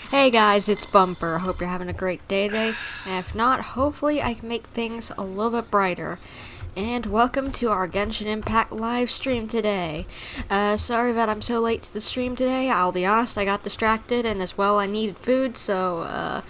Hey guys, it's Bumper. Hope you're having a great day today, and if not, hopefully I can make things a little bit brighter. And welcome to our Genshin Impact live stream today. Sorry that I'm so late to the stream today. I'll be honest, I got distracted, and as well I needed food, so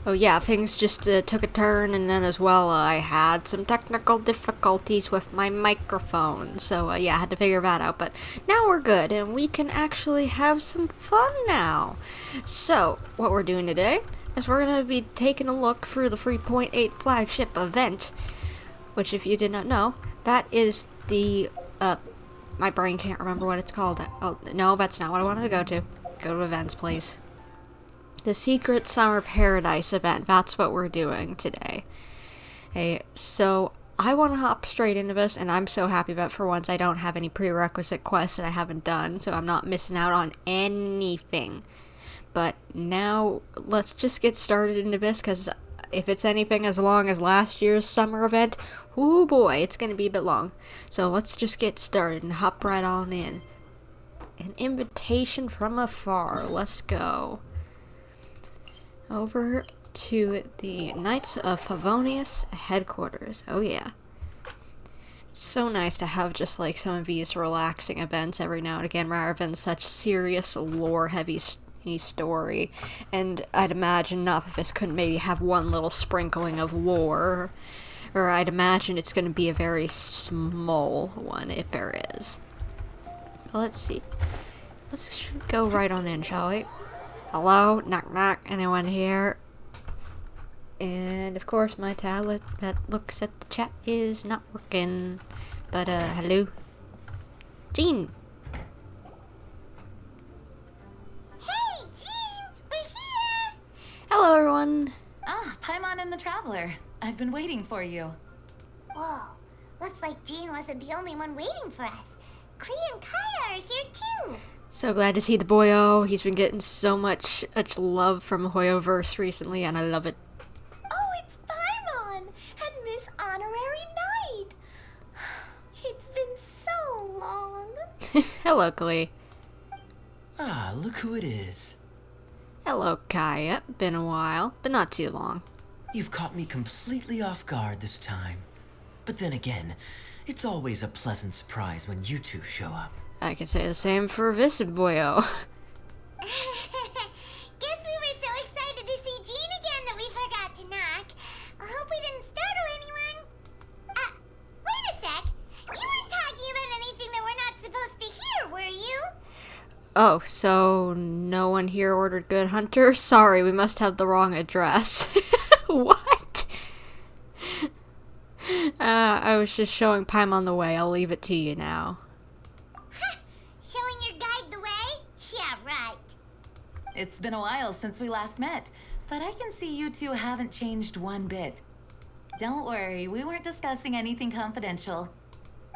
oh yeah, things just took a turn, and then as well I had some technical difficulties with my microphone. So yeah, I had to figure that out, but now we're good, and we can actually have some fun now. So, what we're doing today is we're going to be taking a look through the 3.8 flagship event, which if you did not know, that is the, my brain can't remember what it's called. Oh, no, that's not what I wanted to go to. Go to events, please. The Secret Summer Paradise event, that's what we're doing today. Hey, so I want to hop straight into this, and I'm so happy that for once I don't have any prerequisite quests that I haven't done, so I'm not missing out on anything. But now, let's just get started into this, because if it's anything as long as last year's summer event, oh boy, it's going to be a bit long. So let's just get started and hop right on in. An invitation from afar, let's go. Over to the Knights of Favonius headquarters. Oh yeah. It's so nice to have just like some of these relaxing events every now and again rather than such serious lore-heavy story. And I'd imagine not if this couldn't maybe have one little sprinkling of lore. Or I'd imagine it's going to be a very small one if there is. Well, let's see. Let's go right on in, shall we? Hello? Knock knock. Anyone here? And of course my tablet that looks at the chat is not working. But hello? Jean! Hey, Jean! We're here! Hello everyone! Ah, Paimon and the Traveler. I've been waiting for you. Whoa, looks like Jean wasn't the only one waiting for us. Klee and Kaeya are here too. So glad to see the boyo. He's been getting so much love from Hoyoverse recently, and I love it. Oh, it's Paimon and Miss Honorary Knight. It's been so long. Hello, Klee. Ah, look who it is. Hello, Kaeya. Been a while, but not too long. You've caught me completely off guard this time. But then again, it's always a pleasant surprise when you two show up. I can say the same for this boyo. Guess we were so excited to see Jean again that we forgot to knock. I hope we didn't startle anyone. Wait a sec. You weren't talking about anything that we're not supposed to hear, were you? Oh, so no one here ordered Good Hunter? Sorry, we must have the wrong address. What? I was just showing Paimon the way. I'll leave it to you now. Showing your guide the way? Yeah, right. It's been a while since we last met, but I can see you two haven't changed one bit. Don't worry, we weren't discussing anything confidential.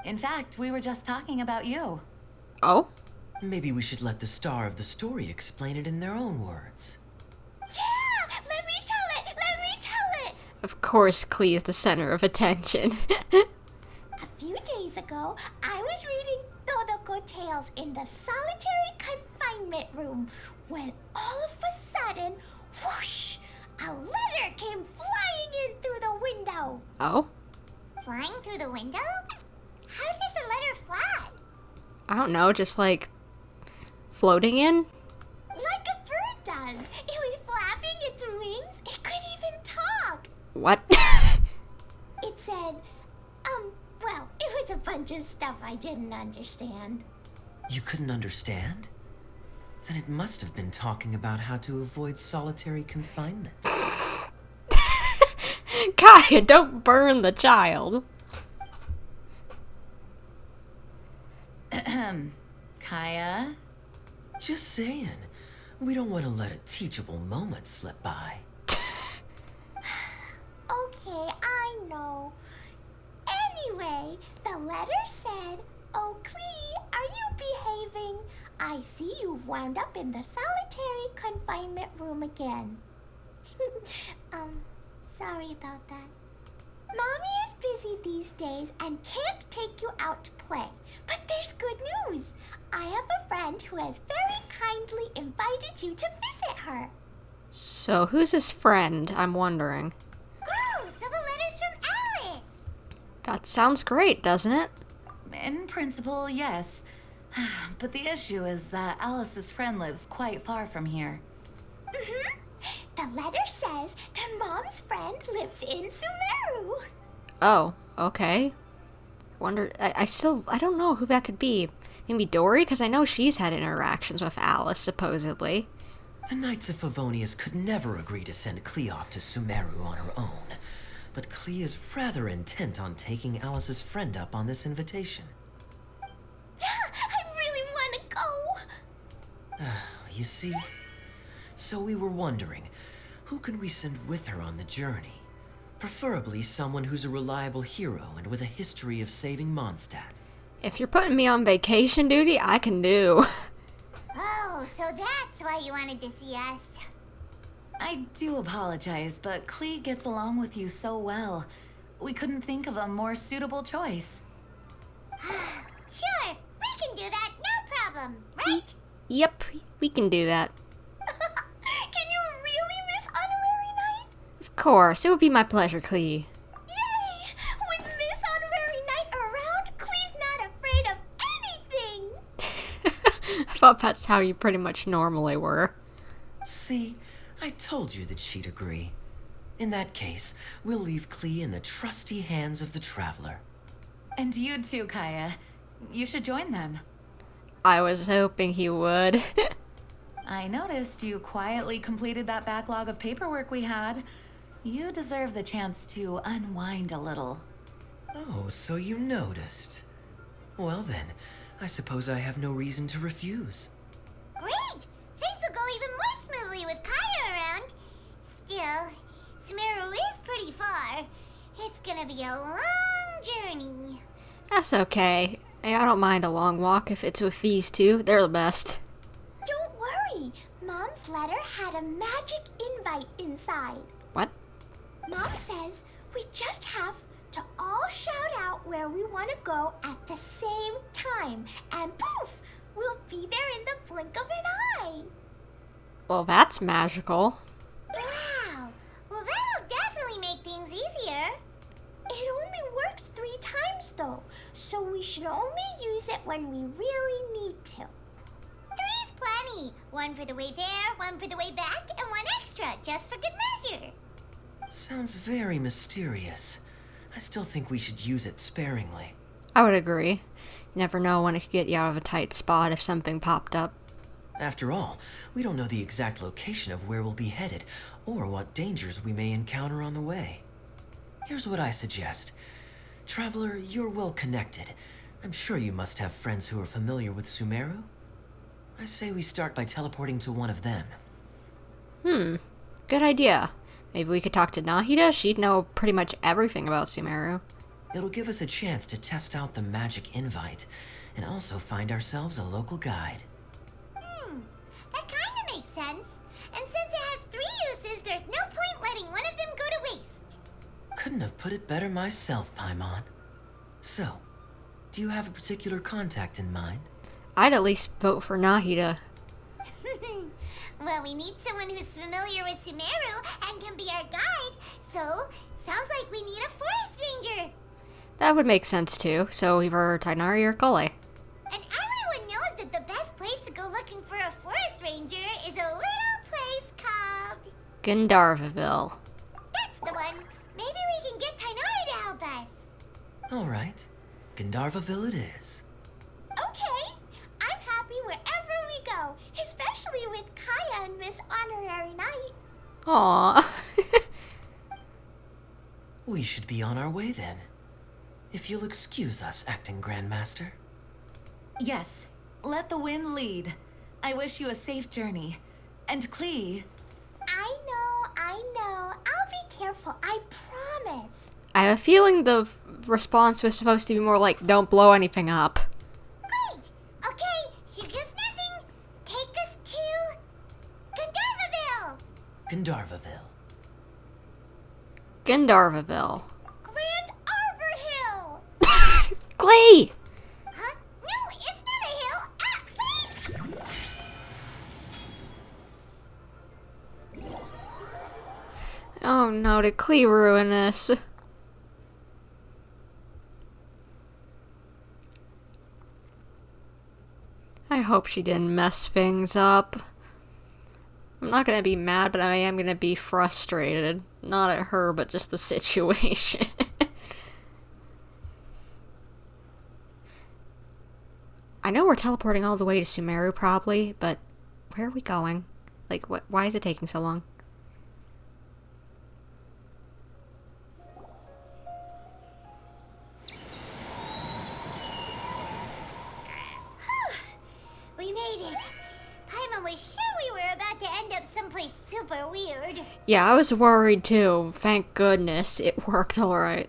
In fact, we were just talking about you. Oh? Maybe we should let the star of the story explain it in their own words. Yeah! Let me tell it! Let me tell it! Of course, Klee is the center of attention. A few days ago, I was reading Todoko Tales in the solitary confinement room when all of a sudden, whoosh, a letter came flying in through the window. Oh? Flying through the window? How does a letter fly? I don't know, just like floating in? Like a bird does. It was flapping its wings. It could even talk. What? It said, well, it was a bunch of stuff I didn't understand. You couldn't understand? Then it must have been talking about how to avoid solitary confinement. Kaeya, don't burn the child. Kaeya? Just saying. We don't want to let a teachable moment slip by. Okay, I know. Anyway, the letter said, "Oh, Klee, are you behaving? I see you've wound up in the solitary confinement room again." Sorry about that. Mommy is busy these days and can't take you out to play. But there's good news. I have a friend who has very kindly invited you to visit her. So who's his friend, I'm wondering? Oh, so the letter's from Alice. That sounds great, doesn't it? In principle, yes. But the issue is that Alice's friend lives quite far from here. Mm-hmm. The letter says that Mom's friend lives in Sumeru. Oh, okay. I don't know who that could be. Maybe Dory? Because I know she's had interactions with Alice, supposedly. The Knights of Favonius could never agree to send Klee off to Sumeru on her own. But Klee is rather intent on taking Alice's friend up on this invitation. Yeah, I really want to go. You see? So we were wondering, who can we send with her on the journey? Preferably someone who's a reliable hero and with a history of saving Mondstadt. If you're putting me on vacation duty, I can do. Oh, so that's why you wanted to see us. I do apologize, but Klee gets along with you so well. We couldn't think of a more suitable choice. Sure, we can do that, no problem, right? Yep, we can do that. Can you really miss Honorary Night? Of course, it would be my pleasure, Klee. Yay! With Miss Honorary Night around, Klee's not afraid of anything. I thought that's how you pretty much normally were. See, I told you that she'd agree. In that case, we'll leave Klee in the trusty hands of the Traveler. And you too, Kaeya. You should join them. I was hoping he would. I noticed you quietly completed that backlog of paperwork we had. You deserve the chance to unwind a little. Oh, so you noticed. Well then, I suppose I have no reason to refuse. Great! Things will go even more smoothly with Kaeya around. Still, Sumeru is pretty far. It's gonna be a long journey. That's okay. I don't mind a long walk if it's with these two. They're the best. Don't worry. Mom's letter had a magic invite inside. What? Mom says we just have to all shout out where we want to go at the same time. And poof! We'll be there in the blink of an eye. Well, that's magical. Wow! Well, that'll definitely make things easier. It only works 3 times, though, so we should only use it when we really need to. 3's plenty. 1 for the way there, 1 for the way back, and 1 extra, just for good measure. Sounds very mysterious. I still think we should use it sparingly. I would agree. You never know when it could get you out of a tight spot if something popped up. After all, we don't know the exact location of where we'll be headed, or what dangers we may encounter on the way. Here's what I suggest. Traveler, you're well connected. I'm sure you must have friends who are familiar with Sumeru. I say we start by teleporting to one of them. Good idea. Maybe we could talk to Nahida? She'd know pretty much everything about Sumeru. It'll give us a chance to test out the magic invite, and also find ourselves a local guide. That kind of makes sense. And since it has 3 uses, there's no point letting one of them go to waste. Couldn't have put it better myself, Paimon. So, do you have a particular contact in mind? I'd at least vote for Nahida. Well, we need someone who's familiar with Sumeru and can be our guide. So, sounds like we need a forest ranger. That would make sense too, so either Tighnari or Collei. And everyone knows that the best place to go looking for a forest ranger is a little place called... Gandharvaville. That's the one. Maybe we can get Tighnari to help us. Alright, Gandharvaville it is. Okay. I'm happy wherever we go, especially with Kaeya and Miss Honorary Night. Aww. We should be on our way then. If you'll excuse us, Acting Grandmaster. Yes, let the wind lead. I wish you a safe journey. And Klee, I know. I'll be careful, I promise. I have a feeling the response was supposed to be more like, don't blow anything up. Great. Okay, here goes nothing. Take us to... Gandharvaville. Gandharvaville. Gandharvaville. Grand Arbor Hill. Klee! Huh? No, it's not a hill. Wait! Oh no, did Klee ruin this? I hope she didn't mess things up. I'm not gonna be mad, but I am gonna be frustrated. Not at her, but just the situation. I know we're teleporting all the way to Sumeru, probably, but where are we going? Like, why is it taking so long? We made it. Paimon was sure we were about to end up someplace super weird. Yeah, I was worried too. Thank goodness it worked alright.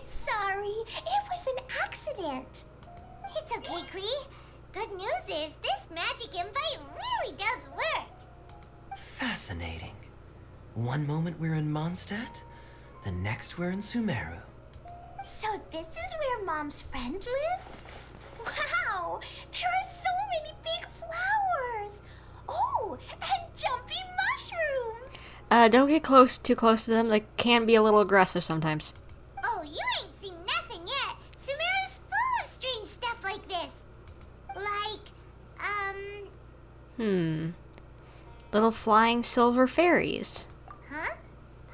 Sorry, it was an accident. It's okay, Klee. Good news is this magic invite really does work. Fascinating. One moment we're in Mondstadt, the next we're in Sumeru. So this is where Mom's friend lives? Wow, there are so many big flowers. Oh, and jumping mushrooms. Don't get too close to them. They can be a little aggressive sometimes. Oh, you ain't seen nothing yet. Sumeru's full of strange stuff like this. Like, Little flying silver fairies. huh?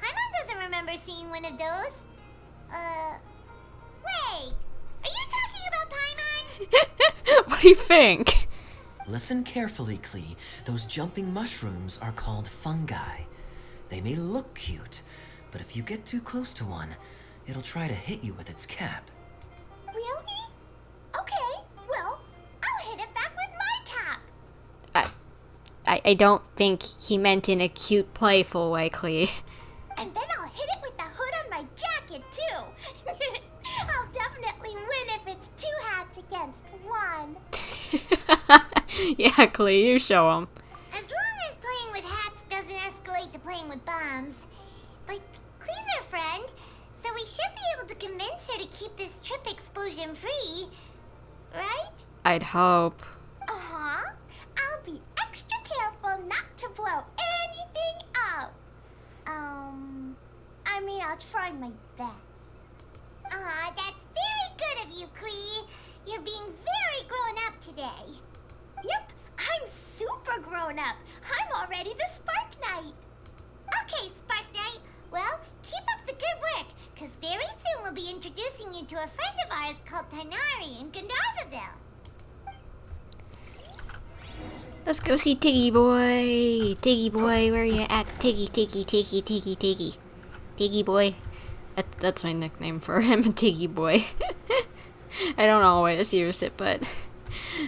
Paimon doesn't remember seeing one of those. Wait. Are you talking about Paimon? What do you think? Listen carefully, Klee. Those jumping mushrooms are called fungi. They may look cute, but if you get too close to one, it'll try to hit you with its cap. Really? Okay, well, I'll hit it back with my cap. I don't think he meant in a cute, playful way, Klee. And then I'll hit it with the hood on my jacket, too. I'll definitely win if it's 2 hats against 1. Yeah, Klee, you show him. As long as playing with hats doesn't escalate to playing with bombs. But Klee's our friend, so we should be able to convince her to keep this trip explosion-free. Right? I'd hope. Uh-huh. I'll be extra careful not to blow anything up. I'll try my best. Aw, that's very good of you, Klee. You're being very grown up today. Yep, I'm super grown up. I'm already the Spark Knight. Okay, Spark Knight. Well, keep up the good work, because very soon we'll be introducing you to a friend of ours called Tanari in Gandharvaville. Let's go see Tiggy Boy. Tiggy Boy, where you at? Tiggy, Tiggy, Tiggy, Tiggy, Tiggy. Tiggy Boy. That's my nickname for him, Tiggy Boy. I don't always use it, but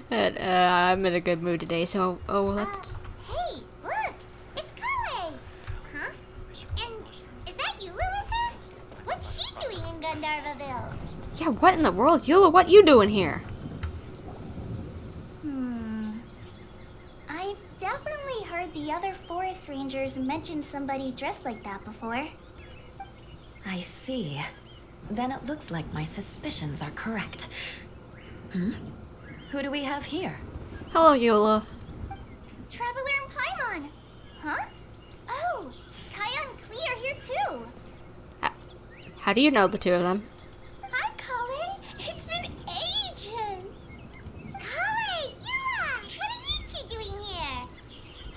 I'm in a good mood today, so let's... Hey, look! It's Collei! Huh? And is that Eula with her? What's she doing in Gandharvaville? Yeah, what in the world? Eula, what you doing here? I've definitely heard the other forest rangers mention somebody dressed like that before. I see. Then it looks like my suspicions are correct. Who do we have here? Hello, Eula. Traveler and Paimon! Huh? Oh, Kaeya and Klee are here too! How do you know the two of them? Hi, Collei! It's been ages! Collei! Eula! What are you two doing here?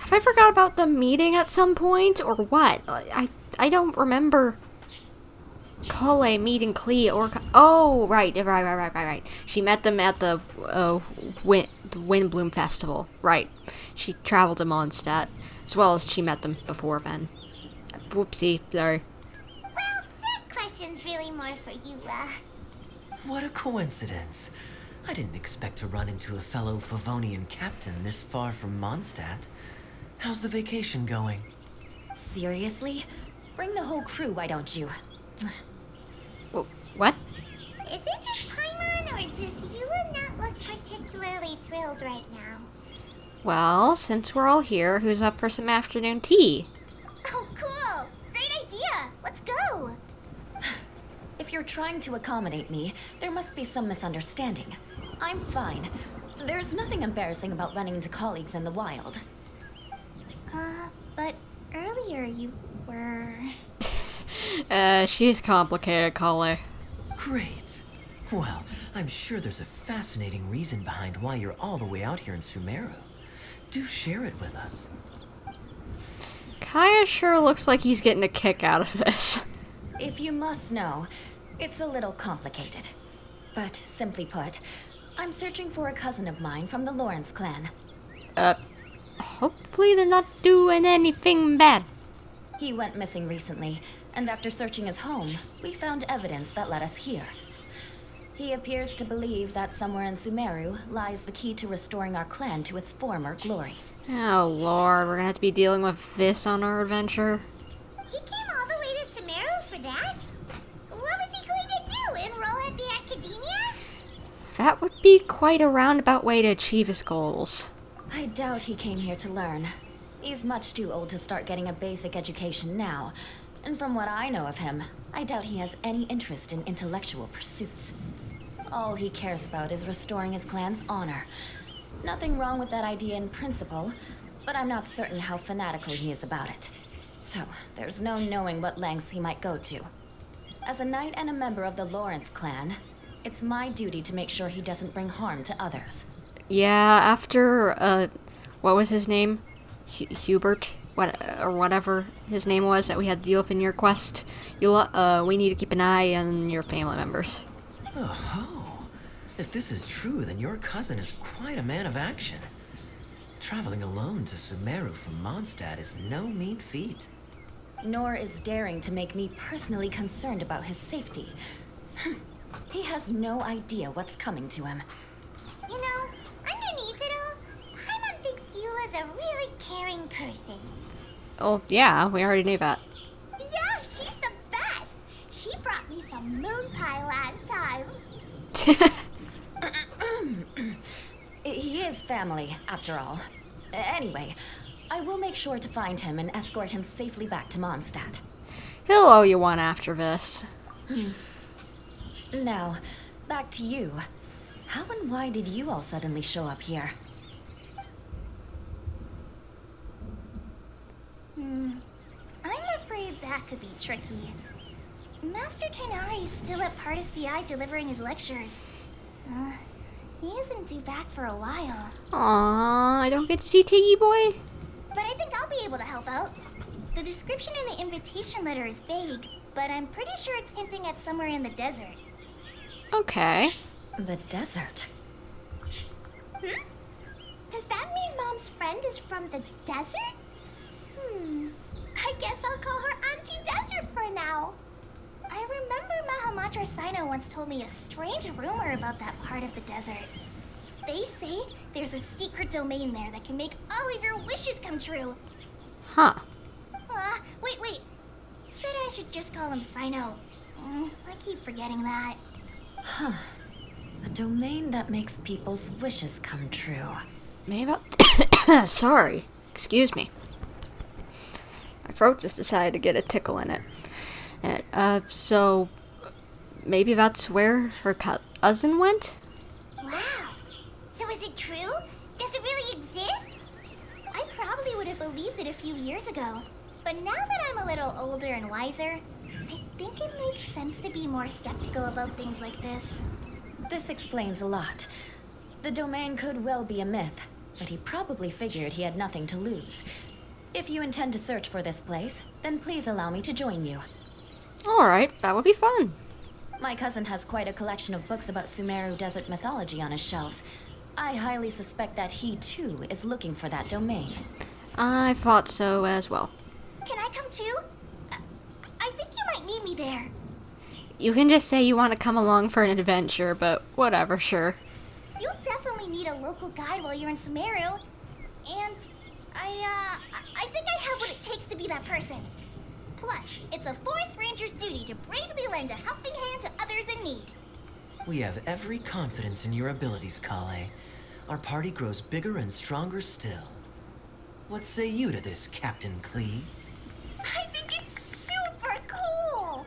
Have I forgot about the meeting at some point, or what? I don't remember Collei meeting Klee or... Oh, right. She met them at the Windbloom Festival. Right. She traveled to Mondstadt, as well as she met them before then. Whoopsie, sorry. Well, that question's really more for Eula. What a coincidence. I didn't expect to run into a fellow Favonian captain this far from Mondstadt. How's the vacation going? Seriously? Bring the whole crew, why don't you? What? Is it just Paimon, or does Eula not look particularly thrilled right now? Well, since we're all here, who's up for some afternoon tea? Oh, cool! Great idea! Let's go! If you're trying to accommodate me, there must be some misunderstanding. I'm fine. There's nothing embarrassing about running into colleagues in the wild. But earlier you She's complicated, Collei. Great. Well, I'm sure there's a fascinating reason behind why you're all the way out here in Sumeru. Do share it with us. Kaeya sure looks like he's getting a kick out of this. If you must know, it's a little complicated. But simply put, I'm searching for a cousin of mine from the Lawrence clan. Hopefully they're not doing anything bad. He went missing recently, and after searching his home, we found evidence that led us here. He appears to believe that somewhere in Sumeru lies the key to restoring our clan to its former glory. Oh lord, we're gonna have to be dealing with this on our adventure. He came all the way to Sumeru for that? What was he going to do? Enroll at the academia? That would be quite a roundabout way to achieve his goals. I doubt he came here to learn. He's much too old to start getting a basic education now. And from what I know of him, I doubt he has any interest in intellectual pursuits. All he cares about is restoring his clan's honor. Nothing wrong with that idea in principle, but I'm not certain how fanatical he is about it. So, there's no knowing what lengths he might go to. As a knight and a member of the Lawrence clan, it's my duty to make sure he doesn't bring harm to others. Yeah, after, what was his name? Hubert? Or whatever his name was that we had to deal with in your quest. Eula, we need to keep an eye on your family members. Oh, if this is true, then your cousin is quite a man of action. Traveling alone to Sumeru from Mondstadt is no mean feat. Nor is daring to make me personally concerned about his safety. He has no idea what's coming to him. You know, underneath it all, Paimon thinks Eula's a really caring person. Oh, yeah, we already knew that. Yeah, she's the best. She brought me some moon pie last time. He is family, after all. Anyway, I will make sure to find him and escort him safely back to Mondstadt. He'll owe you one after this. Now, back to you. How and why did you all suddenly show up here? I'm afraid that could be tricky. Master Tainari is still at Partis the Eye delivering his lectures. He isn't due back for a while. Aww, I don't get to see Tiggy Boy? But I think I'll be able to help out. The description in the invitation letter is vague, but I'm pretty sure it's hinting at somewhere in the desert. Okay. The desert. Does that mean Mom's friend is from the desert? I guess I'll call her Auntie Desert for now. I remember Mahamatra Sino once told me a strange rumor about that part of the desert. They say there's a secret domain there that can make all of your wishes come true. Huh. Wait. He said I should just call him Sino. I keep forgetting that. A domain that makes people's wishes come true. Maybe sorry. Excuse me. My throat just decided to get a tickle in it. So maybe that's where her cousin went? Wow. So is it true? Does it really exist? I probably would have believed it a few years ago. But now that I'm a little older and wiser, I think it makes sense to be more skeptical about things like this. This explains a lot. The domain could well be a myth, but he probably figured he had nothing to lose. If you intend to search for this place, then please allow me to join you. Alright, that would be fun. My cousin has quite a collection of books about Sumeru desert mythology on his shelves. I highly suspect that he, too, is looking for that domain. I thought so as well. Can I come too? I think you might need me there. You can just say you want to come along for an adventure, but whatever, sure. You'll definitely need a local guide while you're in Sumeru. And I think I have what it takes to be that person. Plus, it's a forest ranger's duty to bravely lend a helping hand to others in need. We have every confidence in your abilities, Collei. Our party grows bigger and stronger still. What say you to this, Captain Klee? I think it's super cool!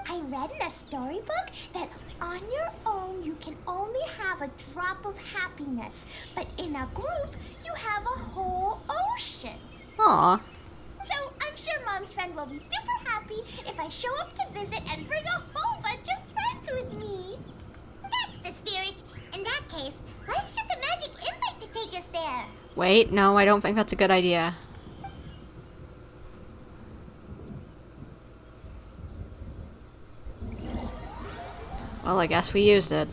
I read in a storybook that on your own you can only have a drop of happiness, but in a group you have a whole ocean. Aw. So I'm sure Mom Mom's friend will be super happy if I show up to visit and bring a whole bunch of friends with me. That's the spirit. In that case, let's get the magic invite to take us there. Wait, no, I don't think that's a good idea. Well, I guess we used it.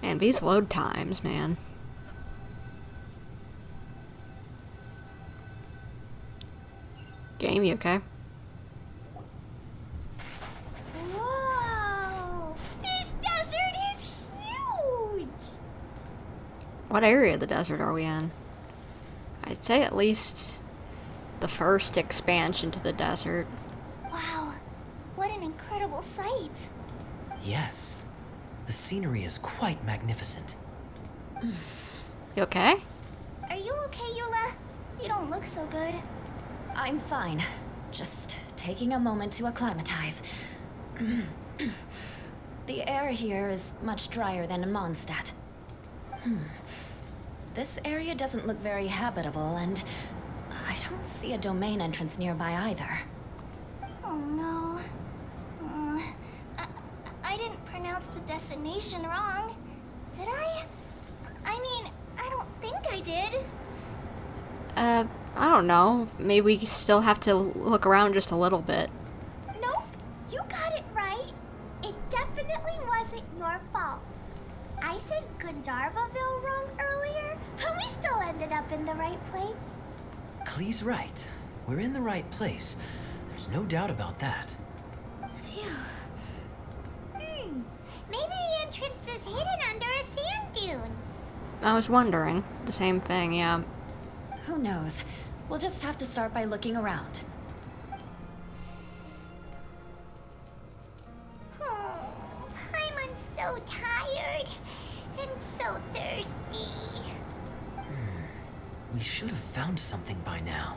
Man, these load times, man. Game, you okay? Whoa! This desert is huge! What area of the desert are we in? I'd say at least the first expansion to the desert. Wow, what an incredible sight. Yes. The scenery is quite magnificent. You okay? Are you okay, Eula? You don't look so good. I'm fine. Just taking a moment to acclimatize. The air here is much drier than in Mondstadt. This area doesn't look very habitable, and I don't see a domain entrance nearby either. Oh no. I didn't pronounce the destination wrong. Did I? I mean, I don't think I did. I don't know. Maybe we still have to look around just a little bit. Nope, you got it right. It definitely wasn't your fault. I said Gandharvaville wrong earlier, but we still ended up in the right place. Klee's right. We're in the right place. There's no doubt about that. Phew. Maybe the entrance is hidden under a sand dune. I was wondering. The same thing, yeah. Who knows? We'll just have to start by looking around. Oh, Paimon's so tired and so thirsty. We should have found something by now.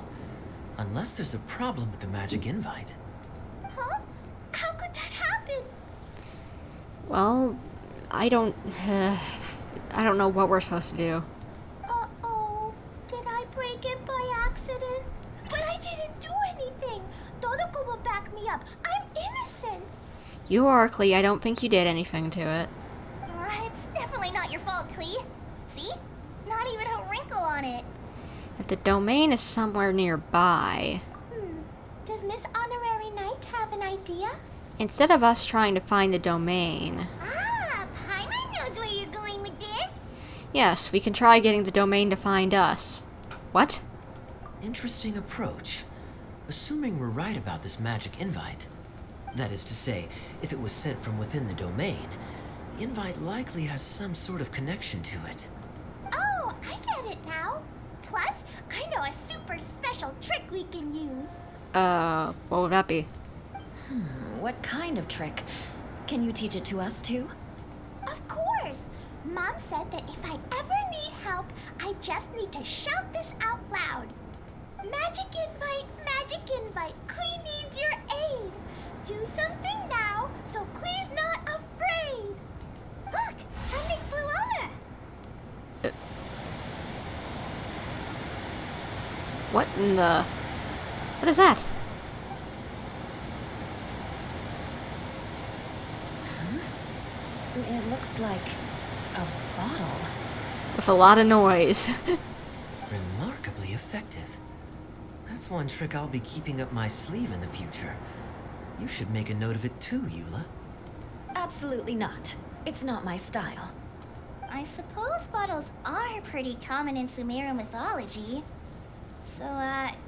Unless there's a problem with the magic invite. Huh? How could that happen? Well, I don't know what we're supposed to do. Uh-oh. Did I break it by accident? But I didn't do anything. Todoko will back me up. I'm innocent. You are, Klee. I don't think you did anything to it. It's definitely not your fault, Klee. See? Not even a wrinkle on it. If the domain is somewhere nearby, Does Miss Honorary Knight have an idea? instead of us trying to find the domain, Paimon knows where you're going with this. yes, we can try getting the domain to find us. What? Interesting approach. Assuming we're right about this magic invite. That is to say, if it was sent from within the domain, the invite likely has some sort of connection to it. Oh, I get it now. Plus, I know a super special trick we can use. What would that be? What kind of trick? Can you teach it to us too? Of course. Mom said that if I ever need help, I just need to shout this out loud. Magic invite, Klee needs your aid. Do something now so Klee's not afraid. Look, something flew over. What in the... What is that? It looks like a bottle. With a lot of noise. Remarkably effective. That's one trick I'll be keeping up my sleeve in the future. You should make a note of it too, Eula. Absolutely not. It's not my style. I suppose bottles are pretty common in Sumerian mythology. So,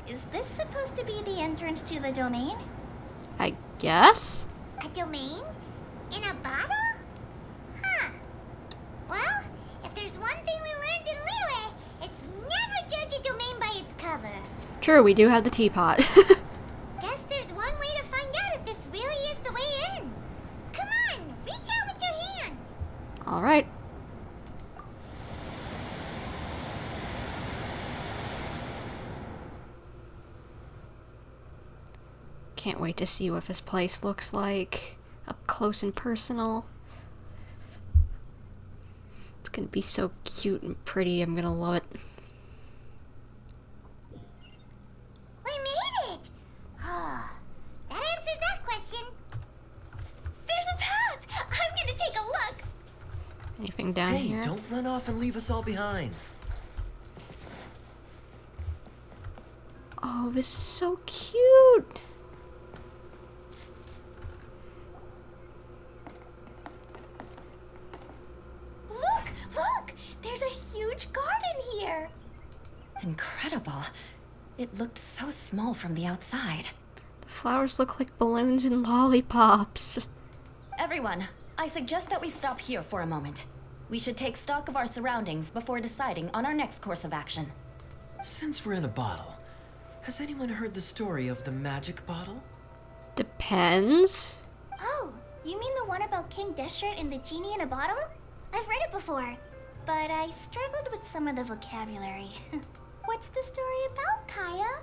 is this supposed to be the entrance to the domain? I guess? A domain? In a bottle? Huh. Well, if there's one thing we learned in Liyue, it's never judge a domain by its cover. True, we do have the teapot. Guess there's one way to find out if this really is the way in. Come on, reach out with your hand. Alright. can't wait to see what this place looks like up close and personal. It's gonna be so cute and pretty. I'm gonna love it. We made it! Oh, that answers that question. There's a path! I'm gonna take a look. Anything down Hey, here? don't run off and leave us all behind. Oh, this is so cute. Look! There's a huge garden here. Incredible. It looked so small from the outside. The flowers look like balloons and lollipops. Everyone, I suggest that we stop here for a moment. We should take stock of our surroundings before deciding on our next course of action. Since we're in a bottle, has anyone heard the story of the magic bottle? Depends. Oh, you mean the one about King Deshret and the genie in a bottle? I've read it before, but I struggled with some of the vocabulary. What's the story about, Kaeya?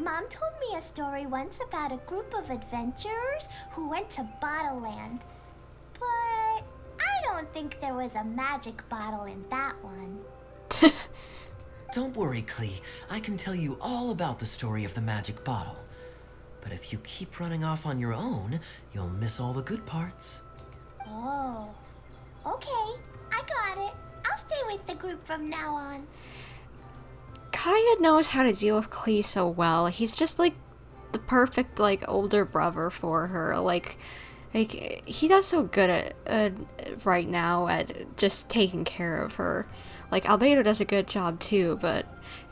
Mom told me a story once about a group of adventurers who went to Bottle Land. But I don't think there was a magic bottle in that one. Don't worry, Klee. I can tell you all about the story of the magic bottle. But if you keep running off on your own, you'll miss all the good parts. Oh, okay. I got it. I'll stay with the group from now on. Kaeya knows how to deal with Klee so well. He's just like the perfect like older brother for her. Like he does so good at right now at just taking care of her. Like Albedo does a good job too,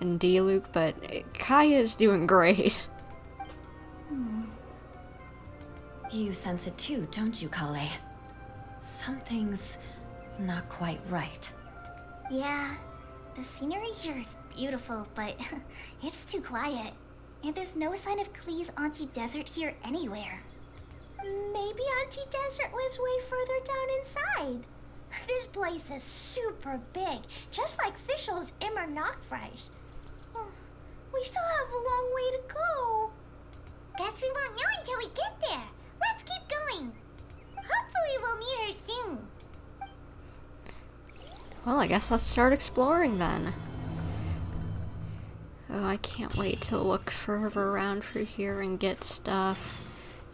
and Diluc, but Kaeya is doing great. You sense it too, don't you, Collei? Something's not quite right. Yeah, the scenery here is beautiful, but it's too quiet. And there's no sign of Klee's Auntie Desert here anywhere. Maybe Auntie Desert lives way further down inside. This place is super big, just like Fischl's Immer Nachtreich. Oh, we still have a long way to go. Guess we won't know until we get there. Let's keep going. Hopefully we'll meet her soon. Well, I guess let's start exploring then. Oh, I can't wait to look further around through here and get stuff,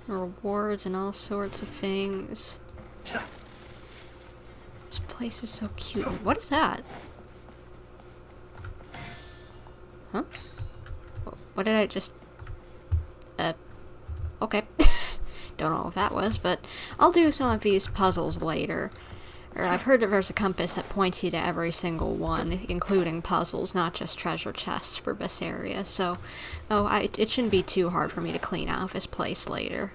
and rewards and all sorts of things. This place is so cute. What is that? Huh? What did I just... okay. Don't know what that was, but I'll do some of these puzzles later. Or I've heard that there's a compass that points you to every single one, including puzzles, not just treasure chests for this area, so... it shouldn't be too hard for me to clean out this place later.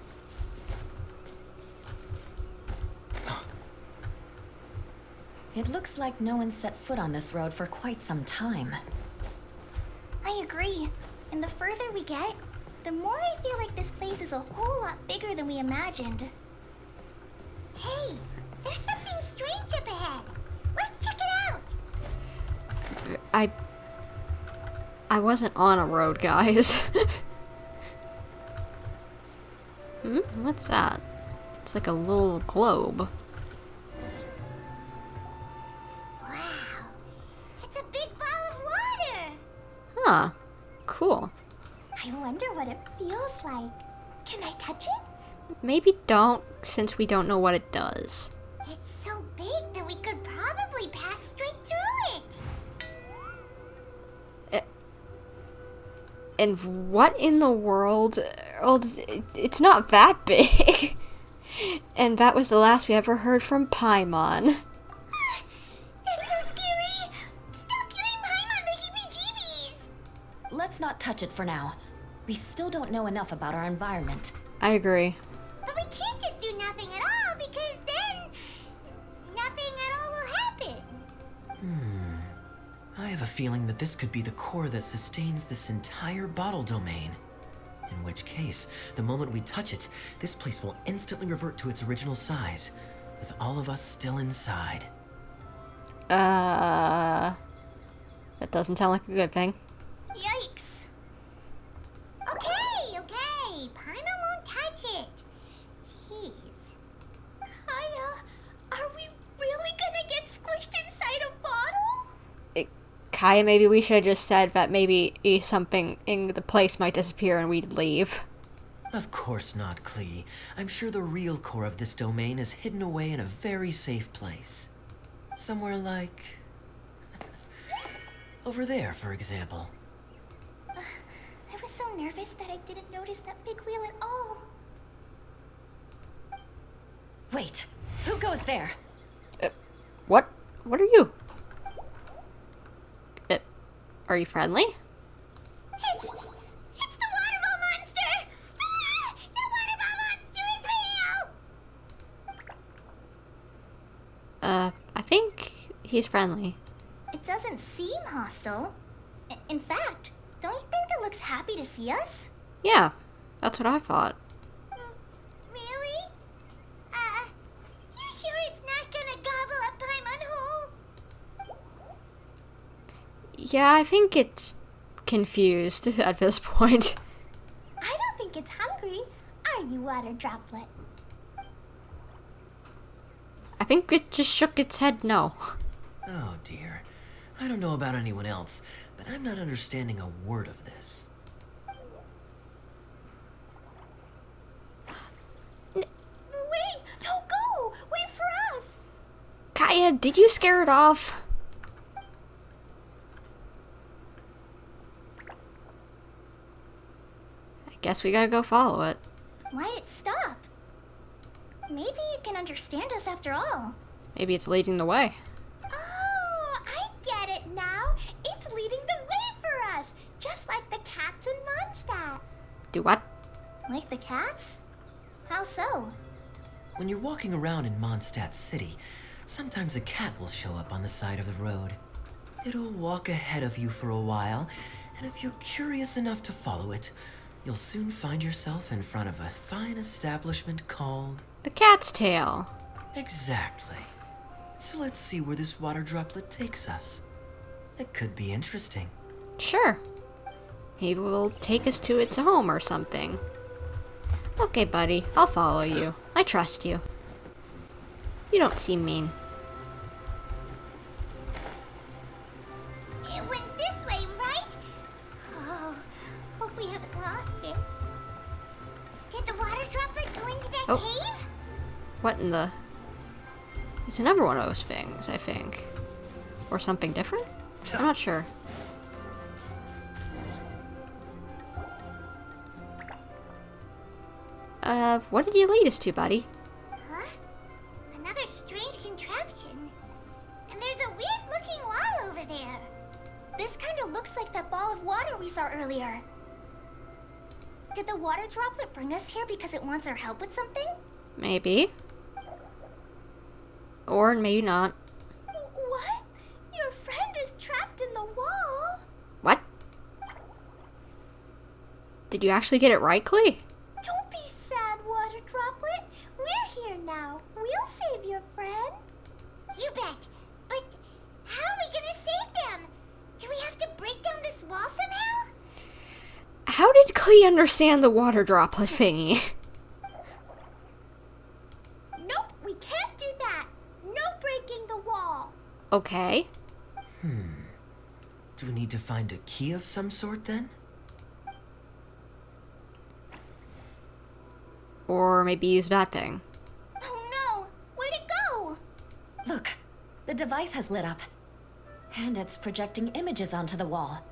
It looks like no one set foot on this road for quite some time. I agree. And the further we get, the more I feel like this place is a whole lot bigger than we imagined. Hey, there's something strange up ahead. Let's check it out. I wasn't on a road, guys. What's that? It's like a little globe. Wow, it's a big ball of water. Huh. Cool. I wonder what it feels like. Can I touch it? Maybe don't, since we don't know what it does. It's so big that we could probably pass straight through it. And what in the world? It's not that big. And that was the last we ever heard from Paimon. That's so scary. Stop giving Paimon the heebie-jeebies. Let's not touch it for now. We still don't know enough about our environment. I agree. But we can't just do nothing at all, because then nothing at all will happen. I have a feeling that this could be the core that sustains this entire bottle domain. In which case, the moment we touch it, this place will instantly revert to its original size, with all of us still inside. That doesn't sound like a good thing. Yikes. Okay. Paimon Kaeya, maybe we should have just said that maybe something in the place might disappear and we'd leave. Of course not, Klee. I'm sure the real core of this domain is hidden away in a very safe place. Somewhere like... over there, for example. I was so nervous that I didn't notice that big wheel at all. Wait, who goes there? What? What are you? Are you friendly? It's the waterball monster! Ah, the waterball monster is real! I think he's friendly. It doesn't seem hostile. In fact, don't you think it looks happy to see us? Yeah, that's what I thought. Really? You sure it's not gonna gobble up Paimon whole? Yeah, I think it's confused at this point. I don't think it's hungry. Are you, water droplet? I think it just shook its head no. Oh dear. I don't know about anyone else, but I'm not understanding a word of this. Wait! Don't go! Wait for us! Kaeya, did you scare it off? I guess we gotta go follow it. Why'd it stop? Maybe it can understand us after all. Maybe it's leading the way. Oh, I get it now. It's leading the way for us, just like the cats in Mondstadt. Do what? Like the cats? How so? When you're walking around in Mondstadt City, sometimes a cat will show up on the side of the road. It'll walk ahead of you for a while, and if you're curious enough to follow it, you'll soon find yourself in front of a fine establishment called... The cat's tail. Exactly. So let's see where this water droplet takes us. It could be interesting. Sure. Maybe it will take us to its home or something. Okay, buddy, I'll follow you. I trust you. You don't seem mean. It went this way, right? Oh, hope we haven't lost it. Did the water droplet go into that Oh. cave? What in the... It's another one of those things, I think. Or something different? I'm not sure. What did you lead us to, buddy? Huh? Another strange contraption. And there's a weird-looking wall over there. This kind of looks like that ball of water we saw earlier. Did the water droplet bring us here because it wants our help with something? Maybe. Or maybe not. What? Your friend is trapped in the wall? What? Did you actually get it right, Klee? Don't be sad, water droplet. We're here now. We'll save your friend. You bet. But how are we gonna save them? Do we have to break down this wall somehow? How did Klee understand the water droplet thingy? Nope, we can't do that. No breaking the wall. Okay. Do we need to find a key of some sort then? Or maybe use that thing. Oh no! Where'd it go? Look, the device has lit up. And it's projecting images onto the wall.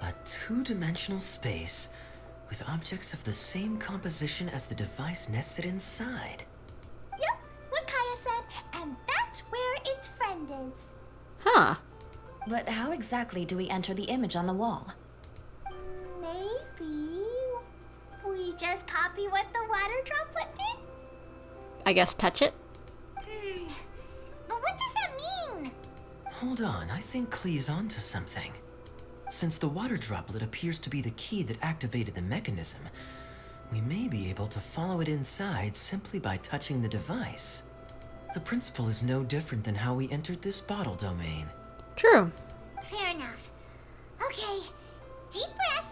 A two-dimensional space with objects of the same composition as the device nested inside. Yep, what Kaeya said, and that's where its friend is. Huh. But how exactly do we enter the image on the wall? Maybe we just copy what the water droplet did? I guess touch it? But what does that mean? Hold on, I think Klee's onto something. Since the water droplet appears to be the key that activated the mechanism, we may be able to follow it inside simply by touching the device. The principle is no different than how we entered this bottle domain. True. Fair enough. Okay, deep breath,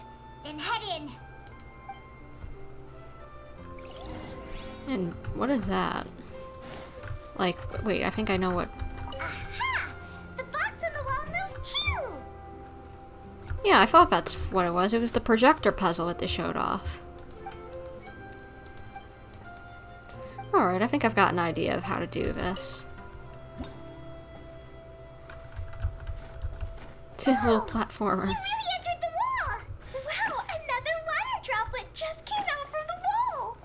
then head in. And what is that? Like, wait, I think I know what... Aha! The box on the wall Yeah, I thought that's what it was. It was the projector puzzle that they showed off. Alright, I think I've got an idea of how to do this. It's a little platformer. You really entered the wall! Wow, another water droplet just came out from the wall!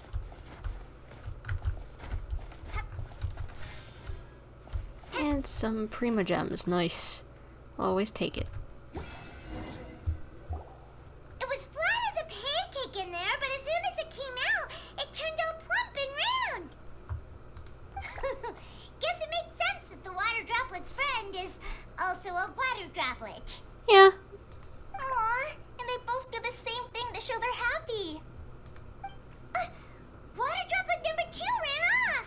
And some Prima Gems. Nice. I'll always take it. It was flat as a pancake in there, but as soon as it came out, it turned out plump and round. Guess it makes sense that the water droplet's friend is also a water droplet. Yeah. Aww, and they both do the same thing to show they're happy. Water droplet number 2 ran off.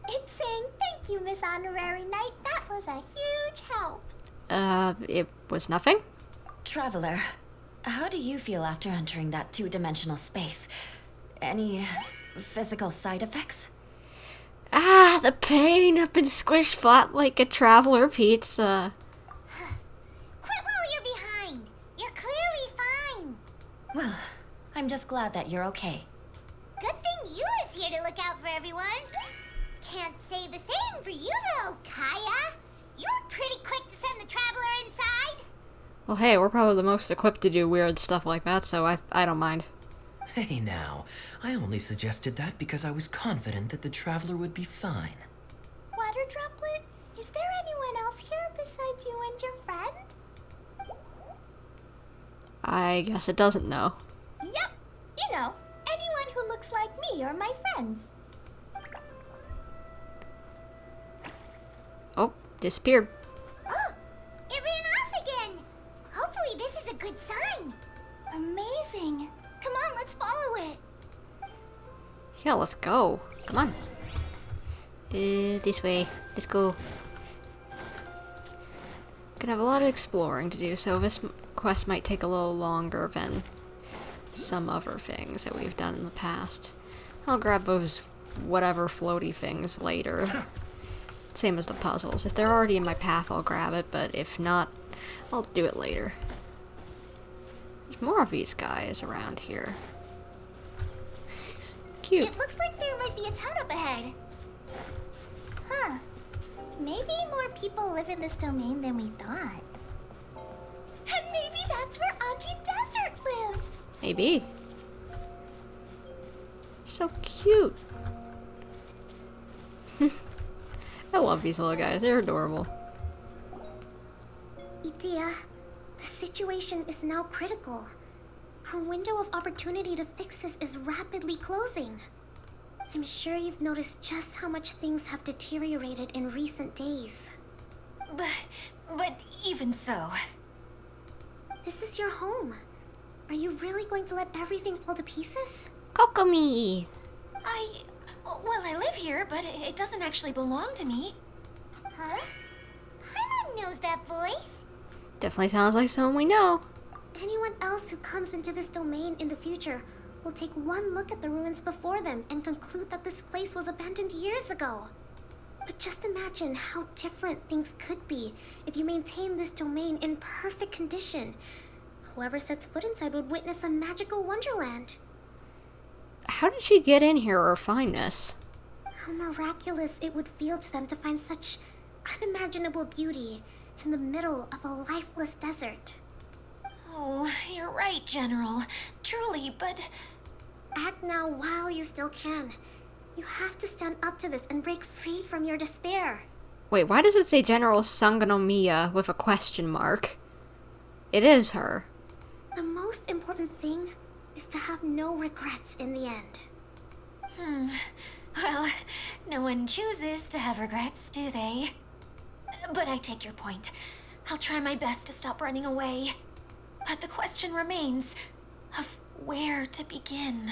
It's saying thank you, Miss Honorary Knight. That was a huge help. It was nothing? Traveler, how do you feel after entering that two-dimensional space? Any physical side effects? Ah, the pain! I've been squished flat like a traveler pizza. Quit while you're behind. You're clearly fine. Well, I'm just glad that you're okay. Good thing Eula's here to look out for everyone. Can't say the same for you though, Kaeya. You were pretty quick to send the traveler inside. Well, hey, we're probably the most equipped to do weird stuff like that, so I don't mind. Hey now, I only suggested that because I was confident that the traveler would be fine. Water droplet, is there anyone else here besides you and your friend? I guess it doesn't know. Yep, you know, anyone who looks like me or my friends. Oh, disappeared. Oh, it ran off again. Hopefully this is a good sign. Amazing. Come on, let's follow it. Yeah, let's go. Come on. This way. Let's go. Gonna have a lot of exploring to do, so this quest might take a little longer than some other things that we've done in the past. I'll grab those whatever floaty things later. Same as the puzzles. If they're already in my path, I'll grab it, but if not, I'll do it later. There's more of these guys around here. Cute. It looks like there might be a town up ahead. Huh. Maybe more people live in this domain than we thought. And maybe that's where Auntie Desert lives. Maybe. So cute. I love these little guys. They're adorable. Idea, the situation is now critical. Our window of opportunity to fix this is rapidly closing. I'm sure you've noticed just how much things have deteriorated in recent days. But even so... This is your home. Are you really going to let everything fall to pieces? Kokomi! Well, I live here, but it doesn't actually belong to me. Huh? Paimon knows that voice. Definitely sounds like someone we know. Anyone else who comes into this domain in the future will take one look at the ruins before them and conclude that this place was abandoned years ago. But just imagine how different things could be if you maintain this domain in perfect condition. Whoever sets foot inside would witness a magical wonderland. How did she get in here or find us? How miraculous it would feel to them to find such unimaginable beauty in the middle of a lifeless desert. Oh, you're right, General. Truly, but... Act now while you still can. You have to stand up to this and break free from your despair. Wait, why does it say General Sangonomiya with a question mark? It is her. The most important thing is to have no regrets in the end. Well, no one chooses to have regrets, do they? But I take your point. I'll try my best to stop running away. But the question remains of where to begin.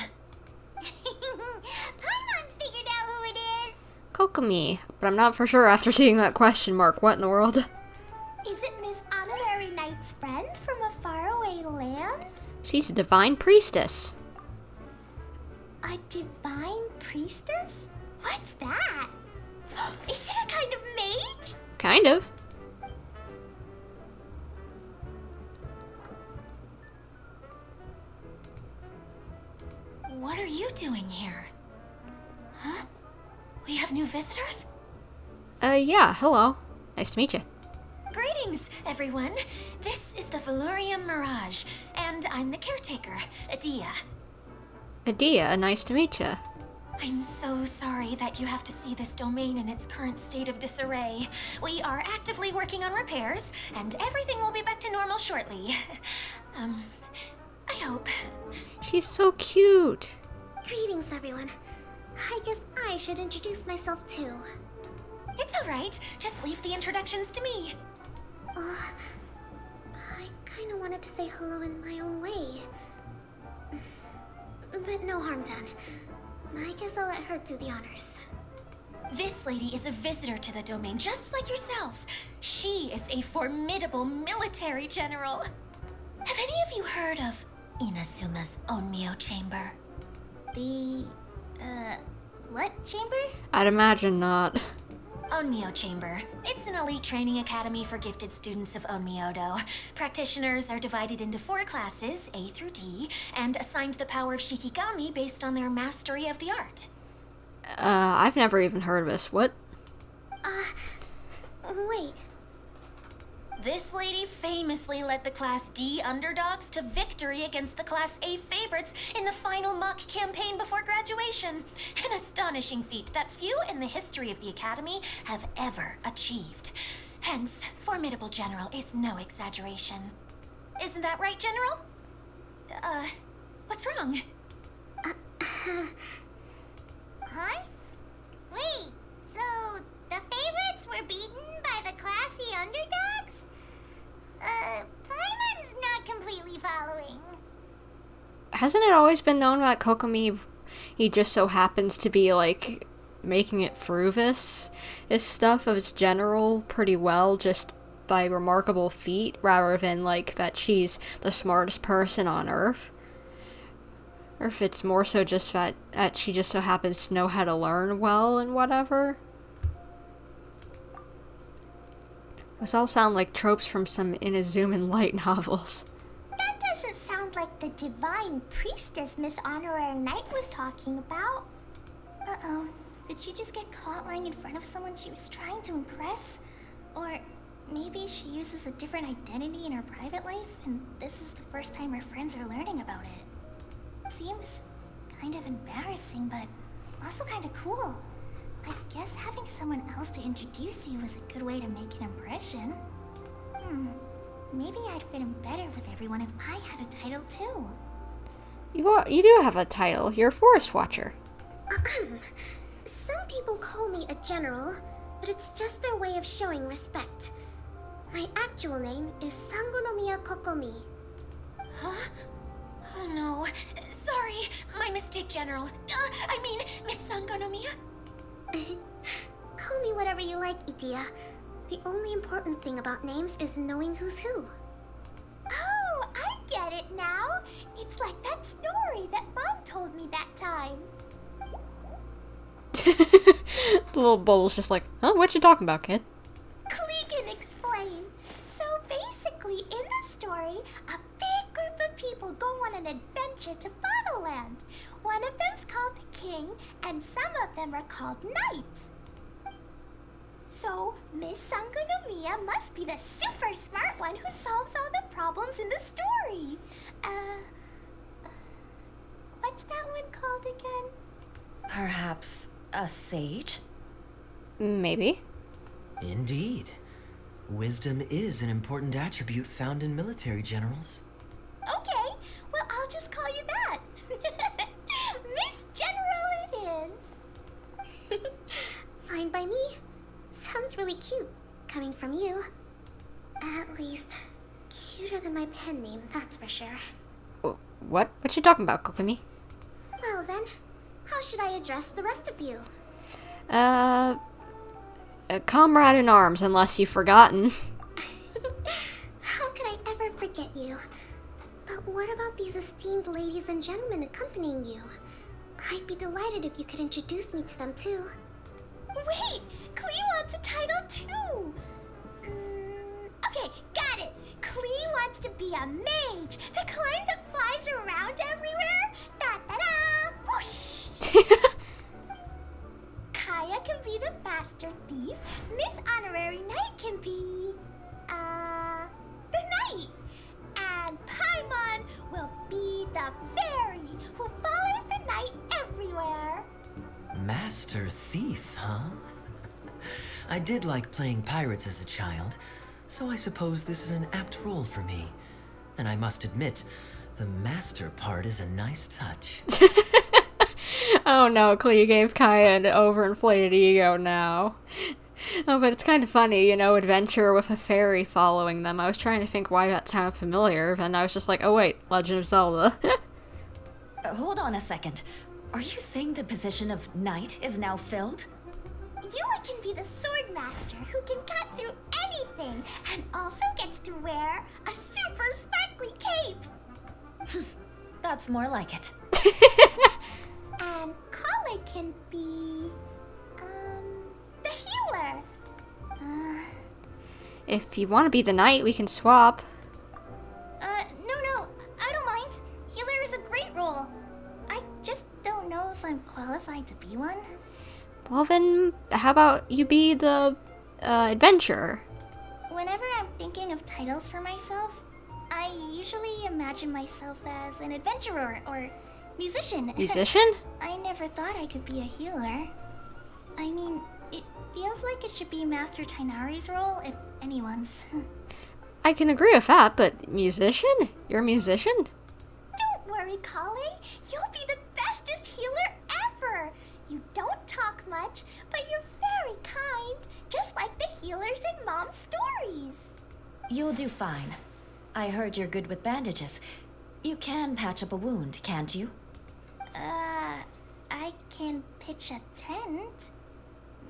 Paimon's figured out who it is. Kokomi. But I'm not for sure after seeing that question mark. What in the world? Is it Miss Honorary Knight's friend from a faraway land? She's a divine priestess. A divine priestess? What's that? Is it a kind of mage? Kind of. doing here? Huh? We have new visitors? Yeah, hello. Nice to meet you. Greetings, everyone. This is the Valurium Mirage, and I'm the caretaker, Adia. Adia, nice to meet you. I'm so sorry that you have to see this domain in its current state of disarray. We are actively working on repairs, and everything will be back to normal shortly. I hope. She's so cute. Greetings, everyone. I guess I should introduce myself too. It's alright. Just leave the introductions to me. I kinda wanted to say hello in my own way. But no harm done. I guess I'll let her do the honors. This lady is a visitor to the domain, just like yourselves. She is a formidable military general. Have any of you heard of Inazuma's Onmyo Chamber? The, what chamber? I'd imagine not. Onmyo Chamber. It's an elite training academy for gifted students of Onmyodo. Practitioners are divided into 4 classes, A through D, and assigned the power of Shikigami based on their mastery of the art. I've never even heard of this. What? Wait. This lady famously led the Class D underdogs to victory against the Class A favorites in the final mock campaign before graduation. An astonishing feat that few in the history of the Academy have ever achieved. Hence, formidable general is no exaggeration. Isn't that right, General? What's wrong? Huh? Wait, so the favorites were beaten by the classy underdogs? Paimon's not completely following. Hasn't it always been known that Kokomi, he just so happens to be, like, making it through this stuff of his general pretty well just by remarkable feat, rather than, like, that she's the smartest person on Earth? Or if it's more so just that she just so happens to know how to learn well and whatever? Those all sound like tropes from some Inazuman light novels. That doesn't sound like the divine priestess Miss Honorary Knight was talking about. Uh-oh. Did she just get caught lying in front of someone she was trying to impress? Or maybe she uses a different identity in her private life, and this is the first time her friends are learning about it. Seems kind of embarrassing, but also kind of cool. I guess having someone else to introduce you was a good way to make an impression. Maybe I'd fit in better with everyone if I had a title too. You do have a title. You're a forest watcher. Some people call me a general, but it's just their way of showing respect. My actual name is Sangonomiya Kokomi. Huh? Oh no. Sorry, my mistake, General. I mean, Miss Sangonomiya. Call me whatever you like, Idia. The only important thing about names is knowing who's who. Oh, I get it now. It's like that story that Mom told me that time. The little bubble's just like, huh? What you talking about, kid? Klee can explain. So basically, in the story, a big group of people go on an adventure to Bottleland. One of them's called the King, and some of them are called Knights. So, Miss Sangonomiya must be the super smart one who solves all the problems in the story. What's that one called again? Perhaps a sage? Maybe. Indeed. Wisdom is an important attribute found in military generals. Okay, well, I'll just call you that. Miss General it is. Fine by me. Sounds really cute, coming from you. At least, cuter than my pen name, that's for sure. What? What you talking about, Kokomi? Well then, how should I address the rest of you? A comrade in arms, unless you've forgotten. How could I ever forget you? But what about these esteemed ladies and gentlemen accompanying you? I'd be delighted if you could introduce me to them too. Wait! Klee wants a title too! Okay, got it! Klee wants to be a mage! The kind that flies around everywhere! Da-da-da! Whoosh! Kaeya can be the Master Thief. Miss Honorary Knight can be, the Knight. And Paimon will be the fairy who follows the knight everywhere. Master Thief, huh? I did like playing pirates as a child, so I suppose this is an apt role for me. And I must admit, the master part is a nice touch. Oh no, Klee gave Kaeya an overinflated ego now. Oh, but it's kind of funny, you know, adventure with a fairy following them. I was trying to think why that sounded familiar, and I was just like, oh wait, Legend of Zelda. Hold on a second. Are you saying the position of knight is now filled? Eula can be the sword master who can cut through anything and also gets to wear a super sparkly cape. That's more like it. And Collei can be, the healer. If you want to be the knight, we can swap. No, I don't mind. Healer is a great role. I just don't know if I'm qualified to be one. Well then, how about you be the, adventurer? Whenever I'm thinking of titles for myself, I usually imagine myself as an adventurer or musician. Musician? I never thought I could be a healer. I mean, it feels like it should be Master Tainari's role, if anyone's. I can agree with that, but musician? You're a musician? Don't worry, Collei. You'll be the bestest healer ever. You don't talk much, but you're very kind, just like the healers in Mom's stories. You'll do fine. I heard you're good with bandages. You can patch up a wound, can't you? I can pitch a tent.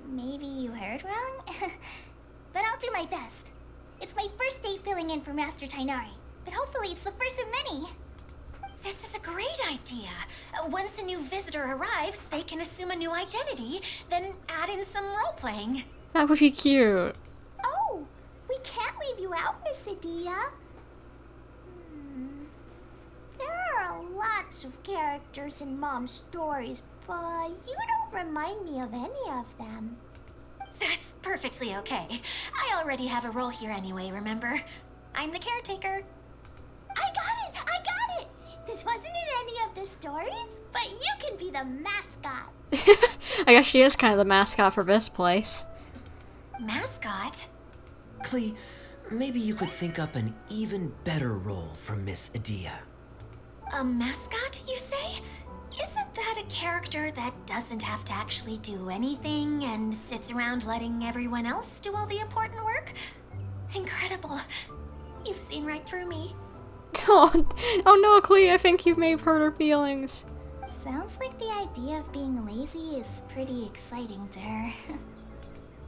Maybe you heard wrong? But I'll do my best. It's my first day filling in for Master Tainari, but hopefully it's the first of many. This is a great idea. Once a new visitor arrives, they can assume a new identity, then add in some role-playing. That would be cute. Oh, we can't leave you out, Miss Adia. There are lots of characters in Mom's stories, but you don't remind me of any of them. That's perfectly okay. I already have a role here anyway, remember? I'm the caretaker. I got it! This wasn't in any of the stories, but you can be the mascot. I guess she is kind of the mascot for this place. Mascot? Klee, maybe you could think up an even better role for Miss Adia. A mascot, you say? Isn't that a character that doesn't have to actually do anything and sits around letting everyone else do all the important work? Incredible. You've seen right through me. Oh no, Klee, I think you've made hurt her feelings. Sounds like the idea of being lazy is pretty exciting to her.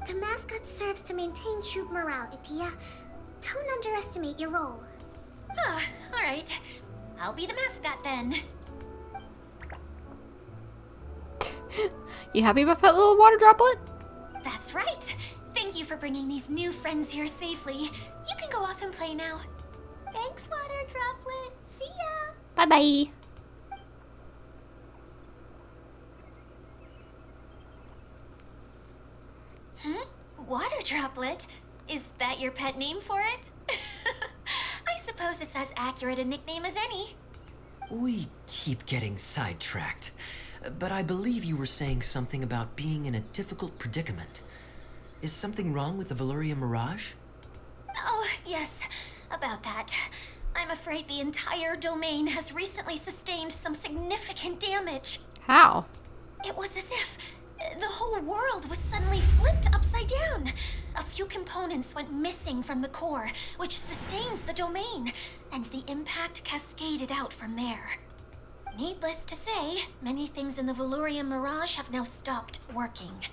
The mascot serves to maintain troop morale, Adia. Don't underestimate your role. Ah, alright. I'll be the mascot then. You happy about that little water droplet? That's right. Thank you for bringing these new friends here safely. You can go off and play now. Thanks, water droplet. See ya. Bye-bye. Water droplet? Is that your pet name for it? I suppose it's as accurate a nickname as any. We keep getting sidetracked, but I believe you were saying something about being in a difficult predicament. Is something wrong with the Veluria Mirage? Oh, yes, about that. I'm afraid the entire domain has recently sustained some significant damage. How? It was as if the whole world was suddenly flipped upside down. A few components went missing from the core, which sustains the domain, and the impact cascaded out from there. Needless to say, many things in the Veluria Mirage have now stopped working.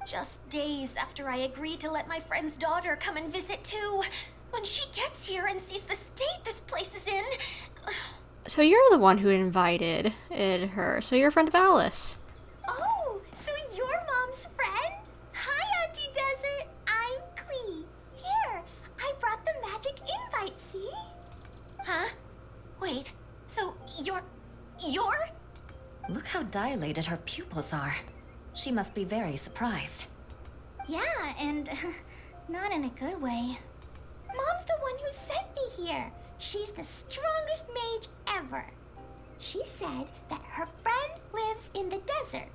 Just days after I agreed to let my friend's daughter come and visit too, when she gets here and sees the state this place is in... So you're the one who invited her, so you're a friend of Alice. Oh, so you're Mom's friend? Hi, Auntie Desert. I'm Klee. Here, I brought the magic invite, see? Huh? Wait, so you're... Look how dilated her pupils are. She must be very surprised. Yeah, and not in a good way. Mom's the one who sent me here. She's the strongest mage ever. She said that her friend lives in the desert.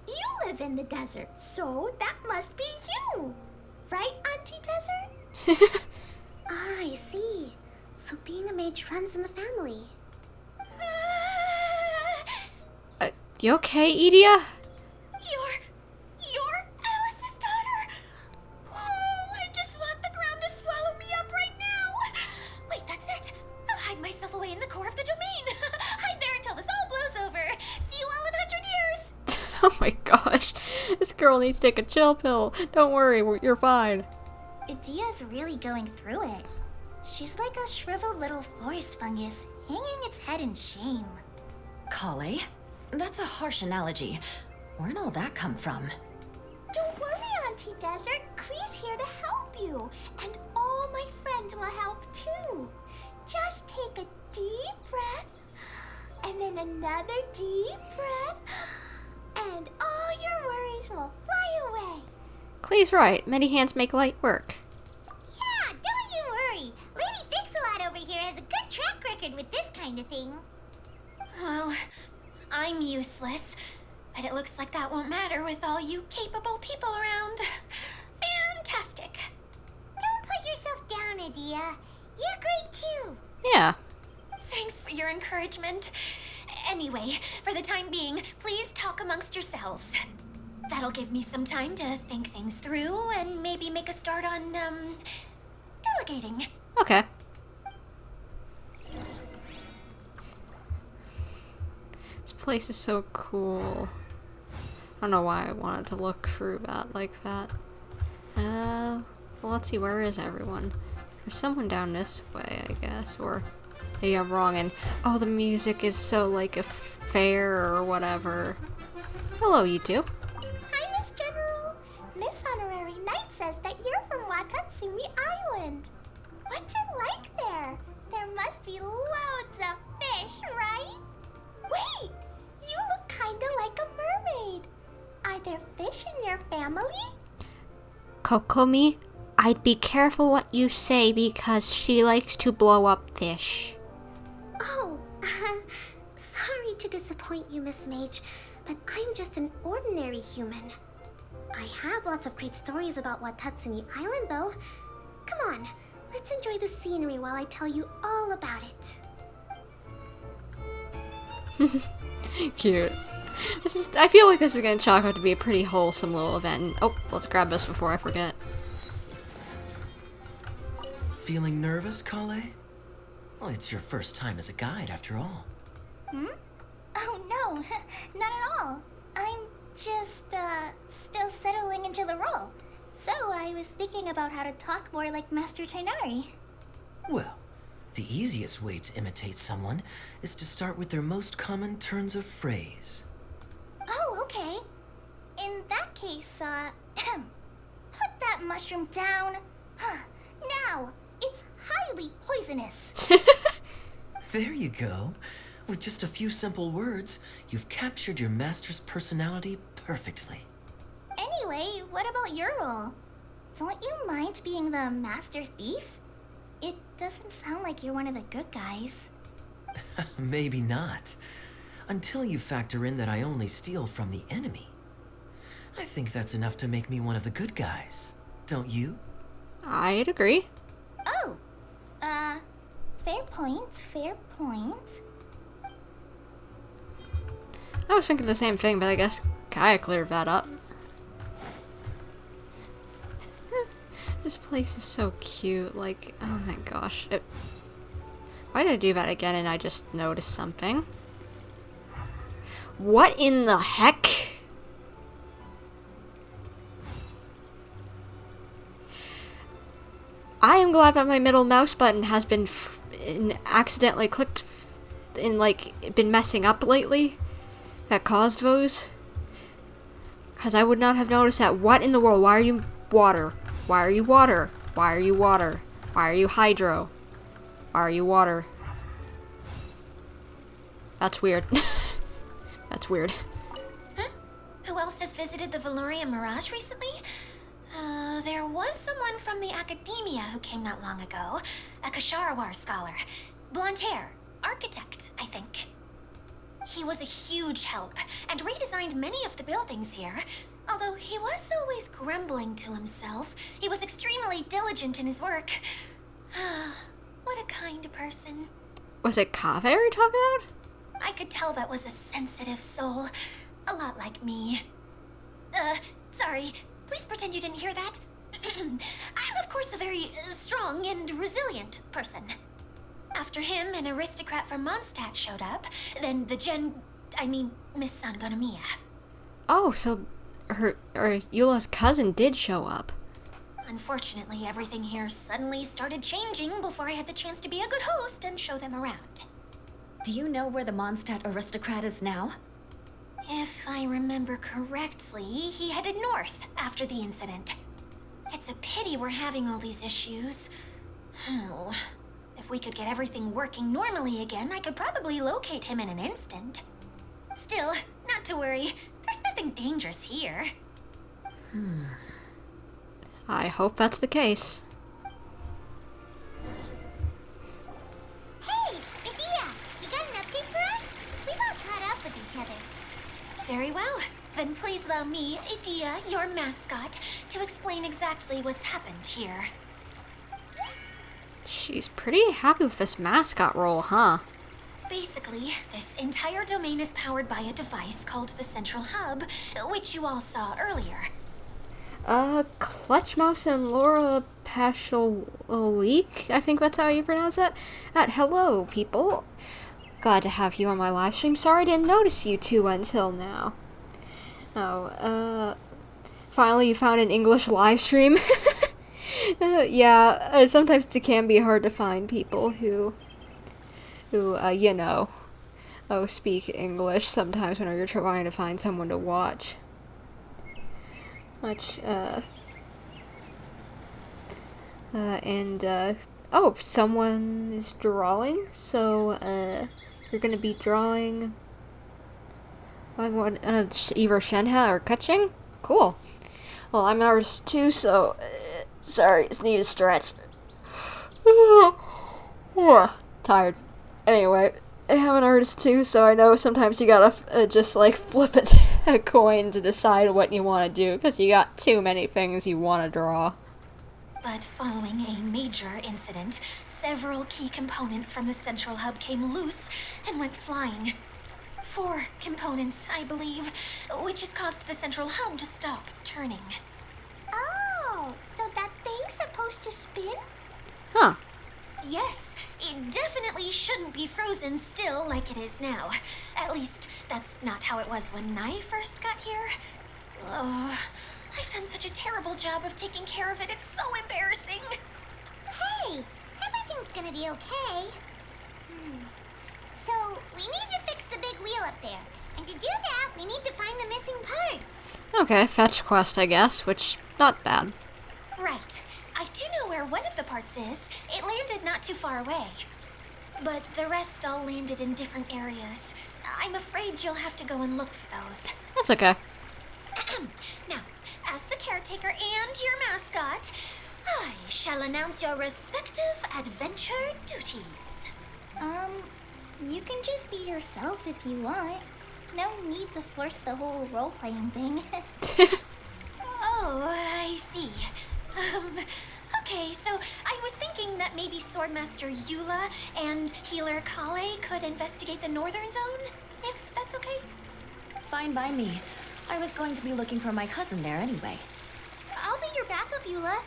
You live in the desert, so that must be you. Right, Auntie Desert? Ah, I see. So being a mage runs in the family. You okay, Edia? You're Alice's daughter. Oh, I just want the ground to swallow me up right now. Wait, that's it. I'll hide myself away in the core of the domain. Hide there until this all blows over. See you all in 100 years. Oh my gosh. This girl needs to take a chill pill. Don't worry, you're fine. Idia's really going through it. She's like a shriveled little forest fungus, hanging its head in shame. Collei? That's a harsh analogy. Where'd all that come from? Don't worry, Auntie Desert. Klee's here to help you. And all my friends will help too. Just take a deep breath, and then another deep breath, and all your worries will fly away. Klee's right. Many hands make light work. Yeah, don't you worry. Lady Fix-A-Lot over here has a good track record with this kind of thing. Well, I'm useless, but it looks like that won't matter with all you capable people around. Fantastic. Don't put yourself down, Idia. You're great too. Yeah. Thanks for your encouragement. Anyway, for the time being, please talk amongst yourselves. That'll give me some time to think things through and maybe make a start on, delegating. Okay. This place is so cool. I don't know why I wanted to look through that like that. Well, let's see, where is everyone? There's someone down this way, I guess, or maybe I'm wrong and, oh, the music is so like a fair or whatever. Hello, you two. Hi, Miss General. Miss Honorary Knight says that you're from Watatsumi Island. What's it like there? There must be loads of fish, right? Wait, you look kinda like a mermaid. Are there fish in your family? Kokomi, I'd be careful what you say because she likes to blow up fish. Oh, sorry to disappoint you, Miss Mage, but I'm just an ordinary human. I have lots of great stories about Watatsumi Island, though. Come on, let's enjoy the scenery while I tell you all about it. Cute. I feel like this is gonna chalk out to be a pretty wholesome little event. Oh, let's grab this before I forget. Feeling nervous, Collei? Well, it's your first time as a guide, after all. Oh no, not at all. I'm just, still settling into the role. So I was thinking about how to talk more like Master Tainari. Well, the easiest way to imitate someone is to start with their most common turns of phrase. Oh, okay. In that case, put that mushroom down. Now, it's highly poisonous. There you go. With just a few simple words, you've captured your master's personality perfectly. Anyway, what about your role? Don't you mind being the master thief? It doesn't sound like you're one of the good guys. Maybe not. Until you factor in that I only steal from the enemy. I think that's enough to make me one of the good guys. Don't you? I'd agree. Oh, fair point, fair point. I was thinking the same thing, but I guess Kaeya cleared that up. This place is so cute, like, oh my gosh. Why did I do that again and I just noticed something? What in the heck? I am glad that my middle mouse button has been accidentally clicked and like been messing up lately. That caused those. Because I would not have noticed that. What in the world? Why are you water? Why are you water? Why are you water? Why are you hydro? Why are you water? That's weird. That's That's weird. Who else has visited the Veloria Mirage recently? There was someone from the academia who came not long ago. A Kasharawar scholar. Blonde hair. Architect, I think. He was a huge help, and redesigned many of the buildings here. Although he was always grumbling to himself, he was extremely diligent in his work. What a kind person. Was it Kaveh you're talking about? I could tell that was a sensitive soul. A lot like me. Sorry. Please pretend you didn't hear that. I'm, of course, a very strong and resilient person. After him, an aristocrat from Mondstadt showed up. Then Miss Sangonomiya. Oh, so Eula's cousin did show up. Unfortunately, everything here suddenly started changing before I had the chance to be a good host and show them around. Do you know where the Mondstadt aristocrat is now? If I remember correctly, he headed north after the incident. It's a pity we're having all these issues. Oh, if we could get everything working normally again, I could probably locate him in an instant. Still, not to worry. There's nothing dangerous here. I hope that's the case. Hey, Idia, you got an update for us? We've all caught up with each other. Very well. Then please allow me, Idia, your mascot, to explain exactly what's happened here. She's pretty happy with this mascot role, huh? Basically, this entire domain is powered by a device called the Central Hub, which you all saw earlier. Clutchmouse and Laura Pashalik, I think that's how you pronounce it. Hello, people. Glad to have you on my live stream. Sorry I didn't notice you two until now. Finally you found an English live stream. Yeah, sometimes it can be hard to find people who speak English sometimes when you're trying to find someone to watch. Someone is drawing, so, you're gonna be drawing, either Shenhe or Kaching? Cool. Well, I'm an artist too, so, sorry, just need a stretch. Tired. Anyway, I'm an artist too, so I know sometimes you gotta just like flip a coin to decide what you want to do, because you got too many things you want to draw. But following a major incident, several key components from the Central Hub came loose and went flying. 4 components, I believe, which has caused the Central Hub to stop turning. Oh, so that thing's supposed to spin? Huh. Yes, it definitely shouldn't be frozen still like it is now. At least, that's not how it was when I first got here. Oh, I've done such a terrible job of taking care of it, it's so embarrassing. Hey, everything's gonna be okay. So, we need to fix the big wheel up there. And to do that, we need to find the missing parts. Okay, fetch quest, I guess, which, not bad. Right. I do know where one of the parts is. It landed not too far away. But the rest all landed in different areas. I'm afraid you'll have to go and look for those. That's okay. Now, as the caretaker and your mascot, I shall announce your respective adventure duties. You can just be yourself if you want. No need to force the whole role-playing thing. Oh, I see. Okay, so I was thinking that maybe Swordmaster Eula and Healer Collei could investigate the northern zone, if that's okay? Fine by me. I was going to be looking for my cousin there anyway. I'll be your backup, Eula.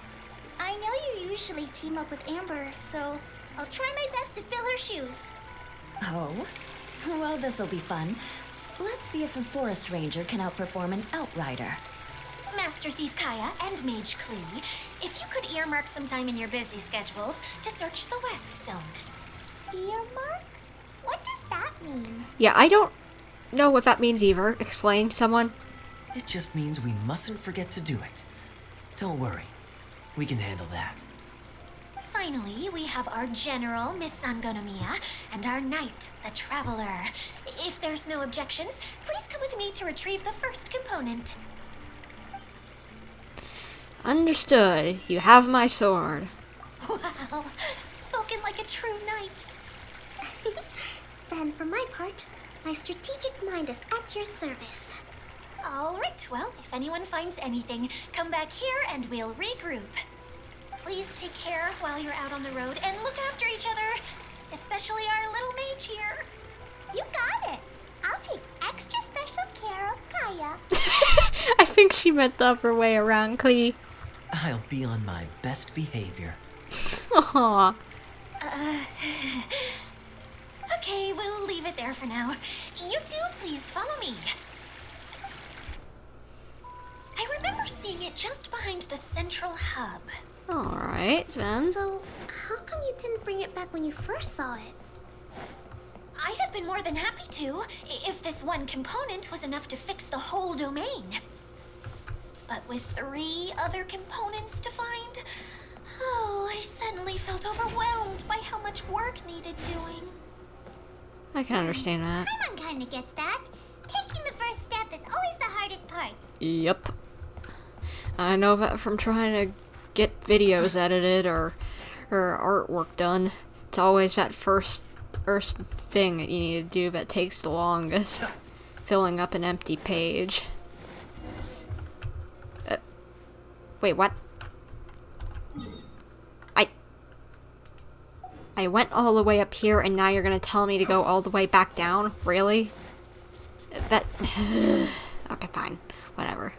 I know you usually team up with Amber, so I'll try my best to fill her shoes. Oh? Well, this'll be fun. Let's see if a forest ranger can outperform an outrider. Master Thief Kaeya and Mage Klee, if you could earmark some time in your busy schedules to search the West Zone. Earmark? What does that mean? Yeah, I don't know what that means either. Explain, someone. It just means we mustn't forget to do it. Don't worry. We can handle that. finally, we have our general, Miss Sangonomiya, and our knight, the Traveler. If there's no objections, please come with me to retrieve the first component. Understood. You have my sword. Wow, spoken like a true knight. Then, for my part, my strategic mind is at your service. All right, well, if anyone finds anything, come back here and we'll regroup. Please take care while you're out on the road and look after each other, especially our little mage here. You got it. I'll take extra special care of Kaeya. I think she meant the upper way around, Klee. I'll be on my best behavior. Aww. Okay, we'll leave it there for now. You two, please follow me. I remember seeing it just behind the central hub. Alright, then. So, how come you didn't bring it back when you first saw it? I'd have been more than happy to, if this one component was enough to fix the whole domain. But with 3 other components to find, oh, I suddenly felt overwhelmed by how much work needed doing. I can understand that. Paimon kinda gets that. Taking the first step is always the hardest part. Yep. I know that from trying to get videos edited or artwork done. It's always that first thing that you need to do that takes the longest. Filling up an empty page. Wait, what? I went all the way up here and now you're gonna tell me to go all the way back down? Really? That... okay, fine. Whatever.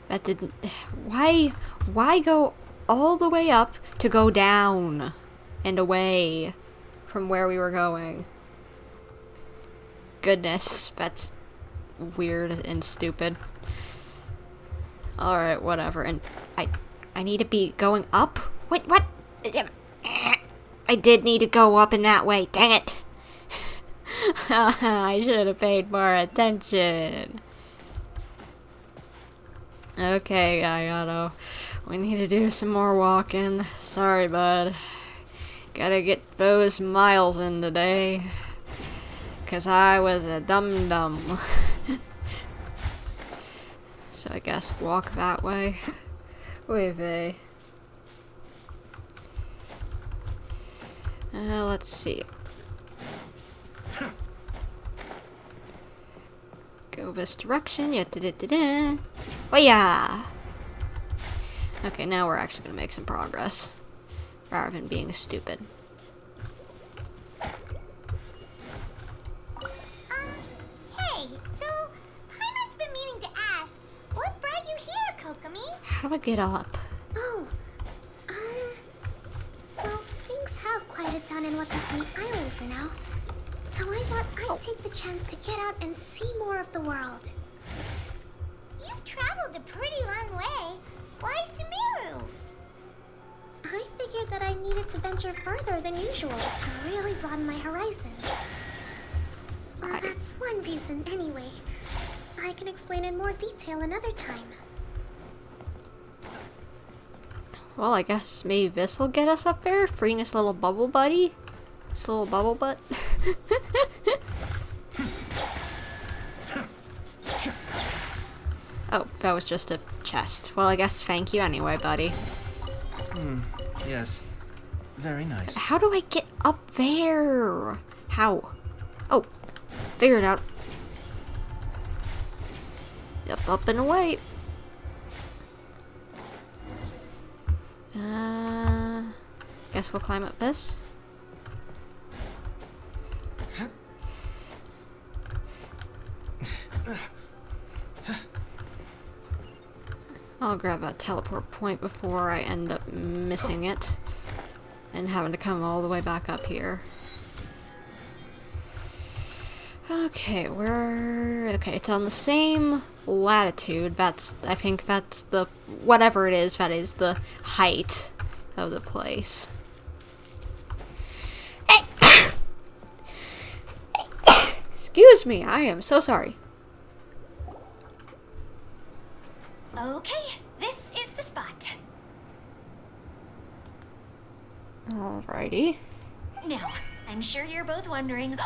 That didn't... Why go all the way up to go down and away from where we were going? Goodness, that's weird and stupid. Alright, whatever. And I need to be going up? Wait, what? I did need to go up in that way. Dang it. I should have paid more attention. Okay, Gayato. We need to do some more walking. Sorry, bud. Gotta get those miles in today. 'Cause I was a dum-dum. So I guess walk that way. Wait, let's see. Go this direction. Oh yeah. Okay, now we're actually gonna make some progress, rather than being stupid. Hey, so Paimon's been meaning to ask, what brought you here, Kokomi? How do I get up? Oh, well, things have quieted down in Watatsumi Island for now. So I thought I'd take the chance to get out and see more of the world. You've traveled a pretty long way. Why Sumeru? I figured that I needed to venture further than usual to really broaden my horizons. Well, that's one reason anyway. I can explain in more detail another time. Well, I guess maybe this will get us up there, freeing this little bubble buddy. This little bubble butt. Oh, that was just a chest. Well, I guess thank you anyway, buddy. Yes. Very nice. How do I get up there? How? Oh, figured it out. Yep, up and away. Guess we'll climb up this. I'll grab a teleport point before I end up missing it and having to come all the way back up here. Okay, okay, it's on the same latitude. I think that's the, whatever it is, that is the height of the place. Excuse me, I am so sorry. Okay, this is the spot. Alrighty. Now, I'm sure you're both wondering,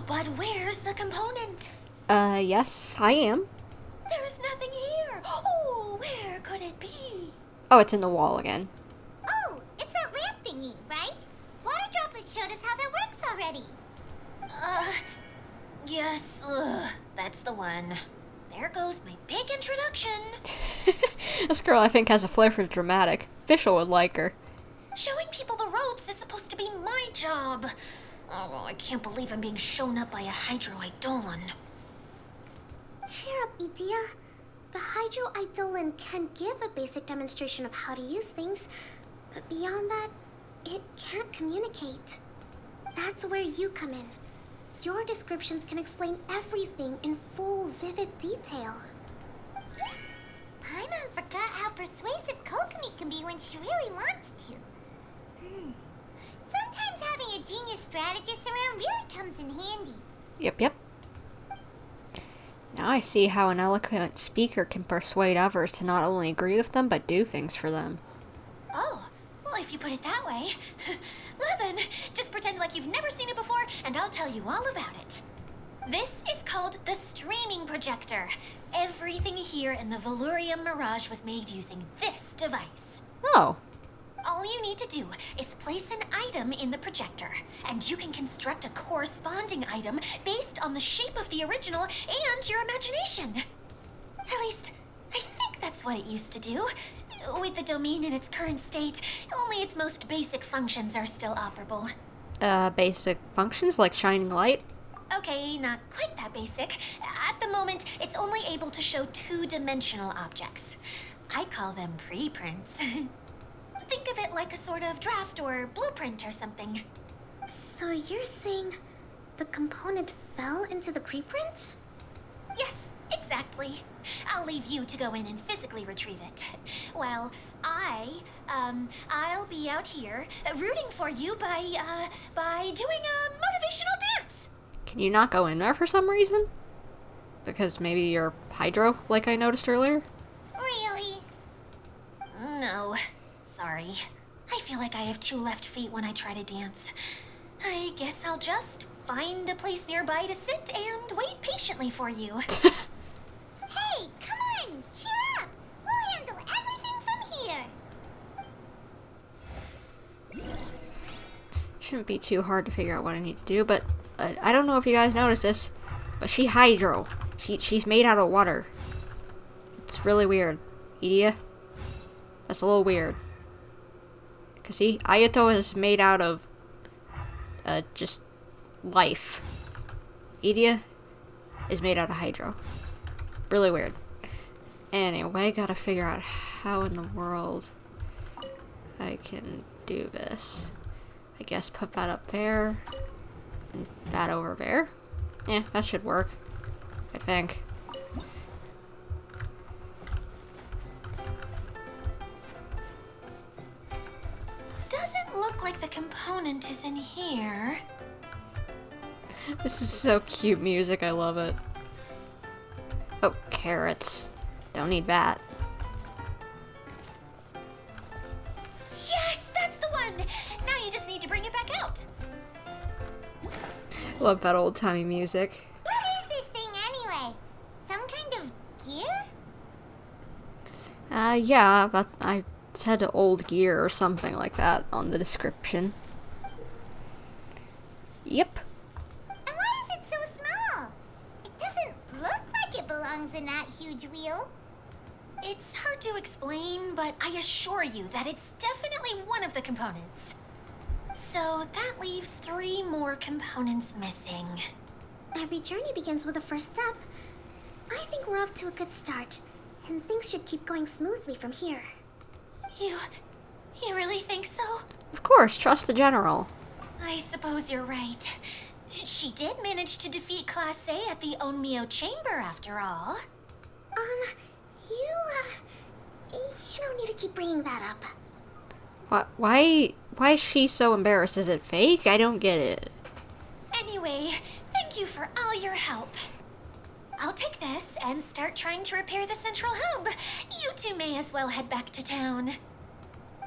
but where's the component? Yes, I am. There's nothing here. Oh, where could it be? Oh, it's in the wall again. Oh, it's that lamp thingy, right? Water Droplet showed us how that works already. Yes, that's the one. There goes my big introduction. This girl, I think, has a flair for dramatic. Fischl would like her. Showing people the ropes is supposed to be my job. Oh, I can't believe I'm being shown up by a Hydro-Eidolon. Cheer up, Edea. The Hydro-Eidolon can give a basic demonstration of how to use things, but beyond that, it can't communicate. That's where you come in. Your descriptions can explain everything in full, vivid detail. Paimon forgot how persuasive Kokomi can be when she really wants to. Sometimes having a genius strategist around really comes in handy. Yep. Now I see how an eloquent speaker can persuade others to not only agree with them, but do things for them. Oh, well, if you put it that way. Well then, just pretend like you've never seen it before, and I'll tell you all about it. This is called the streaming projector. Everything here in the Valurium Mirage was made using this device. Oh. All you need to do is place an item in the projector, and you can construct a corresponding item based on the shape of the original and your imagination. At least, I think that's what it used to do. With the domain in its current state, only its most basic functions are still operable. Basic functions like shining light? Okay, not quite that basic. At the moment, it's only able to show two-dimensional objects. I call them preprints. Think of it like a sort of draft or blueprint or something. So you're saying the component fell into the preprints? Yes, exactly. I'll leave you to go in and physically retrieve it. Well, I'll be out here rooting for you by doing a motivational dance. Can you not go in there for some reason? Because maybe you're hydro, like I noticed earlier? Really? No, sorry. I feel like I have two left feet when I try to dance. I guess I'll just find a place nearby to sit and wait patiently for you. Hey, come on! Cheer up! We'll handle everything from here! Shouldn't be too hard to figure out what I need to do, but I don't know if you guys noticed this, but she hydro. She's made out of water. It's really weird. Edea? That's a little weird. Cause see, Ayato is made out of just life. Edea is made out of hydro. Really weird. Anyway, gotta figure out how in the world I can do this. I guess put that up there. And that over there. Yeah, that should work. I think. Doesn't look like the component is in here. This is so cute music, I love it. Oh, carrots. Don't need that. Yes, that's the one! Now you just need to bring it back out. Love that old-timey music. What is this thing anyway? Some kind of gear? Yeah, but I said old gear or something like that on the description. Yep. And why is it so small? It doesn't look like it belongs in that huge wheel. It's hard to explain, but I assure you that it's definitely one of the components. So that leaves 3 more components missing. Every journey begins with a first step. I think we're off to a good start, and things should keep going smoothly from here. You really think so? Of course, trust the general. I suppose you're right. She did manage to defeat Class A at the Onmyo Chamber after all. You don't need to keep bringing that up. Why is she so embarrassed? Is it fake? I don't get it. Anyway, thank you for all your help. I'll take this and start trying to repair the central hub. You two may as well head back to town.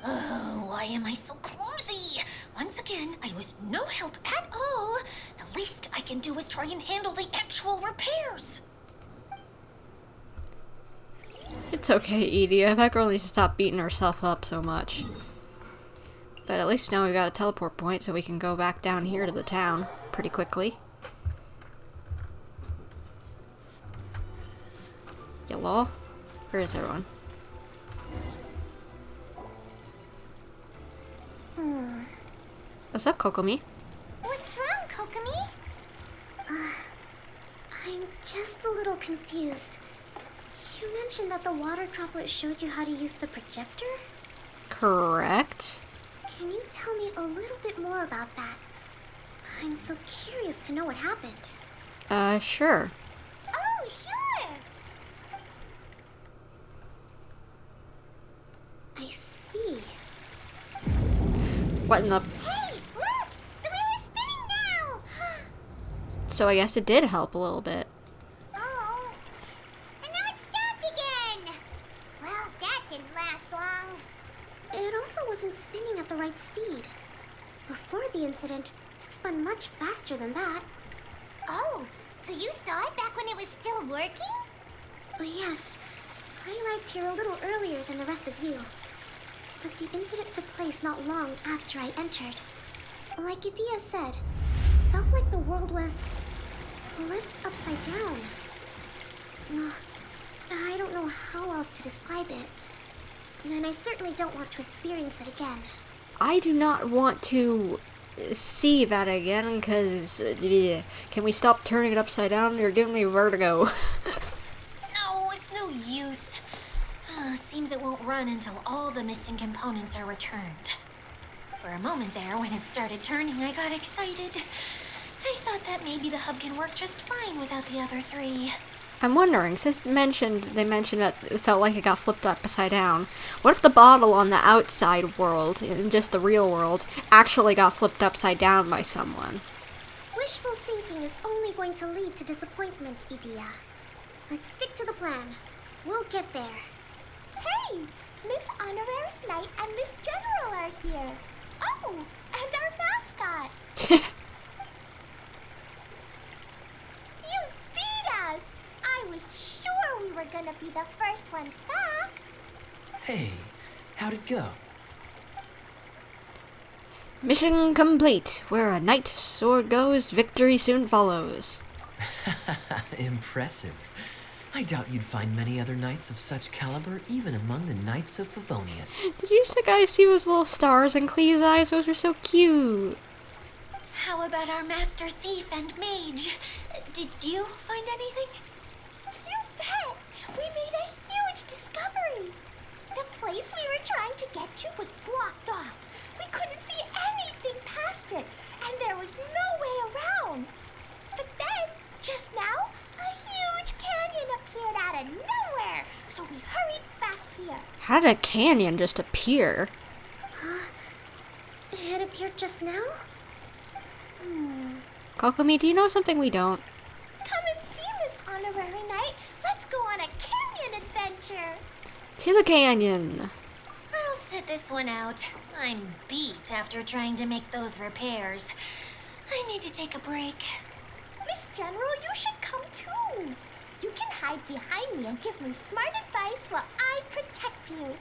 Oh, why am I so clumsy? Again, I was no help at all. The least I can do is try and handle the actual repairs. It's okay, Edie. That girl needs to stop beating herself up so much. But at least now we've got a teleport point so we can go back down here to the town pretty quickly. Yellow? Where is everyone? What's up, Kokomi? What's wrong, Kokomi? I'm just a little confused. You mentioned that the water droplet showed you how to use the projector? Correct. Can you tell me a little bit more about that? I'm so curious to know what happened. Sure. Oh, sure. I see. What in the... Hey, look! The wheel is spinning now! So I guess it did help a little bit. Oh. And now it's stopped again! Well, that didn't last long. It also wasn't spinning at the right speed. Before the incident, it spun much faster than that. Oh, so you saw it back when it was still working? Oh, yes. I arrived here a little earlier than the rest of you. But the incident took place not long after I entered. Like Idia said, it felt like the world was flipped upside down. I don't know how else to describe it. And I certainly don't want to experience it again. I do not want to see that again, because... Can we stop turning it upside down? You're giving me vertigo. No, it's no use. Seems it won't run until all the missing components are returned. For a moment there, when it started turning, I got excited. I thought that maybe the hub can work just fine without the other three. I'm wondering, since they mentioned that it felt like it got flipped upside down, what if the bottle on the outside world, in just the real world, actually got flipped upside down by someone? Wishful thinking is only going to lead to disappointment, Idia. Let's stick to the plan. We'll get there. Hey, Miss Honorary Knight and Miss General are here. Oh, and our mascot. You beat us! I was sure we were gonna be the first ones back. Hey, how'd it go? Mission complete. Where a knight sword goes, victory soon follows. Impressive. I doubt you'd find many other knights of such caliber even among the knights of Favonius. Did you guys see those little stars in Klee's eyes? Those are so cute. How about our master thief and mage? Did you find anything? You bet! We made a huge discovery. The place we were trying to get to was blocked off. We couldn't see anything past it, and there was no way around. But then, just now, a huge canyon appeared out of nowhere, so we hurried back here. How did a canyon just appear? It appeared just now? Kokomi, do you know something we don't? Come and see, Miss Honorary Knight. Let's go on a canyon adventure. To the canyon. I'll sit this one out. I'm beat after trying to make those repairs. I need to take a break. Miss General, you should come too. You can hide behind me and give me smart advice while I protect you.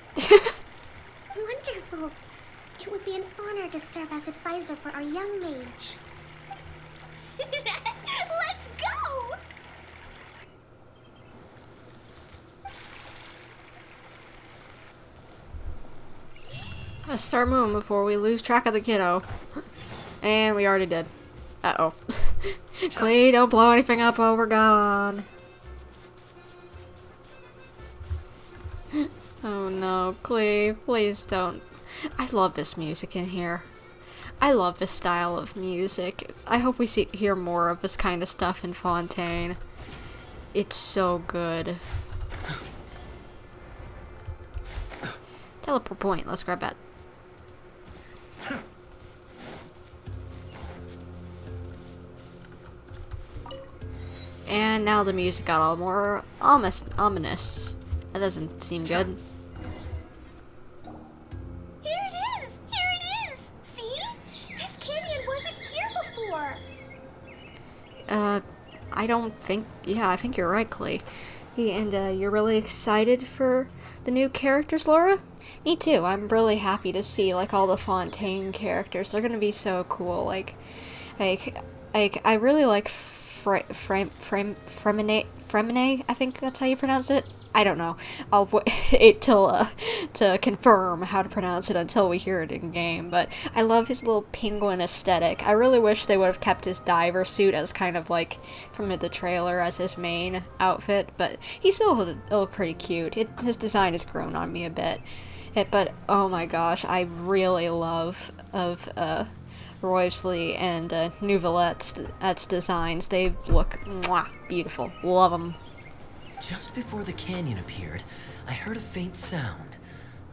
Wonderful. It would be an honor to serve as advisor for our young mage. Let's go! Let's start moving before we lose track of the kiddo. And we already did. Uh-oh. Klee, don't blow anything up while we're gone. Oh no, Klee, please don't. I love this music in here. I love this style of music. I hope we hear more of this kind of stuff in Fontaine. It's so good. Teleport point, let's grab that. And now the music got all more ominous. That doesn't seem good. Here it is! Here it is! See? This I don't think... Yeah, I think you're right, Klee. And you're really excited for the new characters, Laura? Me too. I'm really happy to see, like, all the Fontaine characters. They're gonna be so cool. Like, I really like Fremine, I think that's how you pronounce it. I don't know. I'll wait till to confirm how to pronounce it until we hear it in game. But I love his little penguin aesthetic. I really wish they would have kept his diver suit as kind of like from the trailer as his main outfit. But he still look pretty cute. His design has grown on me a bit. But oh my gosh, I really love Roysley and Nouvelette's designs. They look beautiful. Love them. Just before the canyon appeared, I heard a faint sound,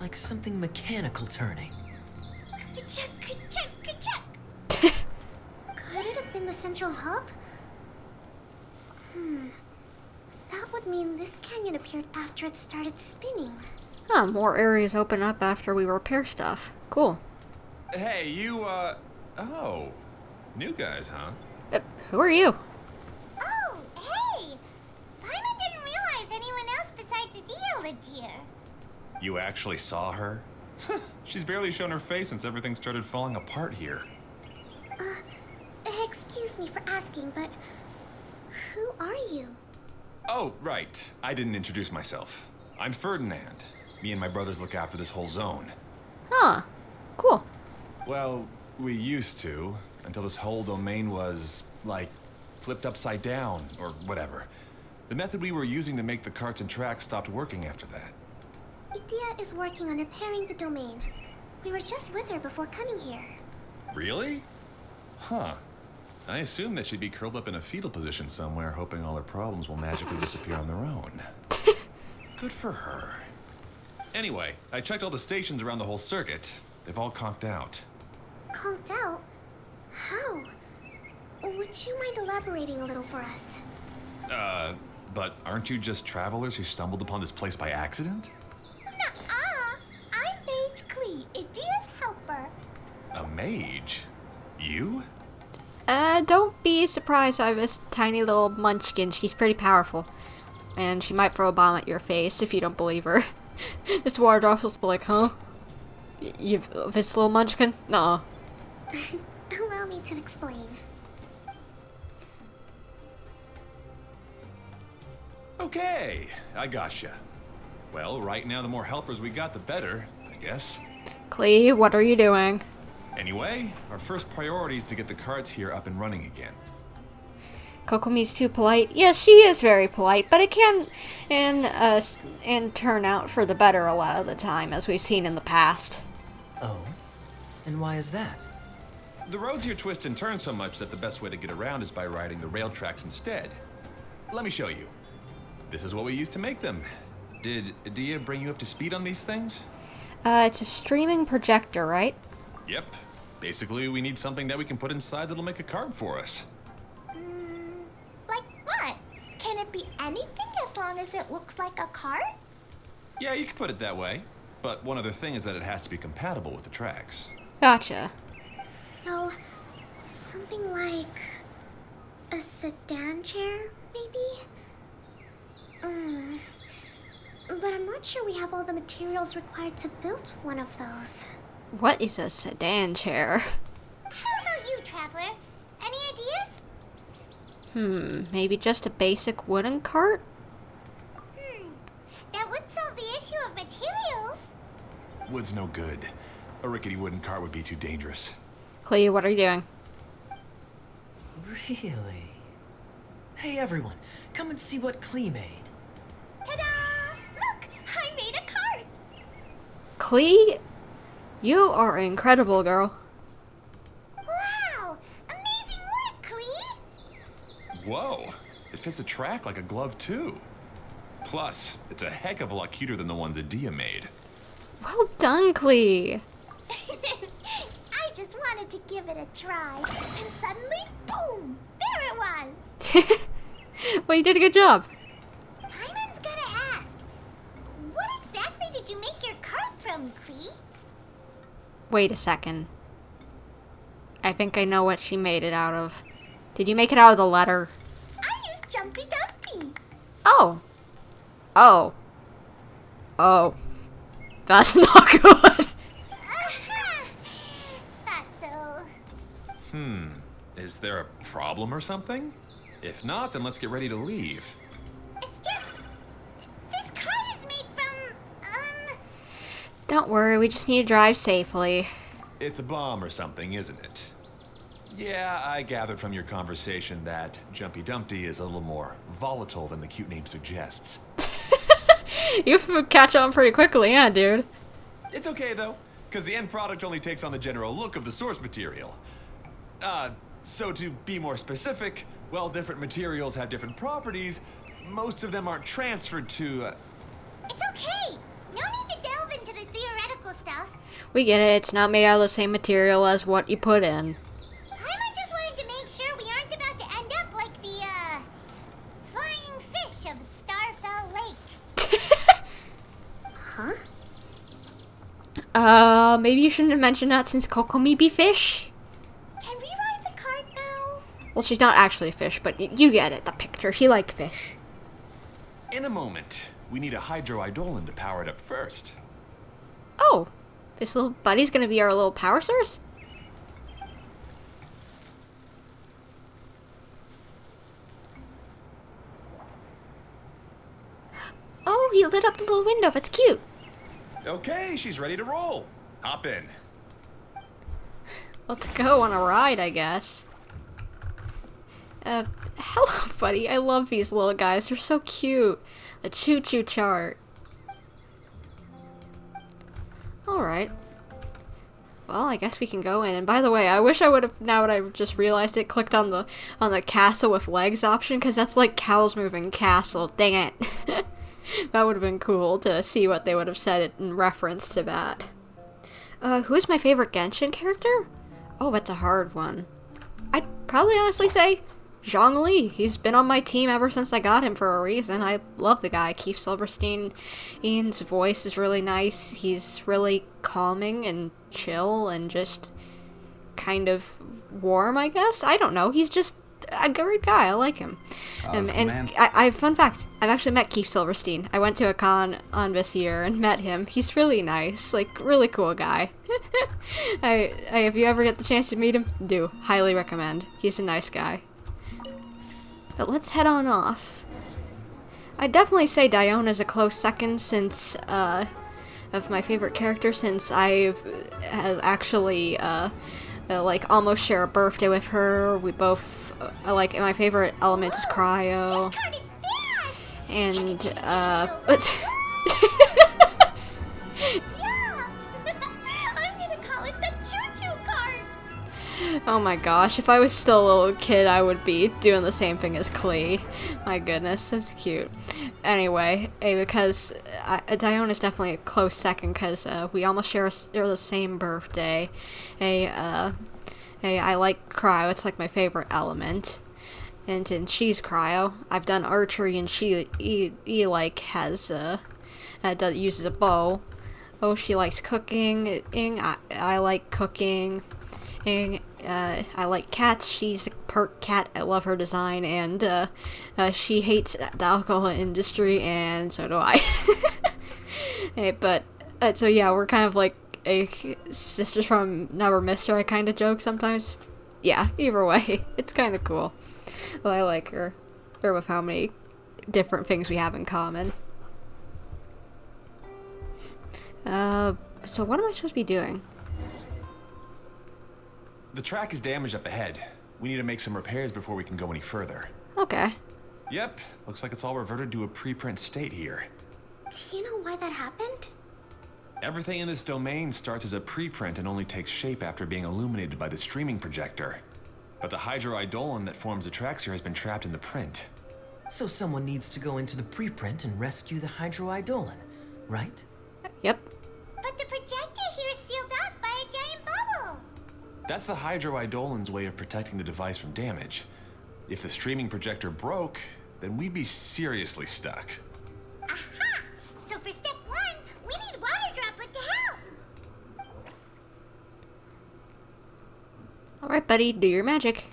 like something mechanical turning. Ka-chuck, ka-chuck, ka-chuck. Could it have been the central hub? That would mean this canyon appeared after it started spinning. Huh, more areas open up after we repair stuff. Cool. Hey, you, oh. New guys, huh? Who are you? Oh, hey! Paimon didn't realize anyone else besides Adia lived here. You actually saw her? She's barely shown her face since everything started falling apart here. Excuse me for asking, but who are you? Oh, right. I didn't introduce myself. I'm Ferdinand. Me and my brothers look after this whole zone. Huh. Cool. Well, we used to, until this whole domain was, like, flipped upside down, or whatever. The method we were using to make the carts and tracks stopped working after that. Adia is working on repairing the domain. We were just with her before coming here. Really? Huh. I assumed that she'd be curled up in a fetal position somewhere, hoping all her problems will magically disappear on their own. Good for her. Anyway, I checked all the stations around the whole circuit. They've all conked out. Conked out? How? Would you mind elaborating a little for us? But aren't you just travelers who stumbled upon this place by accident? Nuh-uh! I'm Mage Klee, Adia's helper. A mage? You? Don't be surprised by this tiny little munchkin. She's pretty powerful. And she might throw a bomb at your face if you don't believe her. Mr. Waterdrops will be like, huh? This little munchkin? Nuh-uh. Allow me to explain. Okay, I gotcha. Well, right now the more helpers we got, the better, I guess. Klee, what are you doing? Anyway, our first priority is to get the carts here up and running again. Kokomi's too polite. Yes, she is very polite, but it can and turn out for the better a lot of the time, as we've seen in the past. Oh? And why is that? The roads here twist and turn so much that the best way to get around is by riding the rail tracks instead. Let me show you. This is what we used to make them. Did Adia bring you up to speed on these things? It's a streaming projector, right? Yep. Basically, we need something that we can put inside that'll make a cart for us. Like what? Can it be anything as long as it looks like a cart? Yeah, you can put it that way. But one other thing is that it has to be compatible with the tracks. Gotcha. So, something like a sedan chair, maybe? But I'm not sure we have all the materials required to build one of those. What is a sedan chair? How about you, Traveler? Any ideas? Maybe just a basic wooden cart? That would solve the issue of materials. Wood's no good. A rickety wooden cart would be too dangerous. Klee, what are you doing? Really? Hey everyone, come and see what Klee made. Ta-da! Look, I made a cart. Klee, you are incredible, girl. Wow! Amazing work, Klee! Whoa! It fits the track like a glove, too. Plus, it's a heck of a lot cuter than the ones Adia made. Well done, Klee. I just wanted to give it a try, and suddenly, boom! There it was! Well, you did a good job. Paimon's gotta ask, what exactly did you make your cart from, Klee? Wait a second. I think I know what she made it out of. Did you make it out of the letter? I used Jumpy Dumpy. Oh. Oh. Oh. That's not good. Thought so. Is there a problem or something? If not, then let's get ready to leave. It's just... This card is made from, Don't worry, we just need to drive safely. It's a bomb or something, isn't it? Yeah, I gathered from your conversation that Jumpy Dumpty is a little more volatile than the cute name suggests. You catch on pretty quickly, yeah, dude. It's okay though, because the end product only takes on the general look of the source material. So to be more specific, while different materials have different properties, most of them aren't transferred to, It's okay. No need to delve into the theoretical stuff. We get it, it's not made out of the same material as what you put in. Paimon just wanted to make sure we aren't about to end up like the, flying fish of Starfell Lake. Huh? Maybe you shouldn't have mentioned that since Kokomi be fish? Can we ride the cart now? Well, she's not actually a fish, but you get it, the picture. She like fish. in a moment. We need a hydroidolin to power it up first. Oh, this little buddy's gonna be our little power source? Oh, he lit up the little window. That's cute. Okay, she's ready to roll. Hop in. Let's go on a ride, I guess. Hello, buddy. I love these little guys. They're so cute. The choo-choo chart. Alright. Well, I guess we can go in. And by the way, I wish I would have, now that I just realized it, clicked on the castle with legs option, because that's like Cows Moving Castle. Dang it. That would have been cool to see what they would have said in reference to that. Who is my favorite Genshin character? Oh, that's a hard one. I'd probably honestly say Zhongli. He's been on my team ever since I got him for a reason. I love the guy. Keith Silverstein. Ian's voice is really nice. He's really calming and chill and just kind of warm, I guess. I don't know. He's just a great guy. I like him. And fun fact, I've actually met Keith Silverstein. I went to a con on this year and met him. He's really nice, like really cool guy. If you ever get the chance to meet him, do. Highly recommend. He's a nice guy. But let's head on off. I'd definitely say Diona's a close second since, of my favorite character, since I've actually, like, almost share a birthday with her. We both, like, my favorite element is cryo. And, I'm gonna call it the choo-choo cart. oh my gosh, if I was still a little kid, I would be doing the same thing as Klee. My goodness, that's cute. Anyway, because Diona's definitely a close second, because we almost share the same birthday. I like cryo, it's like my favorite element. And she's cryo. I've done archery, and she like has uses a bow. Oh, she likes cooking. I like cooking. I like cats. She's a pert cat. I love her design, and she hates the alcohol industry, and so do I. So yeah, we're kind of like a sisters from Never Missed Her. I kind of joke sometimes. Yeah, either way, it's kind of cool. Well, I like her. Or with how many different things we have in common. So what am I supposed to be doing? The track is damaged up ahead. We need to make some repairs before we can go any further. Okay. Yep, looks like it's all reverted to a preprint state here. Do you know why that happened? Everything in this domain starts as a preprint and only takes shape after being illuminated by the streaming projector. But the hydroidolin that forms the tracks here has been trapped in the print. So someone needs to go into the preprint and rescue the hydroidolin, right? Yep. But the projector here is sealed off by a giant bubble. That's the hydroidolin's way of protecting the device from damage. If the streaming projector broke, then we'd be seriously stuck. Aha! So for step 1, we need water droplet to help. Alright, buddy, do your magic.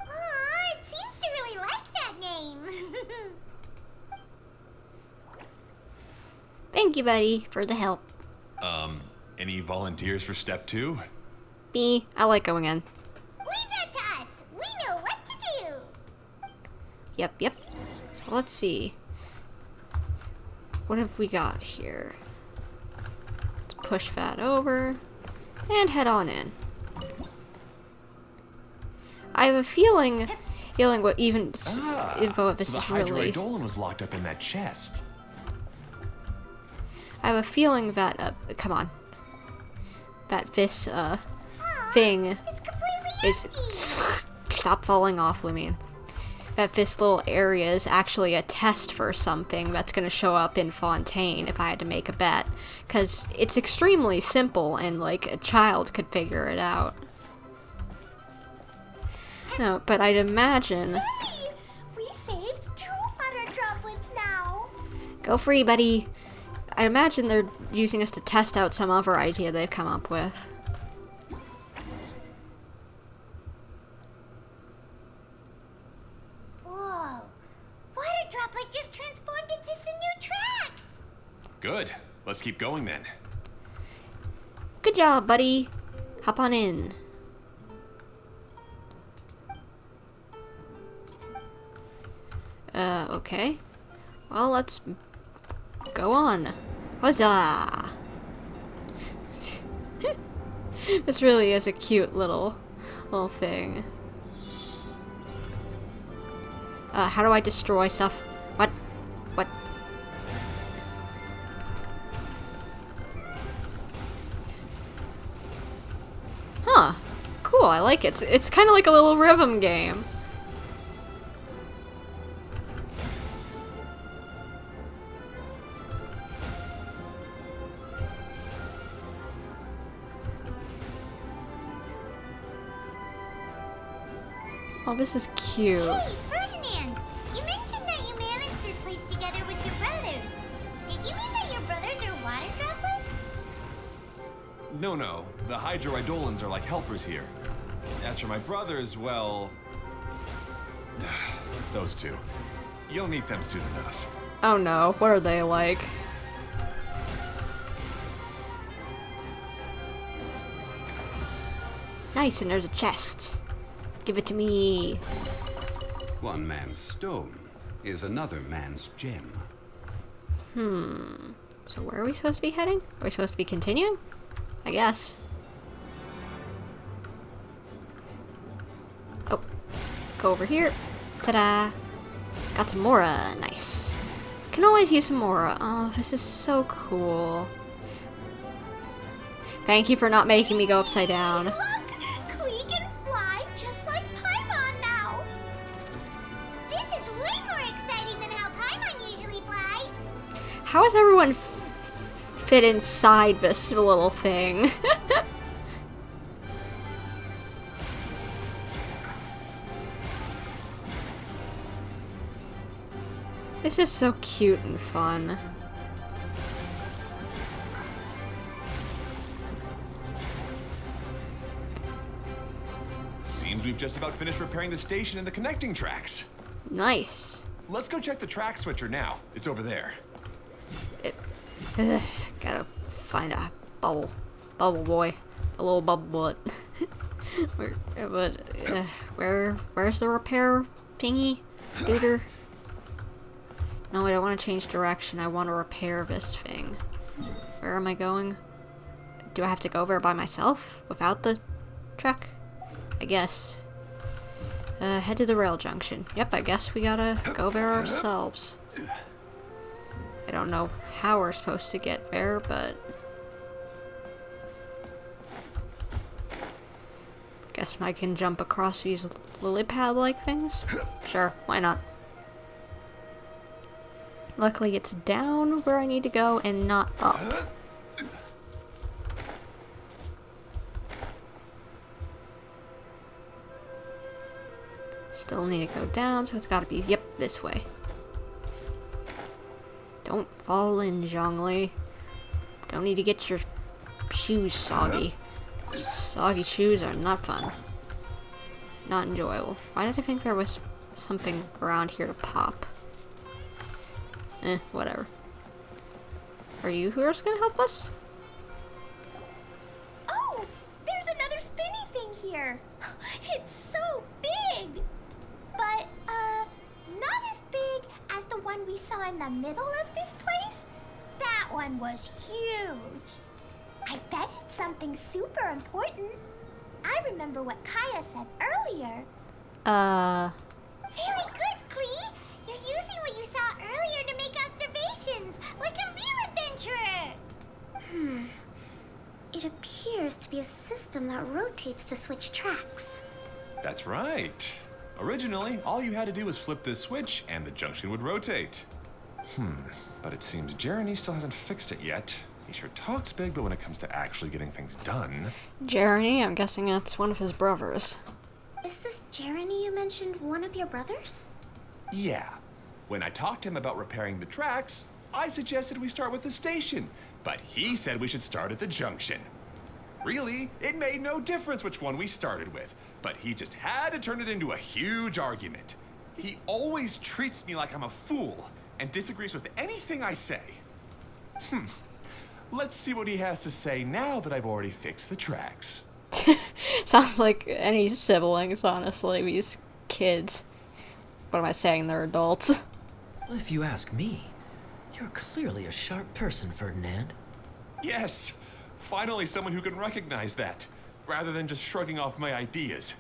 Aw, Thank you, buddy, for the help. Any volunteers for step 2? Me, I like going in. Leave that to us. We know what to do. Yep. So let's see. What have we got here? Let's push that over and head on in. I have a feeling what even info if this so is the released. Hydroidolin was locked up in that chest. I have a feeling that come on, that this thing It's completely is empty. stop falling off, Lumine. That this little area is actually a test for something that's going to show up in Fontaine if I had to make a bet. Because it's extremely simple and, like, a child could figure it out. No, but I'd imagine... Hey, we saved 2 butter droplets now. Go free, buddy! I imagine they're using us to test out some other idea they've come up with. Whoa. Water droplet just transformed into some new tracks. Good. Let's keep going then. Good job, buddy! Hop on in. Okay. Well, let's go on. Huzzah! This really is a cute little thing. How do I destroy stuff? What? Huh. Cool, I like it. It's kind of like a little rhythm game. Oh, this is cute. Hey, Ferdinand. You mentioned that you managed this place together with your brothers. Did you mean that your brothers are water droplets? No. The Hydroidolins are like helpers here. As for my brothers, well... those 2. You'll meet them soon enough. Oh no, what are they like? Nice, and there's a chest. Give it to me. One man's stone is another man's gem. So where are we supposed to be heading? Are we supposed to be continuing? I guess. Oh. Go over here. Ta-da. Got some Mora. Nice. Can always use some Mora. Oh, this is so cool. Thank you for not making me go upside down. Look! Klee can fly just like Paimon now. This is way more exciting than how Paimon usually flies. How does everyone fit inside this little thing? This is so cute and fun. Seems we've just about finished repairing the station and the connecting tracks. Nice. Let's go check the track switcher now. It's over there. Gotta find a bubble boy, a little bubble butt. Where's the repair thingy, duder? No, I don't want to change direction. I want to repair this thing. Where am I going? Do I have to go there by myself without the truck? I guess. Head to the rail junction. Yep, I guess we gotta go there ourselves. I don't know how we're supposed to get there, but... guess I can jump across these lily pad-like things? Sure, why not? Luckily it's down where I need to go and not up. Still need to go down, so it's gotta be, yep, this way. Don't fall in, Zhongli. Don't need to get your shoes soggy. Soggy shoes are not fun. Not enjoyable. Why did I think there was something around here to pop? Whatever. Are you who's gonna help us? Oh, there's another spinny thing here. It's so big. But, not as big as the one we saw in the middle of this place. That one was huge. I bet it's something super important. I remember what Kaeya said earlier. Very good, Klee. You're using what you saw earlier to make observations, like a real adventurer. It appears to be a system that rotates to switch tracks. That's right. Originally, all you had to do was flip this switch and the junction would rotate. But it seems Jeremy still hasn't fixed it yet. He sure talks big, but when it comes to actually getting things done... Jeremy? I'm guessing that's one of his brothers. Is this Jeremy you mentioned one of your brothers? Yeah. When I talked to him about repairing the tracks, I suggested we start with the station, but he said we should start at the junction. Really, it made no difference which one we started with, but he just had to turn it into a huge argument. He always treats me like I'm a fool and disagrees with anything I say. Let's see what he has to say now that I've already fixed the tracks. Sounds like any siblings, honestly, these kids. What am I saying? They're adults. Well, if you ask me, you're clearly a sharp person, Ferdinand. Yes, finally someone who can recognize that, rather than just shrugging off my ideas.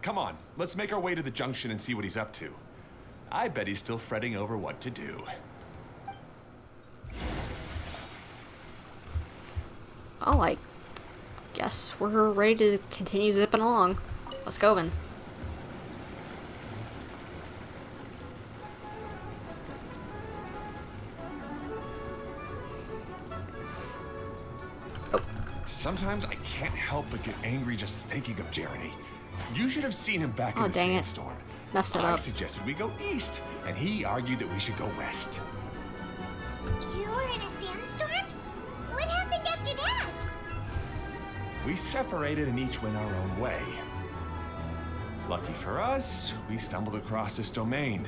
Come on, let's make our way to the junction and see what he's up to. I bet he's still fretting over what to do. Well, I guess we're ready to continue zipping along. Let's go, then. Sometimes I can't help but get angry just thinking of Jeremy. You should have seen him back in the dang it. sandstorm. Messed it I up. suggested we go east, and he argued that we should go west. You were in a sandstorm? What happened after that? We separated and each went our own way. Lucky for us, we stumbled across this domain.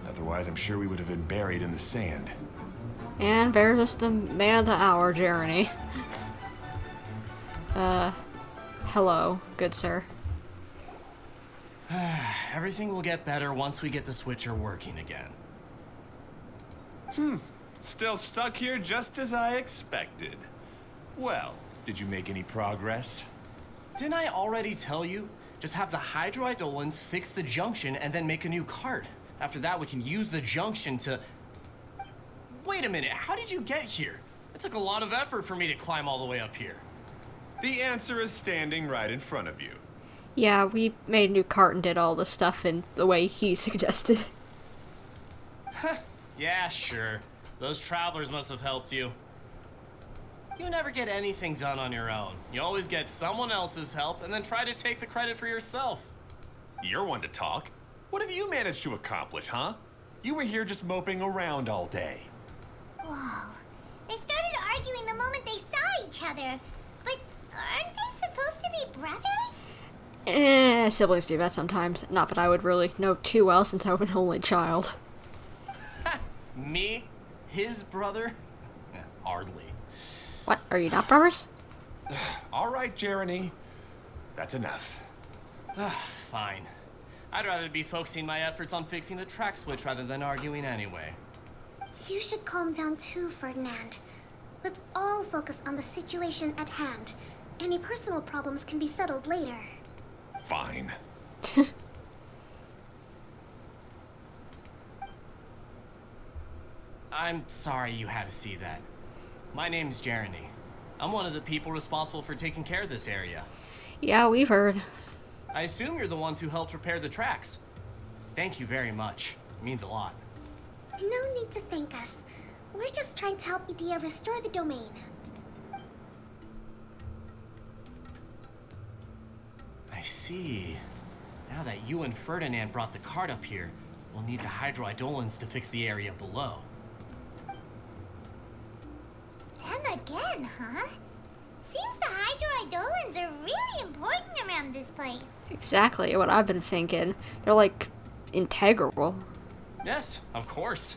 Otherwise, I'm sure we would have been buried in the sand. And there's the man of the hour, Jeremy. Hello, good sir. Everything will get better once we get the switcher working again. Still stuck here just as I expected. Well, did you make any progress? Didn't I already tell you? Just have the hydroidolins fix the junction and then make a new cart. After that, we can use the junction to... Wait a minute, how did you get here? It took a lot of effort for me to climb all the way up here. The answer is standing right in front of you. Yeah, we made a new cart and did all the stuff in the way he suggested. Yeah, sure. Those travelers must have helped you. You never get anything done on your own. You always get someone else's help and then try to take the credit for yourself. You're one to talk. What have you managed to accomplish, huh? You were here just moping around all day. Whoa. They started arguing the moment they saw each other. But aren't they supposed to be brothers? Siblings do that sometimes. Not that I would really know too well since I'm an only child. Me? His brother? Hardly. What? Are you not brothers? All right, Jeremy. That's enough. Fine. I'd rather be focusing my efforts on fixing the track switch rather than arguing anyway. You should calm down too, Ferdinand. Let's all focus on the situation at hand. Any personal problems can be settled later. Fine. I'm sorry you had to see that. My name's Jeremy. I'm one of the people responsible for taking care of this area. Yeah, we've heard. I assume you're the ones who helped repair the tracks. Thank you very much. It means a lot. No need to thank us. We're just trying to help Idea restore the domain. I see. Now that you and Ferdinand brought the cart up here, we'll need the hydroidolins to fix the area below. Them again, huh? Seems the hydroidolins are really important around this place. Exactly what I've been thinking. They're like integral. Yes, of course.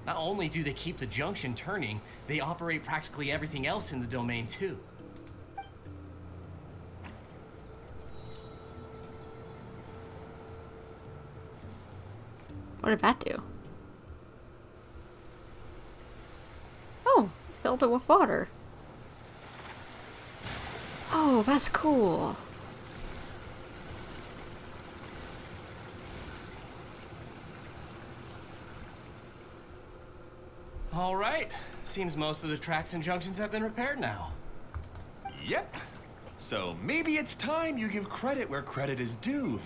Not only do they keep the junction turning, they operate practically everything else in the domain too. What did that do? Oh, filled it with water. Oh, that's cool. All right. Seems most of the tracks and junctions have been repaired now. Yep. So maybe it's time you give credit where credit is due,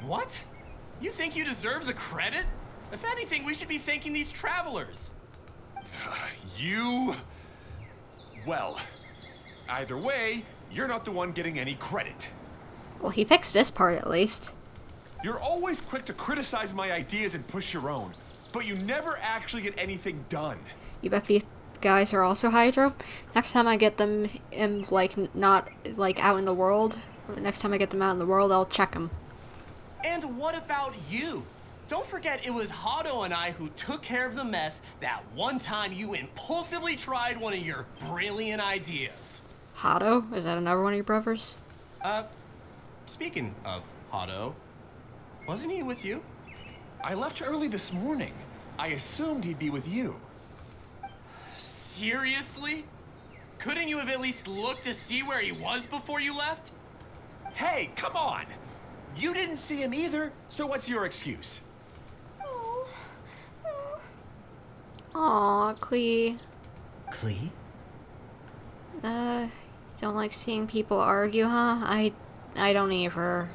What? You think you deserve the credit? If anything, we should be thanking these travelers. You... Well, either way, you're not the one getting any credit. Well, he fixed this part at least. You're always quick to criticize my ideas and push your own, but you never actually get anything done. You bet these guys are also Hydro? Next time I get them in, like, not, like, out in the world, next time I get them out in the world, I'll check them. And what about you? Don't forget it was Hado and I who took care of the mess that one time you impulsively tried one of your brilliant ideas. Hado? Is that another one of your brothers? Speaking of Hado, wasn't he with you? I left early this morning. I assumed he'd be with you. Seriously? Couldn't you have at least looked to see where he was before you left? Hey, come on! You didn't see him either, so what's your excuse? Aw, Klee. Klee? Don't like seeing people argue, huh? I don't either.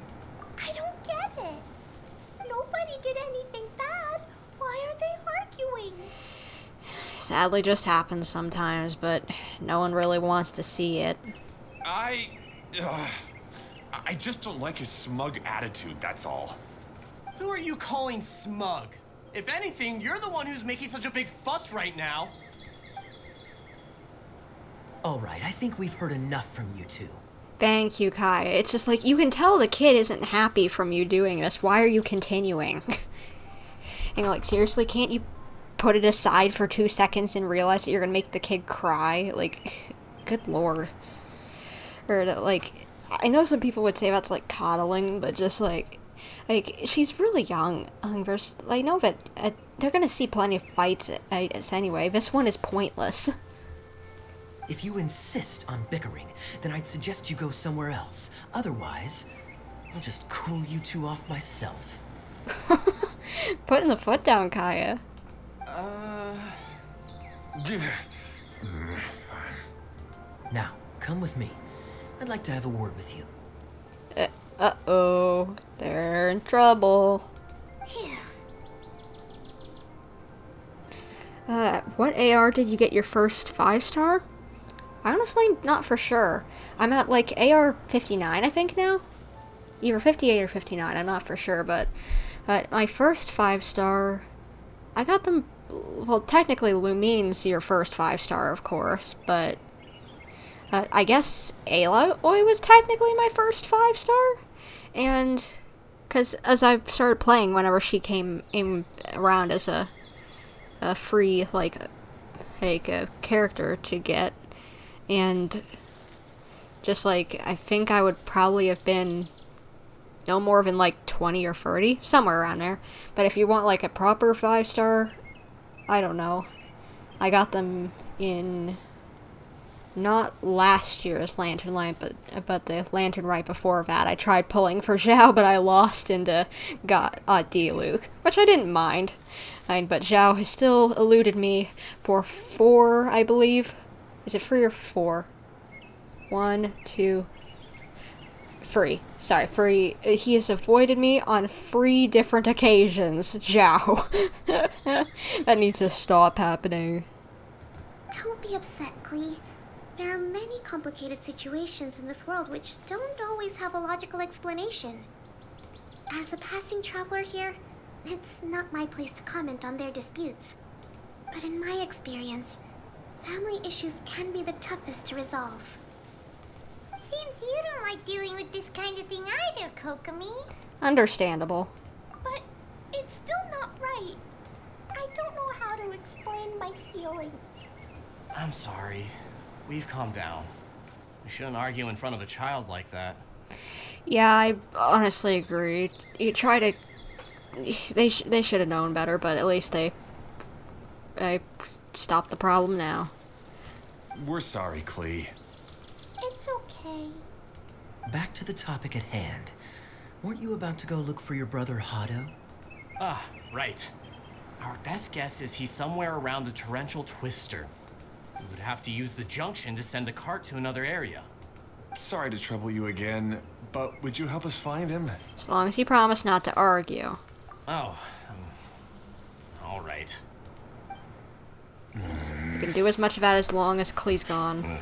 I don't get it. Nobody did anything bad. Why are they arguing? Sadly just happens sometimes, but no one really wants to see it. I just don't like his smug attitude, that's all. Who are you calling smug? If anything, you're the one who's making such a big fuss right now. Alright, I think we've heard enough from you two. Thank you, Kaeya. It's just like, you can tell the kid isn't happy from you doing this. Why are you continuing? And like, seriously, can't you put it aside for 2 seconds and realize that you're gonna make the kid cry? Like, good lord. Or, like, I know some people would say that's like coddling, but just like she's really young. I know that they're gonna see plenty of fights anyway. This one is pointless. If you insist on bickering, then I'd suggest you go somewhere else. Otherwise, I'll just cool you two off myself. Putting the foot down, Kaeya. Now, come with me. I'd like to have a word with you. Uh-oh. They're in trouble. What AR did you get your first 5-star? Honestly, not for sure. I'm at, like, AR 59, I think, now? Either 58 or 59, I'm not for sure, but my first 5-star, I got them, well, technically Lumine's your first 5-star, of course, but I guess Eula was technically my first 5-star, and because as I started playing, whenever she came in around as a free like a character to get, and just like I think I would probably have been no more than like 20 or 30, somewhere around there. But if you want like a proper 5-star, I don't know. I got them in not last year's Lantern Light, but the Lantern right before that. I tried pulling for Zhao, but I lost and got D-Luke, which I didn't mind. But Zhao has still eluded me for 4, I believe. Is it 3 or 4? 1, 2, 3. Sorry, 3. He has avoided me on 3 different occasions. Zhao. That needs to stop happening. Don't be upset, Klee. There are many complicated situations in this world which don't always have a logical explanation. As a passing traveler here, it's not my place to comment on their disputes. But in my experience, family issues can be the toughest to resolve. Seems you don't like dealing with this kind of thing either, Kokomi. Understandable. But it's still not right. I don't know how my feelings. I'm sorry. We've calmed down. You shouldn't argue in front of a child like that. Yeah, I honestly agree. You try to... They should have known better, but at least they stopped the problem now. We're sorry, Klee. It's okay. Back to the topic at hand. Weren't you about to go look for your brother Hado? Ah, right. Our best guess is he's somewhere around the torrential twister. We would have to use the junction to send the cart to another area. Sorry to trouble you again, but would you help us find him? As long as you promise not to argue. Oh, all right. You can do as much of that as long as Klee's gone.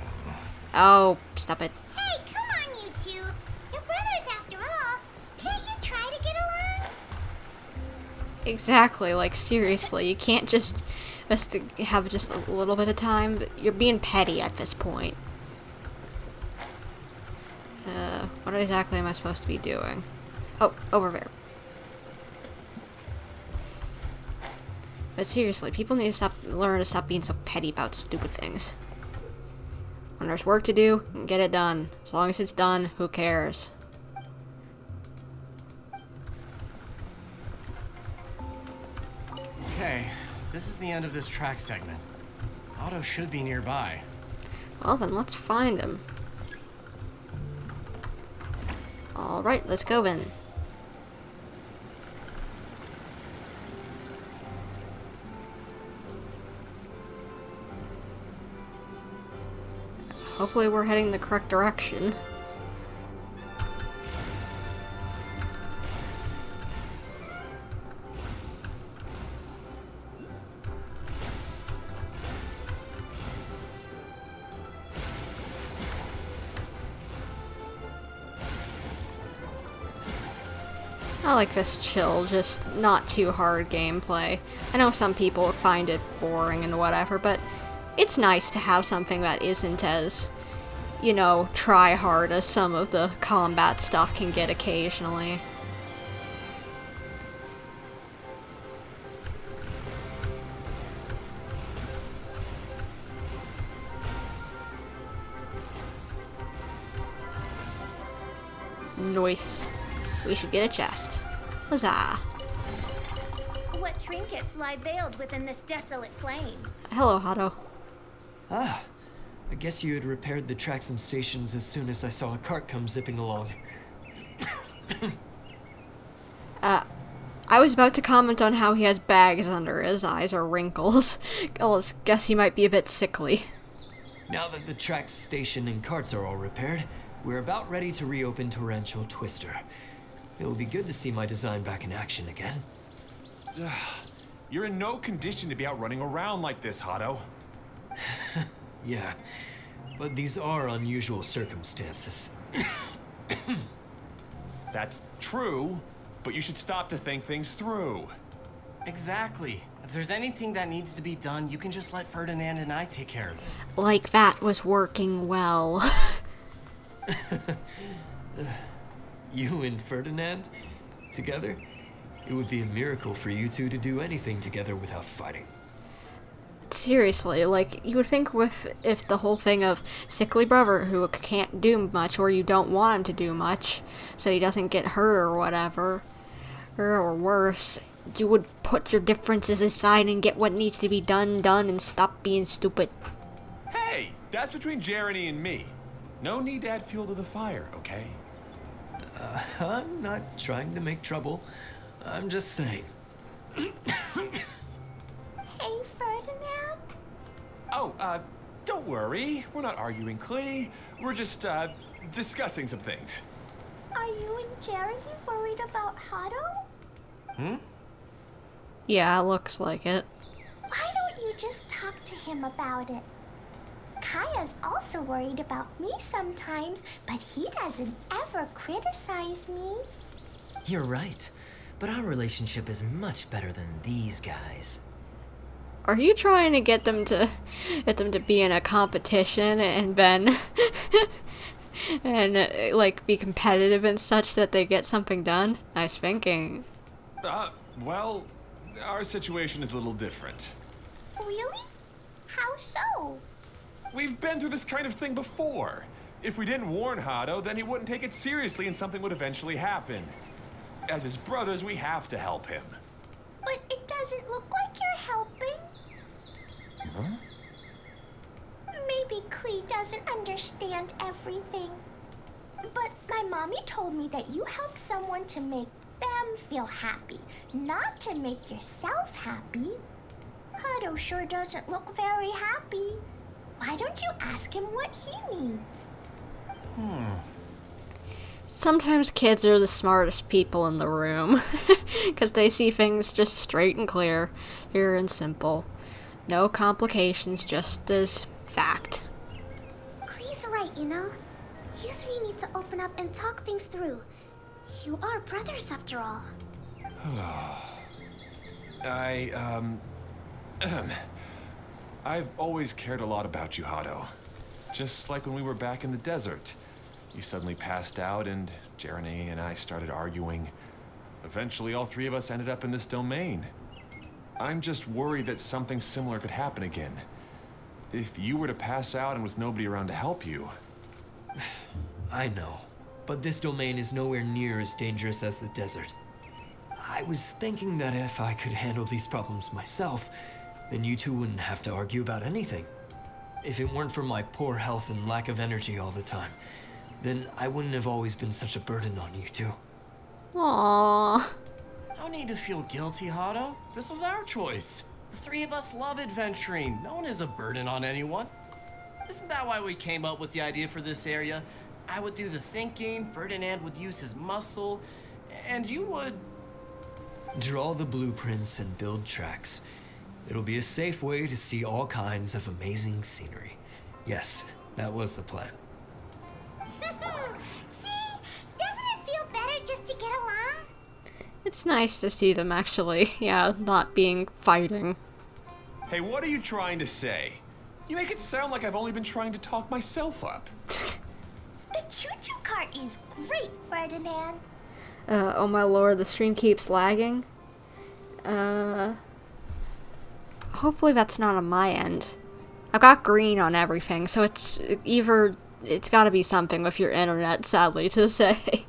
Oh, stop it. Hey, come on, you two. You're brothers after all. Can't you try to get along? Exactly, like seriously, you can't just have just a little bit of time. You're being petty at this point. What exactly am I supposed to be doing? Oh, over there. But seriously, people need to learn to stop being so petty about stupid things. When there's work to do, get it done. As long as it's done, who cares? Okay, this is the end of this track segment. Otto should be nearby. Well then, let's find him. Alright, let's go then. Hopefully we're heading the correct direction. I like this chill, just not too hard gameplay. I know some people find it boring and whatever, but it's nice to have something that isn't as, you know, try hard as some of the combat stuff can get occasionally. Nice. We should get a chest. Huzzah. What trinkets lie veiled within this desolate plain? Hello, Hado. Ah, I guess you had repaired the tracks and stations as soon as I saw a cart come zipping along. I was about to comment on how he has bags under his eyes or wrinkles. I guess he might be a bit sickly. Now that the tracks, station, and carts are all repaired, we're about ready to reopen Torrential Twister. It will be good to see my design back in action again. You're in no condition to be out running around like this, Hado. Yeah, but these are unusual circumstances. That's true, but you should stop to think things through. Exactly. If there's anything that needs to be done, you can just let Ferdinand and I take care of it. Like that was working well. You and Ferdinand? Together? It would be a miracle for you two to do anything together without fighting. Seriously, like, you would think if the whole thing of sickly brother who can't do much, or you don't want him to do much, so he doesn't get hurt or whatever, or worse, you would put your differences aside and get what needs to be done, and stop being stupid. Hey, that's between Jeremy and me. No need to add fuel to the fire, okay? I'm not trying to make trouble. I'm just saying. Hey, Ferdinand? Oh, don't worry. We're not arguing, Klee. We're just, discussing some things. Are you and Jeremy worried about Hado? Yeah, looks like it. Why don't you just talk to him about it? Kaeya's also worried about me sometimes, but he doesn't ever criticize me. You're right, but our relationship is much better than these guys. Are you trying to get them to be in a competition and then and like be competitive and such that they get something done? Nice thinking. Well, our situation is a little different. Really? How so? We've been through this kind of thing before. If we didn't warn Hado, then he wouldn't take it seriously and something would eventually happen. As his brothers, we have to help him. But it doesn't look like you're helping. Huh? Maybe Klee doesn't understand everything. But my mommy told me that you help someone to make them feel happy, not to make yourself happy. Hado sure doesn't look very happy. Why don't you ask him what he needs? Sometimes kids are the smartest people in the room, because they see things just straight and clear and simple. No complications, just as fact. Klee's right, you know? You three need to open up and talk things through. You are brothers after all. I've always cared a lot about you, Hado. Just like when we were back in the desert. You suddenly passed out and Jeremy and I started arguing. Eventually, all three of us ended up in this domain. I'm just worried that something similar could happen again. If you were to pass out and with nobody around to help you... I know, but this domain is nowhere near as dangerous as the desert. I was thinking that if I could handle these problems myself, then you two wouldn't have to argue about anything. If it weren't for my poor health and lack of energy all the time, then I wouldn't have always been such a burden on you two. Aww. No need to feel guilty, Hado. This was our choice. The three of us love adventuring. No one is a burden on anyone. Isn't that why we came up with the idea for this area? I would do the thinking, Ferdinand would use his muscle, and you would... Draw the blueprints and build tracks. It'll be a safe way to see all kinds of amazing scenery. Yes, that was the plan. See? Doesn't it feel better just to get along? It's nice to see them actually, not being fighting. Hey, what are you trying to say? You make it sound like I've only been trying to talk myself up. The choo-choo cart is great, Ferdinand. Oh my lord, the stream keeps lagging. Hopefully that's not on my end. I've got green on everything, so it's gotta be something with your internet, sadly to say.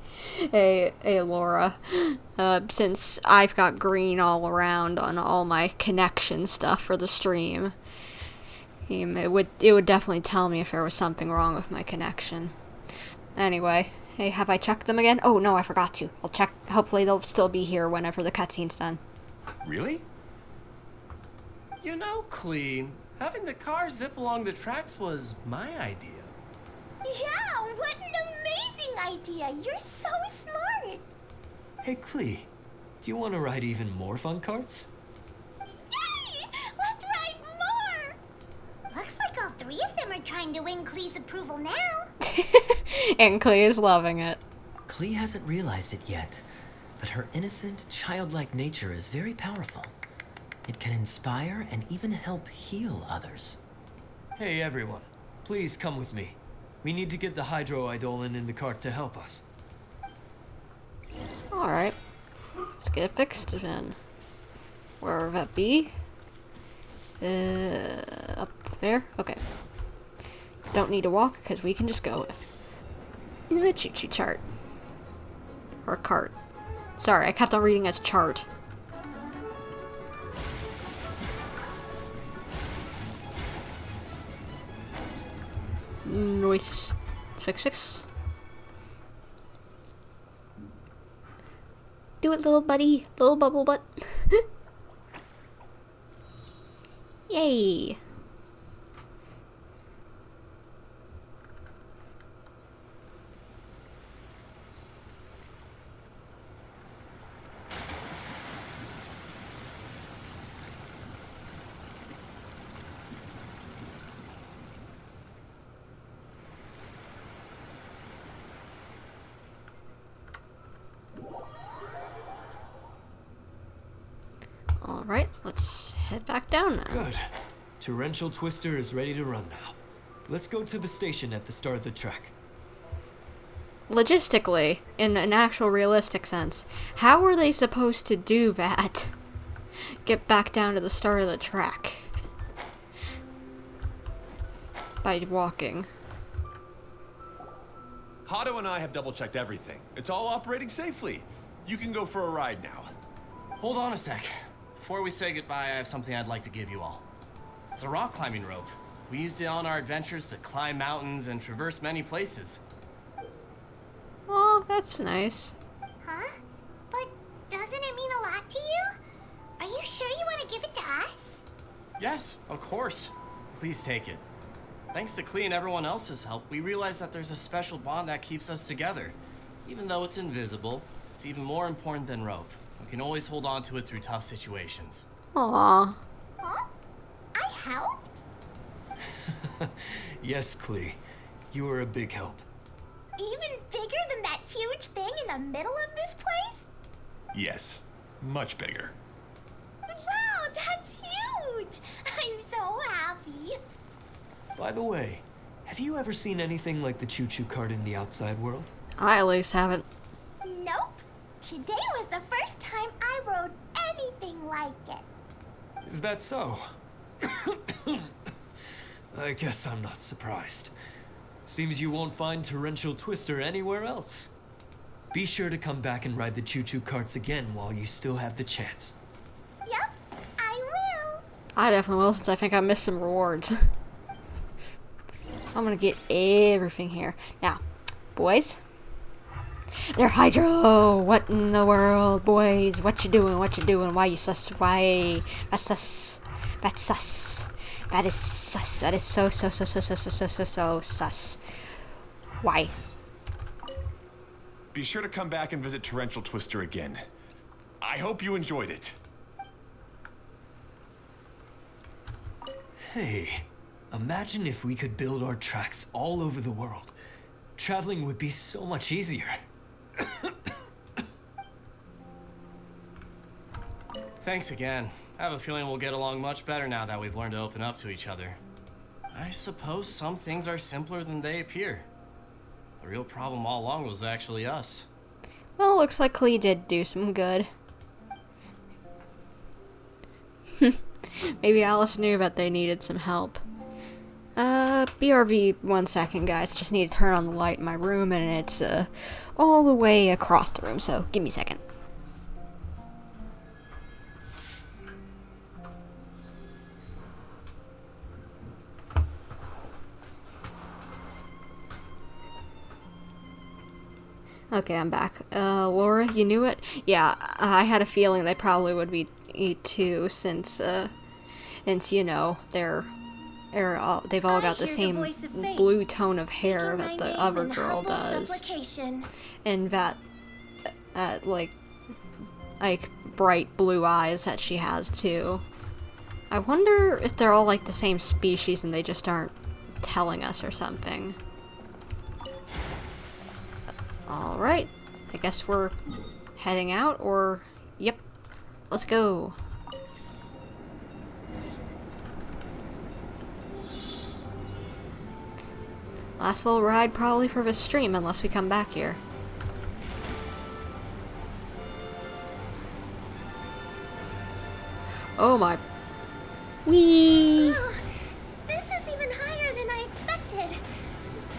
Hey, Laura. Since I've got green all around on all my connection stuff for the stream. It would definitely tell me if there was something wrong with my connection. Anyway, hey, have I checked them again? Oh, no, I forgot to. I'll check. Hopefully they'll still be here whenever the cutscene's done. Really? You know, Klee, having the car zip along the tracks was my idea. Yeah, what an amazing idea. You're so smart. Hey, Klee, do you want to ride even more fun carts? Yay! Let's ride more. Looks like all three of them are trying to win Klee's approval now. And Klee is loving it. Klee hasn't realized it yet, but her innocent, childlike nature is very powerful. It can inspire and even help heal others. Hey, everyone, please come with me. We need to get the hydroidolin in the cart to help us. Alright. Let's get it fixed then. Wherever that be. Up there? Okay. Don't need to walk, because we can just go in the choo-choo chart. Or cart. Sorry, I kept on reading as chart. Nice. Let's fix this. Do it, little buddy. Little bubble butt. Yay. Alright, let's head back down now. Good. Torrential Twister is ready to run now. Let's go to the station at the start of the track. Logistically, in an actual realistic sense, how were they supposed to do that? Get back down to the start of the track. by walking. Hato and I have double-checked everything. It's all operating safely. You can go for a ride now. Hold on a sec. Before we say goodbye, I have something I'd like to give you all. It's a rock climbing rope. We used it on our adventures to climb mountains and traverse many places. Oh, that's nice. Huh? But doesn't it mean a lot to you? Are you sure you want to give it to us? Yes, of course. Please take it. Thanks to Klee and everyone else's help, we realized that there's a special bond that keeps us together. Even though it's invisible, it's even more important than rope. We can always hold on to it through tough situations. Aww. Huh? I helped? Yes, Klee. You were a big help. Even bigger than that huge thing in the middle of this place? Yes, much bigger. Wow, that's huge! I'm so happy. By the way, have you ever seen anything like the choo-choo cart in the outside world? I at least haven't. Nope. Today was the first time I rode anything like it. Is that so? I guess I'm not surprised. Seems you won't find Torrential Twister anywhere else. Be sure to come back and ride the choo-choo carts again while you still have the chance. Yep, I will. I definitely will, since I think I missed some rewards. I'm gonna get everything here. Now, boys. They're Hydro! What in the world, boys? What you doing? What you doing? Why you sus? Why? That's sus. That's sus. That is sus. That is so sus. Why? Be sure to come back and visit Torrential Twister again. I hope you enjoyed it. Hey, imagine if we could build our tracks all over the world. Traveling would be so much easier. Thanks again. I have a feeling we'll get along much better now that we've learned to open up to each other. I suppose some things are simpler than they appear. The real problem all along was actually us. Well, it looks like Klee did do some good. Maybe Alice knew that they needed some help. BRB 1 second, guys. Just need to turn on the light in my room, and it's, all the way across the room, so give me a second. Okay, I'm back. Laura, you knew it? Yeah, I had a feeling they probably would be too, since, you know, they've all got the same blue tone of hair that the other girl does. And that, like, bright blue eyes that she has, too. I wonder if they're all, like, the same species and they just aren't telling us or something. Alright, I guess we're heading out, or... Yep, let's go. Last little ride probably for this stream, unless we come back here. Oh my... Whee! Oh, this is even higher than I expected.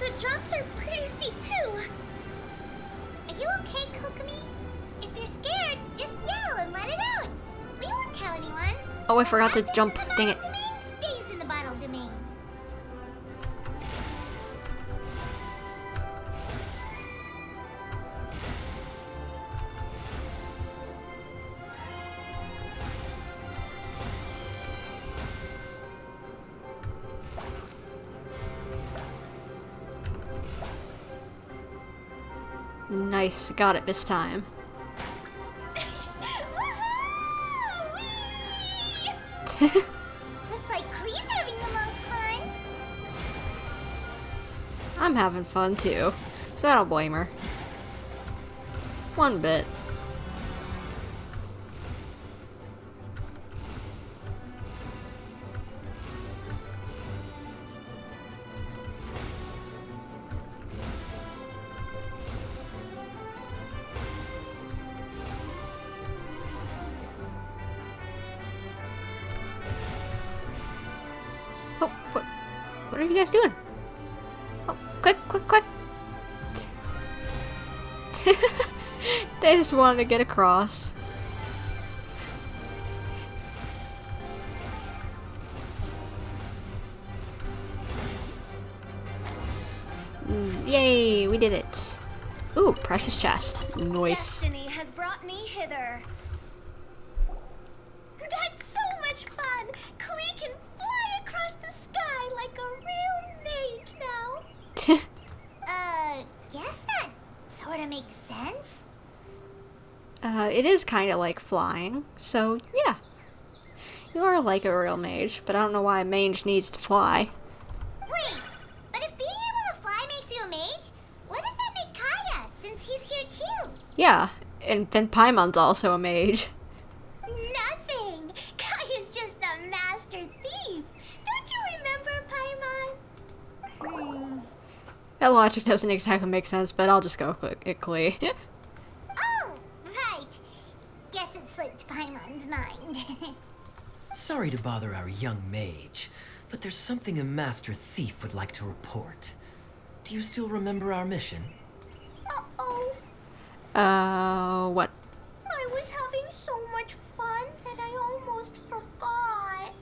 The drops are pretty steep too. Are you okay, Kokomi? If you're scared, just yell and let it out. We won't tell anyone. Oh, I forgot to jump. Dang it. Domain stays in the bottle domain. Nice, got it this time. Looks like Klee's having the most fun. I'm having fun too, so I don't blame her. One bit. What are you guys doing? Oh, quick, quick, quick. They just wanted to get across. Yay, we did it. Ooh, precious chest. Nice. Destiny has brought me hither. That's so much fun! Klee can fly across the sky like a real mage now. Guess that sort of makes sense. It is kind of like flying, so yeah. You are like a real mage, but I don't know why a mage needs to fly. Wait, but if being able to fly makes you a mage, what does that make Kaeya, since he's here too? Yeah, and then Paimon's also a mage. Nothing! Kaeya's just a master thief. Don't you remember, Paimon? That logic doesn't exactly make sense, but I'll just go with Klee. Oh, right. Guess it slipped Paimon's mind. Sorry to bother our young mage, but there's something a master thief would like to report. Do you still remember our mission? Uh-oh. What? I was having so much fun that I almost forgot.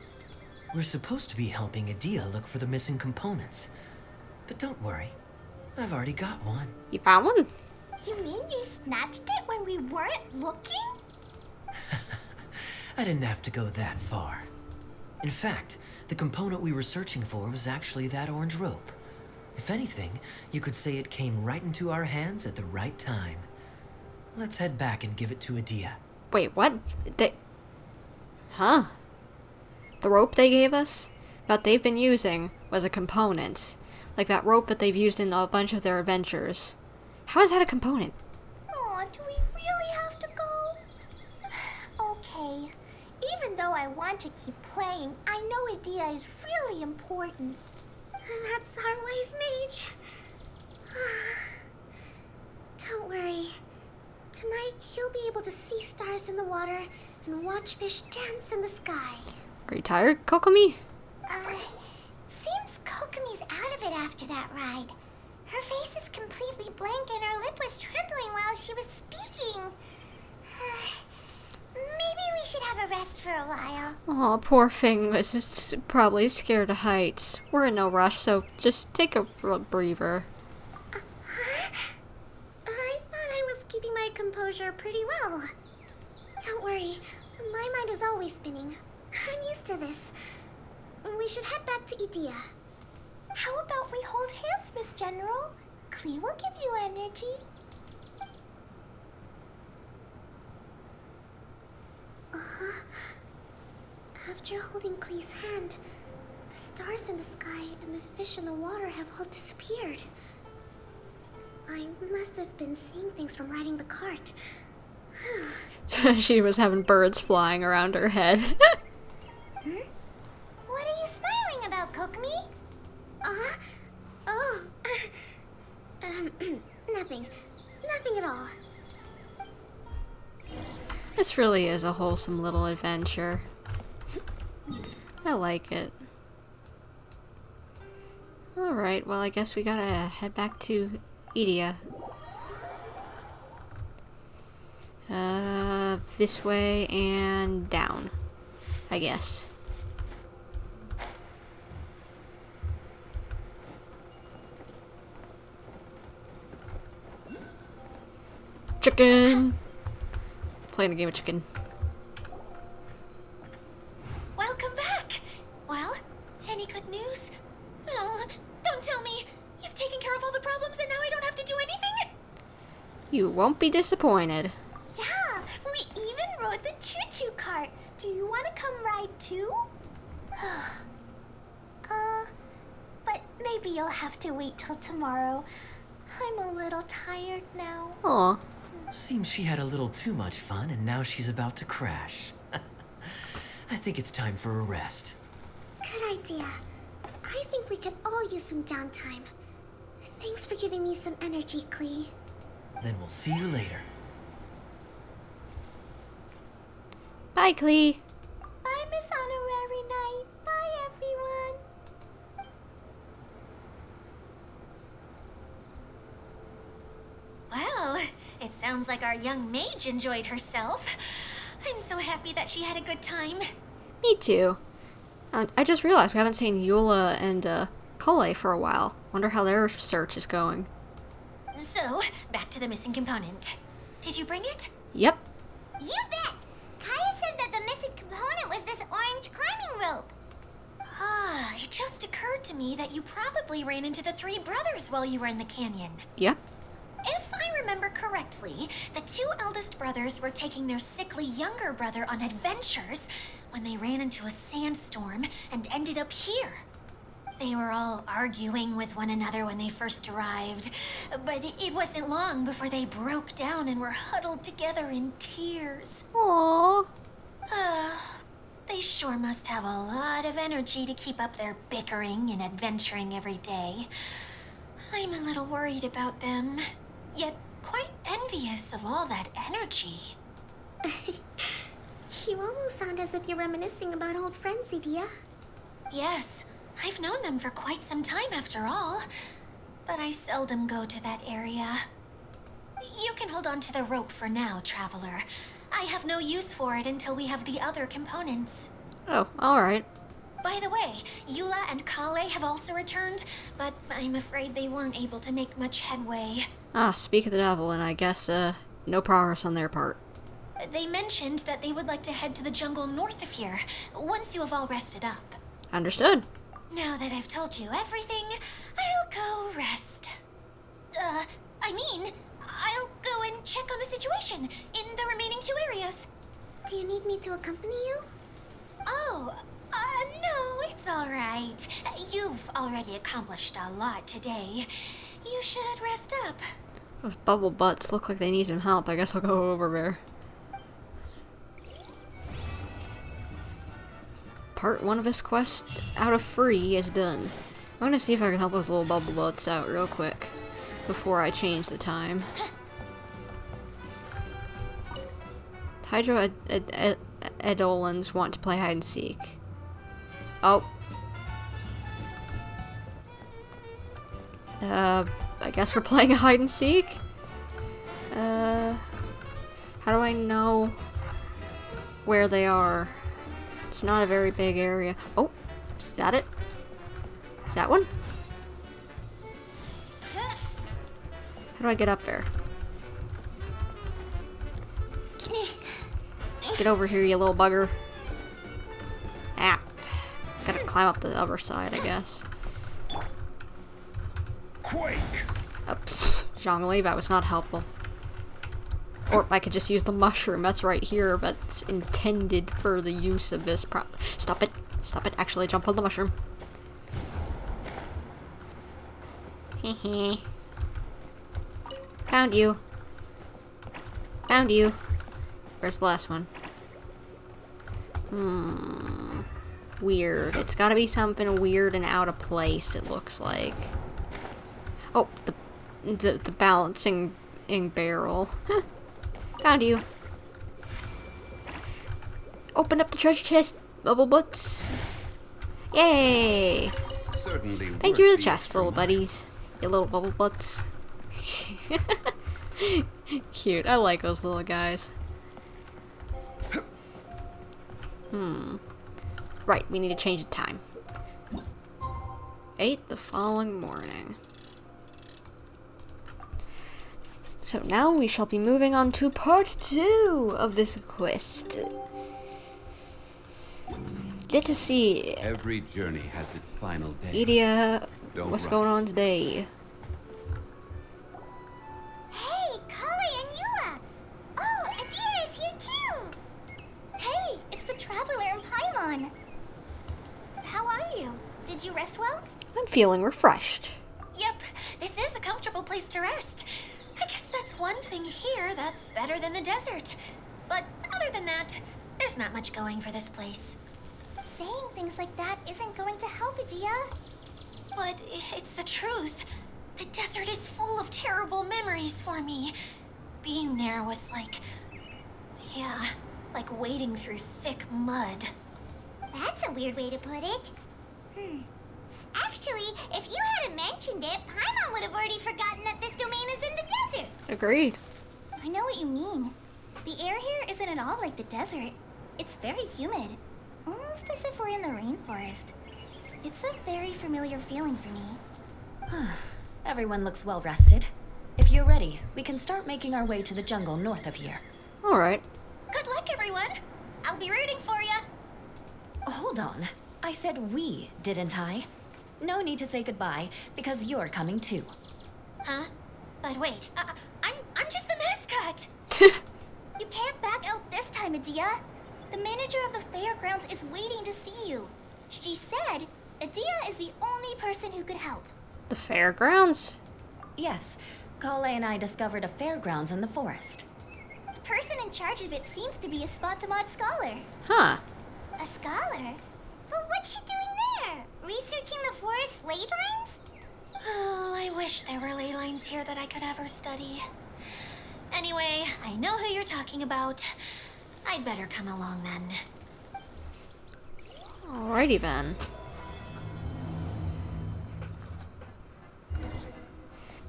We're supposed to be helping Adia look for the missing components. But don't worry, I've already got one. You found one? You mean you snatched it when we weren't looking? I didn't have to go that far. In fact, the component we were searching for was actually that orange rope. If anything, you could say it came right into our hands at the right time. Let's head back and give it to Adia. Wait, what? Huh? The rope they gave us? That they've been using was a component. Like that rope that they've used in a bunch of their adventures. How is that a component? Aw, do we really have to go? Okay. Even though I want to keep playing, I know Adia is really important. And that's our wise mage. Don't worry. Tonight, he'll be able to see stars in the water and watch fish dance in the sky. Are you tired, Kokomi? Seems Kokomi's out of it after that ride. Her face is completely blank and her lip was trembling while she was speaking. Maybe we should have a rest for a while. Aw, poor thing was just probably scared of heights. We're in no rush, so just take a breather. I thought I was keeping my composure pretty well. Don't worry, my mind is always spinning. I'm used to this. We should head back to Adia. How about we hold hands, Miss General? Klee will give you energy. After holding Klee's hand, the stars in the sky and the fish in the water have all disappeared. I must have been seeing things from riding the cart. She was having birds flying around her head. What are you smiling about, Kokomi? Nothing. Nothing at all. This really is a wholesome little adventure. I like it. Alright, well I guess we gotta head back to Adia. This way and down, I guess. Chicken! Playing a game of chicken. Welcome back! Well, any good news? Oh, don't tell me! You've taken care of all the problems and now I don't have to do anything? You won't be disappointed. Yeah, we even rode the choo-choo cart. Do you want to come ride too? But maybe you'll have to wait till tomorrow. I'm a little tired now. Aw. Seems she had a little too much fun and now she's about to crash. I think it's time for a rest. Good idea. I think we could all use some downtime. Thanks for giving me some energy, Klee. Then we'll see you later. Bye, Klee. Bye, Miss Honorary Knight. Bye, everyone. It sounds like our young mage enjoyed herself. I'm so happy that she had a good time. Me too. I just realized we haven't seen Eula and Collei for a while. Wonder how their search is going. So, back to the missing component. Did you bring it? Yep. You bet! Kaeya said that the missing component was this orange climbing rope. Ah, it just occurred to me that you probably ran into the three brothers while you were in the canyon. Yep. If I remember correctly, the two eldest brothers were taking their sickly younger brother on adventures when they ran into a sandstorm and ended up here. They were all arguing with one another when they first arrived, but it wasn't long before they broke down and were huddled together in tears. Aww. They sure must have a lot of energy to keep up their bickering and adventuring every day. I'm a little worried about them, yet quite envious of all that energy. You almost sound as if you're reminiscing about old friends, Edea. Yes, I've known them for quite some time after all, but I seldom go to that area. You can hold on to the rope for now, Traveler. I have no use for it until we have the other components. Oh, alright. By the way, Eula and Collei have also returned, but I'm afraid they weren't able to make much headway. Ah, speak of the devil, and I guess, no progress on their part. They mentioned that they would like to head to the jungle north of here, once you have all rested up. Understood. Now that I've told you everything, I'll go rest. I'll go and check on the situation in the remaining two areas. Do you need me to accompany you? Oh, no, it's all right. You've already accomplished a lot today. You should rest up. Those bubble butts look like they need some help. I guess I'll go over there. Part 1 of this quest out of 3 is done. I'm gonna see if I can help those little bubble butts out real quick before I change the time. Hydro Edolans want to play hide and seek. Oh. I guess we're playing a hide and seek? How do I know where they are? It's not a very big area. Oh, is that it? Is that one? How do I get up there? Get over here, you little bugger. Ah. Gotta climb up the other side, I guess. Quake! Zhongli, that was not helpful. Or I could just use the mushroom. That's right here. That's intended for the use of this Stop it. Stop it. Actually, jump on the mushroom. Hehe. Found you. Found you. Where's the last one? Weird. It's gotta be something weird and out of place, it looks like. Oh, the balancing barrel. Found you. Open up the treasure chest, bubble butts. Yay! Certainly. Thank you for the chest, little buddies. You little bubble butts. Cute. I like those little guys. Right, we need to change the time. 8 the following morning. So now we shall be moving on to part 2 of this quest. Get to see Every journey has its final day. Edea, Don't what's rush. going on today? Hey, Collei and Eula! Oh, Edea is here too! Hey, it's the Traveler and Paimon. How are you? Did you rest well? I'm feeling refreshed. Yep, this is a comfortable place to rest. I guess that's one thing here that's better than the desert. But other than that, there's not much going for this place. Saying things like that isn't going to help, Edea. But it's the truth. The desert is full of terrible memories for me. Being there was like wading through thick mud. That's a weird way to put it. Actually, if you hadn't mentioned it, Paimon would have already forgotten that this domain is in the desert. Agreed. I know what you mean. The air here isn't at all like the desert. It's very humid. Almost as if we're in the rainforest. It's a very familiar feeling for me. Everyone looks well rested. If you're ready, we can start making our way to the jungle north of here. Alright. Good luck, everyone. I'll be rooting for you. Hold on. I said we, didn't I? No need to say goodbye, because you're coming too. Huh? But wait, I'm just the mascot. You can't back out this time, Adia. The manager of the fairgrounds is waiting to see you. She said Adia is the only person who could help. The fairgrounds? Yes, Collei and I discovered a fairgrounds in the forest. The person in charge of it seems to be a Spontamod scholar. Huh. A scholar? But what's she doing there? Researching the forest ley lines? Oh, I wish there were ley lines here that I could ever study. Anyway, I know who you're talking about. I'd better come along then. Alrighty then.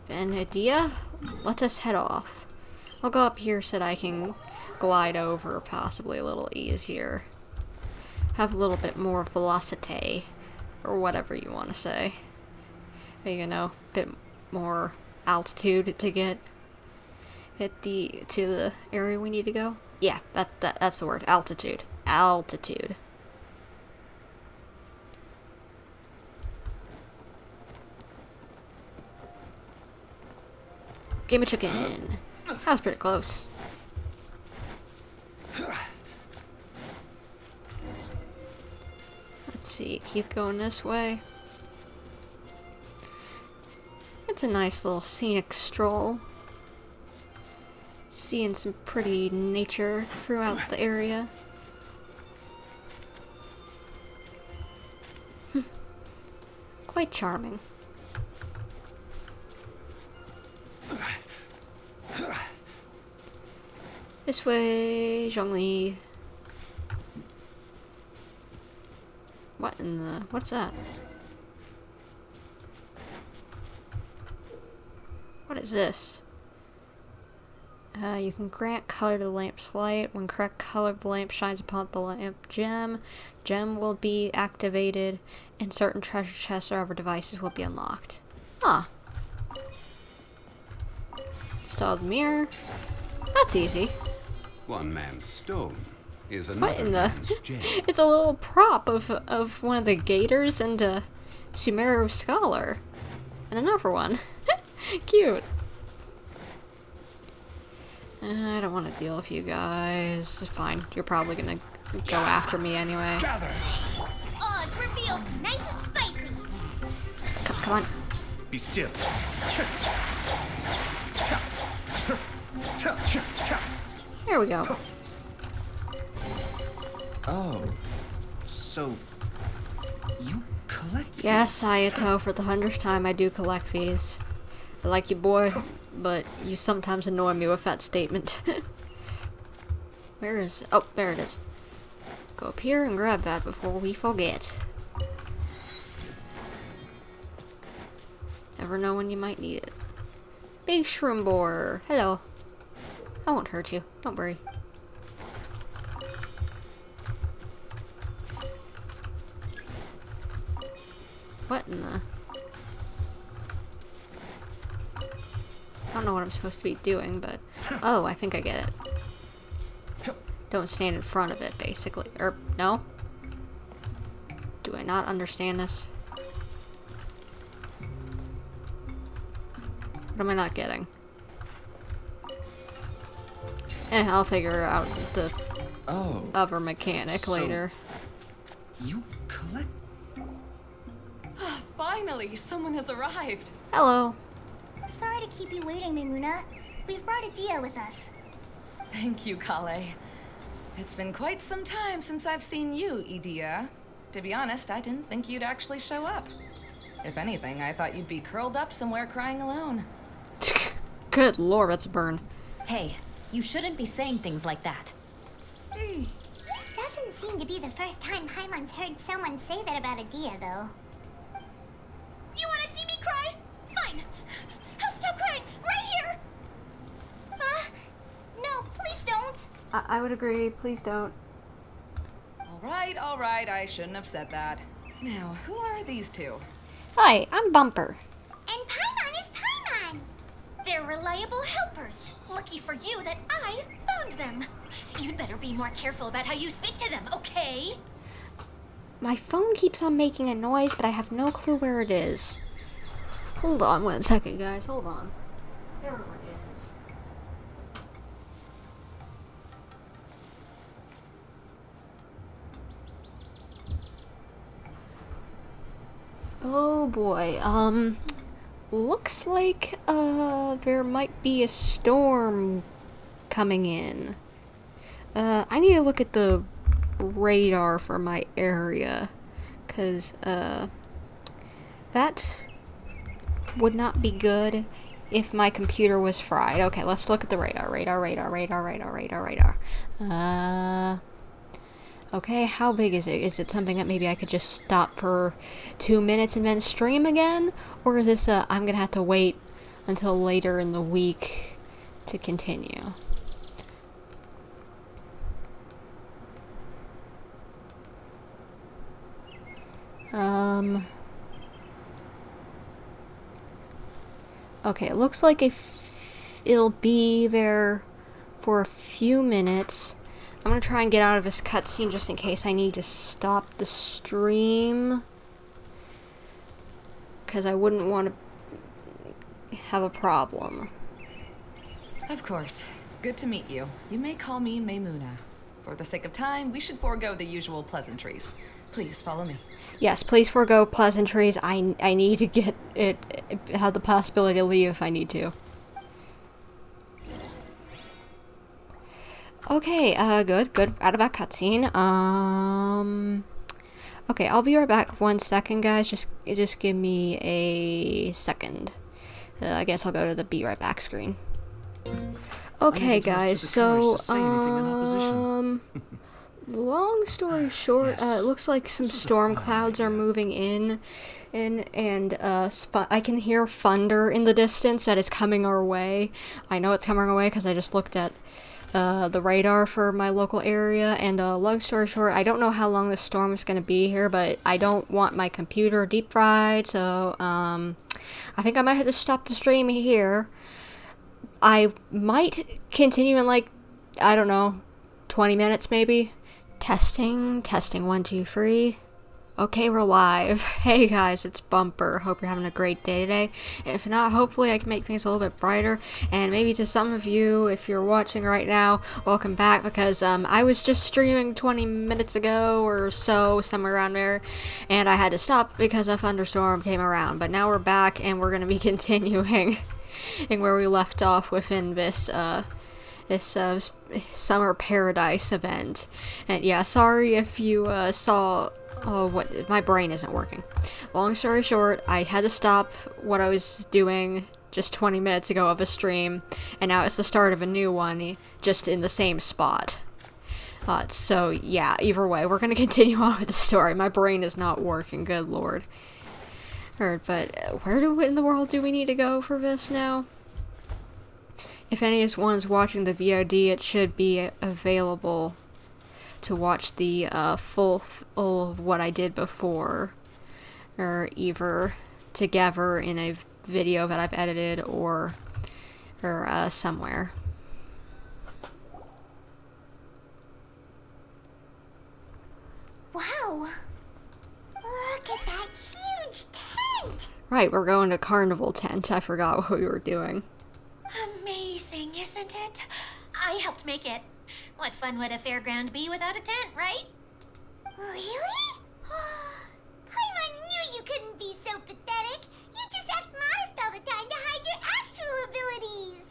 And Adia, let us head off. I'll go up here so that I can glide over possibly a little easier. Have a little bit more velocity, or whatever you want to say. You know, a bit more altitude to get to the area we need to go. Yeah, that's the word. Altitude. Altitude. Game of chicken. That was pretty close. Let's see, keep going this way. It's a nice little scenic stroll. Seeing some pretty nature throughout the area. Quite charming. This way, Zhongli. What in the... what's that? What is this? You can grant color to the lamp's light. When correct color of the lamp shines upon the lamp gem, gem will be activated and certain treasure chests or other devices will be unlocked. Ah. Installed mirror. That's easy. One man's stone is What another in the... man's gem. It's a little prop of one of the gators and a Sumeru scholar. And another one. Cute. I don't want to deal with you guys. Fine, you're probably gonna go after me anyway. Oz revealed, nice and spicy. Come on. Be still. There we go. Oh, so you collect? Yes, Ayato, for the 100th time I do collect these. I like you, boy, but you sometimes annoy me with that statement. Where is... oh, there it is. Go up here and grab that before we forget. Never know when you might need it. Big shroom boar. Hello. I won't hurt you. Don't worry. What in the... I don't know what I'm supposed to be doing, but... oh, I think I get it. Don't stand in front of it, basically. Or, no? Do I not understand this? What am I not getting? I'll figure out the other mechanic later. You collect? Finally, someone has arrived. Hello. Sorry to keep you waiting, Mimuna. We've brought Adia with us. Thank you, Collei. It's been quite some time since I've seen you, Adia. To be honest, I didn't think you'd actually show up. If anything, I thought you'd be curled up somewhere crying alone. Good lord, that's a burn. Hey, you shouldn't be saying things like that. Doesn't seem to be the first time Paimon's heard someone say that about Adia, though. You want to see me cry? Fine. I'll stop crying right here. I would agree. Please don't. All right, I shouldn't have said that. Now, who are these two? Hi, I'm Bumper. And Paimon is Paimon. They're reliable helpers. Lucky for you that I found them. You'd better be more careful about how you speak to them, okay? My phone keeps on making a noise, but I have no clue where it is. Hold on 1 second, guys. Hold on. There it is. Oh boy. Looks like there might be a storm coming in. I need to look at the radar for my area, cause that would not be good if my computer was fried. Okay, let's look at the radar. Okay, how big is it? Is it something that maybe I could just stop for 2 minutes and then stream again? Or is this I'm gonna have to wait until later in the week to continue? Okay, it looks like it'll be there for a few minutes. I'm gonna try and get out of this cutscene just in case I need to stop the stream, because I wouldn't want to have a problem. Of course. Good to meet you. You may call me Maymuna. For the sake of time, we should forego the usual pleasantries. Please follow me. Yes, please forego pleasantries. I need to get it, have the possibility to leave if I need to. Okay, good. Out of that cutscene. Okay, I'll be right back. 1 second, guys. Just give me a second. I guess I'll go to the be right back screen. Okay, guys. So, long story short, it looks like some storm clouds are moving in, and I can hear thunder in the distance that is coming our way. I know it's coming our way because I just looked at the radar for my local area, and long story short, I don't know how long the storm is going to be here, but I don't want my computer deep fried, so I think I might have to stop the stream here. I might continue in like, I don't know, 20 minutes maybe. Testing 1 2 3. Okay, we're live. Hey guys, it's Bumper. Hope you're having a great day today. If not, hopefully I can make things a little bit brighter. And maybe to some of you, if you're watching right now, welcome back, because I was just streaming 20 minutes ago or so, somewhere around there, and I had to stop because a thunderstorm came around. But now we're back, and we're going to be continuing in where we left off within this Summer Paradise event. And yeah, sorry if you saw... Oh, what? My brain isn't working. Long story short, I had to stop what I was doing just 20 minutes ago of a stream, and now it's the start of a new one, just in the same spot. So yeah, either way, we're gonna continue on with the story. My brain is not working, good lord. But where in the world do we need to go for this now? If anyone's watching the VOD, it should be available to watch the full of what I did before, or either together in a video that I've edited or somewhere. Wow! Look at that huge tent! Right, we're going to Carnival Tent. I forgot what we were doing. Amazing, isn't it? I helped make it. What fun would a fairground be without a tent, right? Really? Paimon knew you couldn't be so pathetic. You just act modest all the time to hide your actual abilities.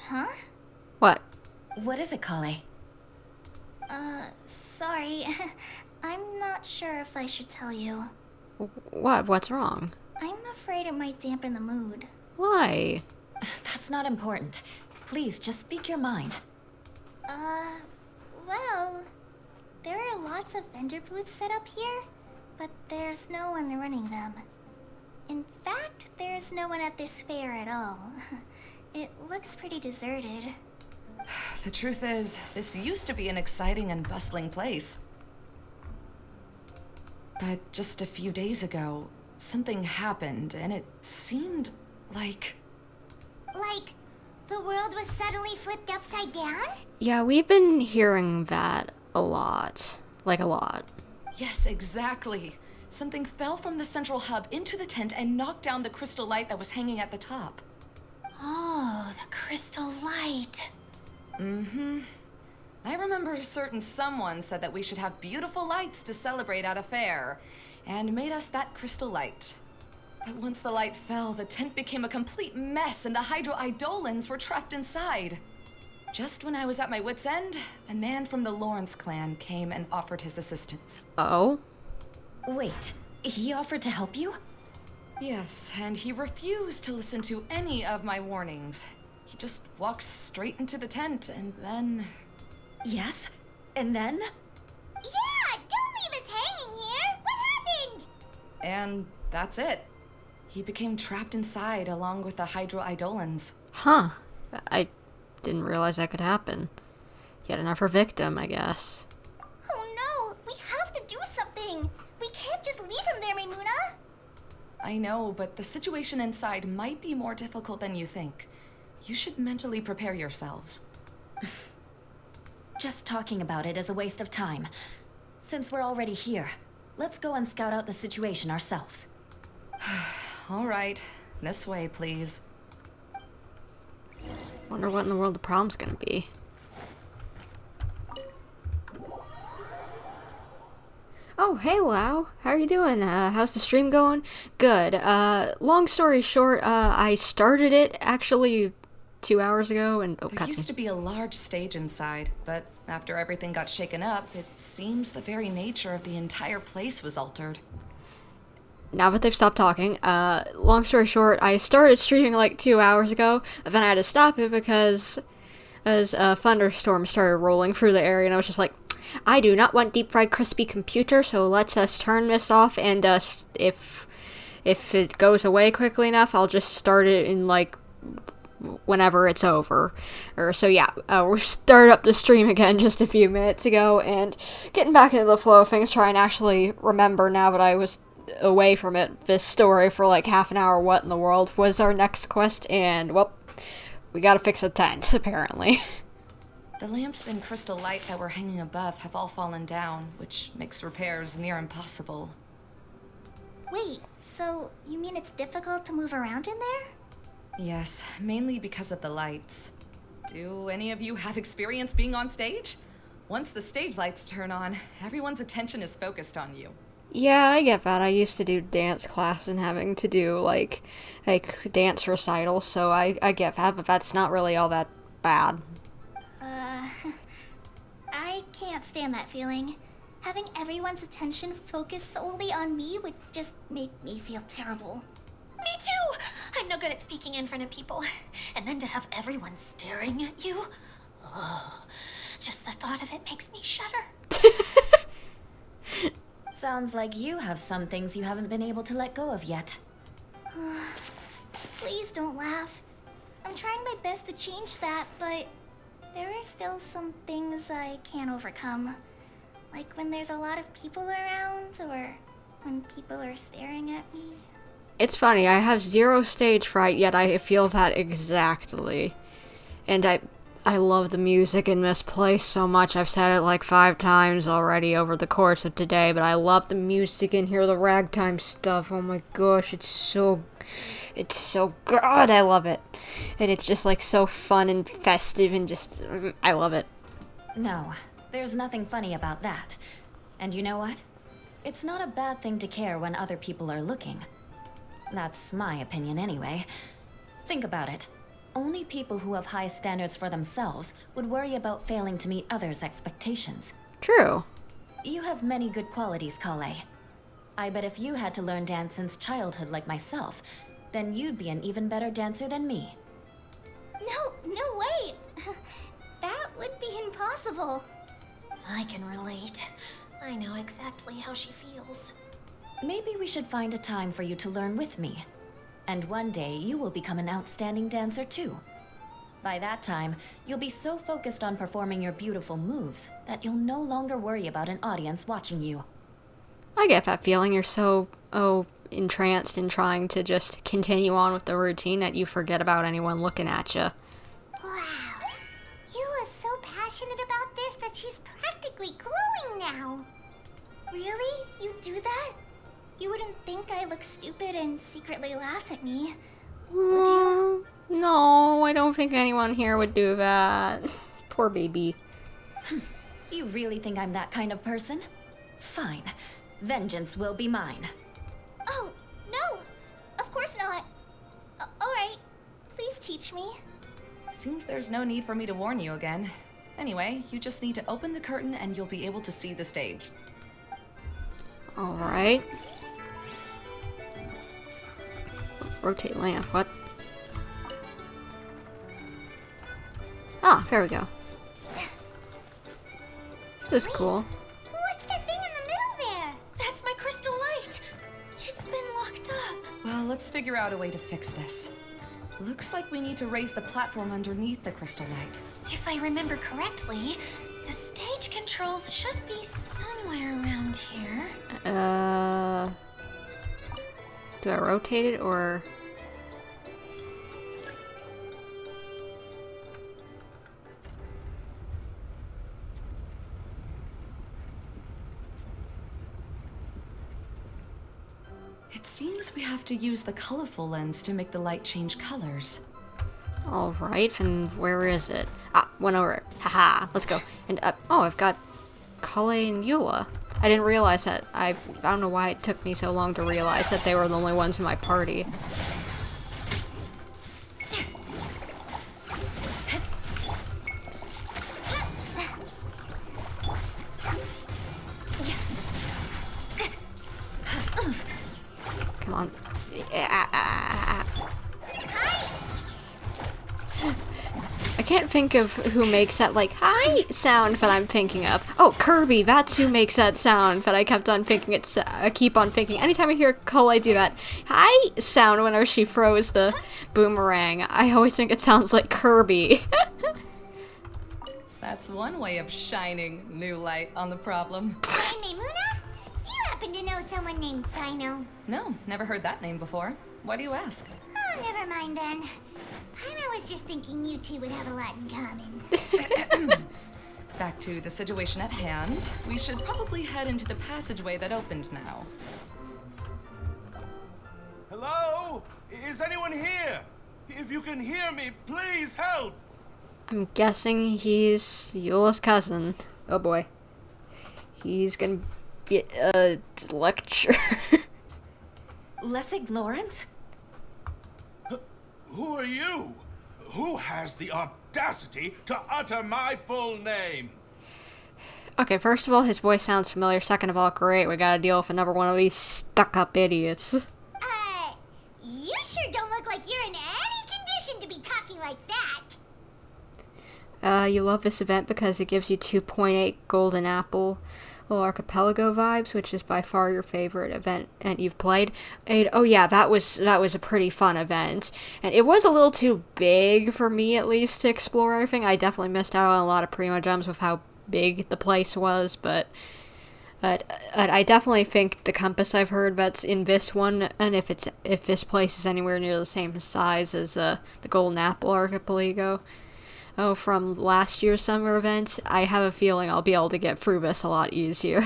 Huh? What? What is it, Collei? Sorry. I'm not sure if I should tell you. What? What's wrong? I'm afraid it might dampen the mood. Why? That's not important. Please, just speak your mind. Well, there are lots of vendor booths set up here, but there's no one running them. In fact, there's no one at this fair at all. It looks pretty deserted. The truth is, this used to be an exciting and bustling place. But just a few days ago, something happened, and it seemed like... Like, the world was suddenly flipped upside down? Yeah, we've been hearing that a lot. Like, a lot. Yes, exactly. Something fell from the central hub into the tent and knocked down the crystal light that was hanging at the top. Oh, the crystal light. Mm-hmm. I remember a certain someone said that we should have beautiful lights to celebrate at a fair, and made us that crystal light. But once the light fell, the tent became a complete mess and the Hydro-Eidolons were trapped inside. Just when I was at my wit's end, a man from the Lawrence clan came and offered his assistance. Oh? Wait, he offered to help you? Yes, and he refused to listen to any of my warnings. He just walked straight into the tent, and then... Yes? And then? Yeah, don't leave us hanging here! What happened? And that's it. He became trapped inside along with the Hydro-Eidolons. Huh. I didn't realize that could happen. Yet another victim, I guess. Oh no, we have to do something! We can't just leave him there, Maimuna! I know, but the situation inside might be more difficult than you think. You should mentally prepare yourselves. Just talking about it is a waste of time. Since we're already here, let's go and scout out the situation ourselves. All right, this way, please. Wonder what in the world the problem's gonna be. Oh, hey Lau, how are you doing? How's the stream going? Good. Long story short, I started it actually 2 hours ago, and There used to be a large stage inside, but after everything got shaken up, it seems the very nature of the entire place was altered. Now that they've stopped talking, long story short, I started streaming like 2 hours ago, and then I had to stop it because as a thunderstorm started rolling through the area, and I was just like, I do not want deep fried crispy computer, so let's turn this off, and if it goes away quickly enough, I'll just start it in like whenever it's over. So yeah, we started up the stream again just a few minutes ago, and getting back into the flow of things, trying to actually remember now that I was away from it, this story for like half an hour. What in the world was our next quest? And well, we gotta fix a tent apparently. The lamps and crystal light that were hanging above have all fallen down, which makes repairs near impossible. Wait, so you mean it's difficult to move around in there? Yes, mainly because of the lights. Do any of you have experience being on stage? Once the stage lights turn on, everyone's attention is focused on you. Yeah, I get that. I used to do dance class and having to do like dance recitals, so I get that, but that's not really all that bad. I can't stand that feeling. Having everyone's attention focused solely on me would just make me feel terrible. Me too! I'm no good at speaking in front of people. And then to have everyone staring at you. Oh, just the thought of it makes me shudder. Sounds like you have some things you haven't been able to let go of yet. Please don't laugh. I'm trying my best to change that, but there are still some things I can't overcome. Like when there's a lot of people around, or when people are staring at me. It's funny, I have 0 stage fright, yet I feel that exactly. And I love the music in this place so much. I've said it like 5 times already over the course of today, but I love the music in here, the ragtime stuff. Oh my gosh, it's so good. I love it. And it's just like so fun and festive and just, I love it. No, there's nothing funny about that. And you know what? It's not a bad thing to care when other people are looking. That's my opinion anyway. Think about it. Only people who have high standards for themselves would worry about failing to meet others' expectations. True. You have many good qualities, Collei. I bet if you had to learn dance since childhood like myself, then you'd be an even better dancer than me. No way! That would be impossible. I can relate. I know exactly how she feels. Maybe we should find a time for you to learn with me. And one day you will become an outstanding dancer too. By that time, you'll be so focused on performing your beautiful moves that you'll no longer worry about an audience watching you. I get that feeling. You're so, entranced in trying to just continue on with the routine that you forget about anyone looking at you. Wow. Eula's so passionate about this that she's practically glowing now. Really? You do that? You wouldn't think I look stupid and secretly laugh at me, would you? No, I don't think anyone here would do that. Poor baby. You really think I'm that kind of person? Fine. Vengeance will be mine. Oh, no. Of course not. Alright. Please teach me. Seems there's no need for me to warn you again. Anyway, you just need to open the curtain and you'll be able to see the stage. Alright. Rotate lamp, what? Ah, there we go. This is cool. What's that thing in the middle there? That's my crystal light. It's been locked up. Well, let's figure out a way to fix this. Looks like we need to raise the platform underneath the crystal light. If I remember correctly, the stage controls should be somewhere around here. Do I rotate it or? It seems we have to use the colorful lens to make the light change colors. Alright, and where is it? Ah, went over it. Haha, let's go. And oh, I've got Collei and Eula. I didn't realize that. I don't know why it took me so long to realize that they were the only ones in my party. Come on. I can't think of who makes that, like, hi sound that I'm thinking of. Oh, Kirby, that's who makes that sound that I kept on thinking I keep on thinking. Anytime I hear Collei do that hi sound whenever she throws the boomerang, I always think it sounds like Kirby. That's one way of shining new light on the problem. Hi, Maimuna? Do you happen to know someone named Sino? No, never heard that name before. Why do you ask? Oh, never mind then. I was just thinking you two would have a lot in common. Back to the situation at hand. We should probably head into the passageway that opened now. Hello? Is anyone here? If you can hear me, please help! I'm guessing he's Eula's cousin. Oh boy. He's gonna get a lecture. Lessig Lawrence? Who are you? Who has the audacity to utter my full name? Okay, first of all, his voice sounds familiar. Second of all, great, we gotta deal with another one of these stuck-up idiots. You sure don't look like you're in any condition to be talking like that. You love this event because it gives you 2.8 golden apple archipelago vibes, which is by far your favorite event and you've played. And, oh yeah, that was a pretty fun event, and it was a little too big for me at least to explore everything. I definitely missed out on a lot of primo gems with how big the place was, but I definitely think the compass I've heard that's in this one, and if this place is anywhere near the same size as the golden apple archipelago from last year's summer event, I have a feeling I'll be able to get through this a lot easier.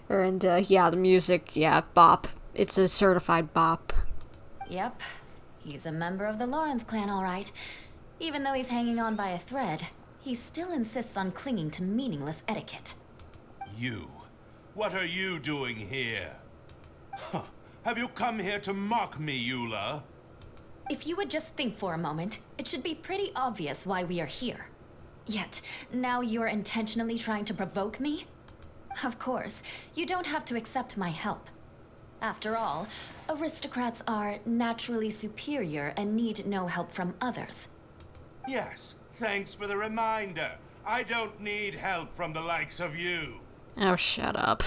And, yeah, the music, yeah, bop. It's a certified bop. Yep. He's a member of the Lawrence clan, all right. Even though he's hanging on by a thread, he still insists on clinging to meaningless etiquette. You? What are you doing here? Huh. Have you come here to mock me, Eula? If you would just think for a moment, it should be pretty obvious why we are here. Yet, now you're intentionally trying to provoke me? Of course, you don't have to accept my help. After all, aristocrats are naturally superior and need no help from others. Yes, thanks for the reminder. I don't need help from the likes of you. Oh, shut up.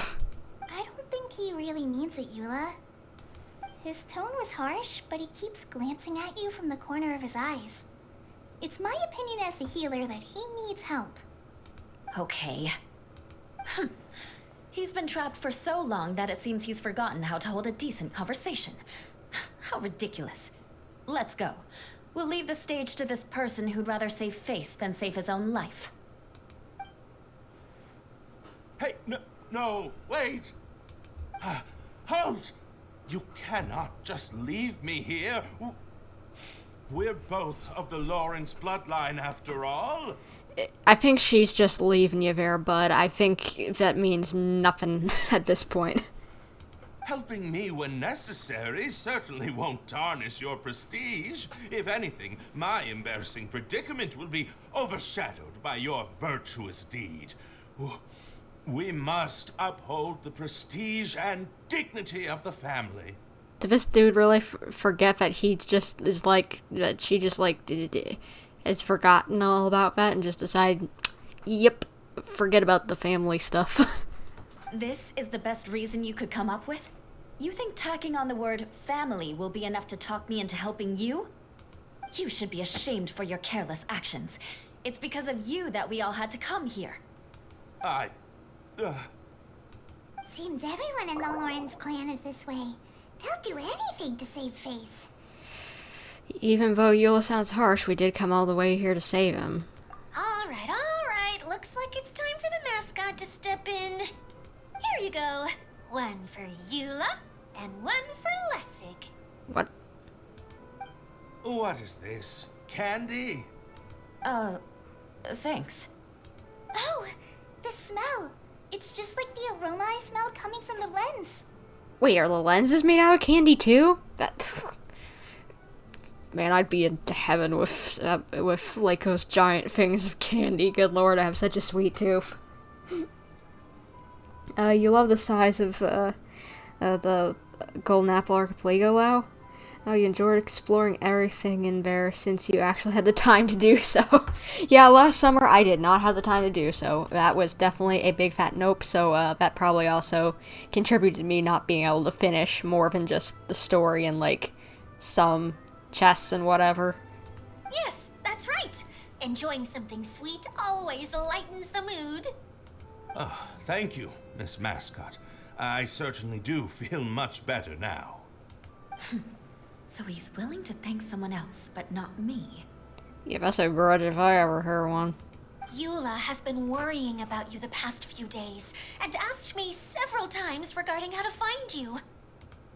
I don't think he really needs it, Eula. His tone was harsh, but he keeps glancing at you from the corner of his eyes. It's my opinion as the healer that he needs help. Okay. He's been trapped for so long that it seems he's forgotten how to hold a decent conversation. How ridiculous. Let's go. We'll leave the stage to this person who'd rather save face than save his own life. Hey, no, wait! Halt! You cannot just leave me here. We're both of the Lawrence bloodline after all. I think she's just leaving you there, bud. I think that means nothing at this point. Helping me when necessary certainly won't tarnish your prestige. If anything, my embarrassing predicament will be overshadowed by your virtuous deed. We must uphold the prestige and dignity of the family. Did this dude really forget that he just is like, that she just like, has forgotten all about that and just decided, yep, forget about the family stuff. This is the best reason you could come up with? You think tacking on the word family will be enough to talk me into helping you? You should be ashamed for your careless actions. It's because of you that we all had to come here. Seems everyone in the Lawrence clan is this way. They'll do anything to save face. Even though Eula sounds harsh, we did come all the way here to save him. All right. Looks like it's time for the mascot to step in. Here you go. One for Eula and one for Lessig. What? What is this? Candy? Thanks. Oh, the smell. It's just like the aroma I smelled coming from the lens. Wait, are the lenses made out of candy too? Man, I'd be in heaven with like those giant things of candy. Good lord, I have such a sweet tooth. You love the size of the Golden Apple Archipelago, Lau? Oh, you enjoyed exploring everything in there since you actually had the time to do so. Yeah, last summer I did not have the time to do so. That was definitely a big fat nope, so that probably also contributed to me not being able to finish more than just the story and, like, some chests and whatever. Yes, that's right. Enjoying something sweet always lightens the mood. Oh, thank you, Miss Mascot. I certainly do feel much better now. So he's willing to thank someone else, but not me. Yeah, that's a grudge if I ever heard one. Eula has been worrying about you the past few days and asked me several times regarding how to find you.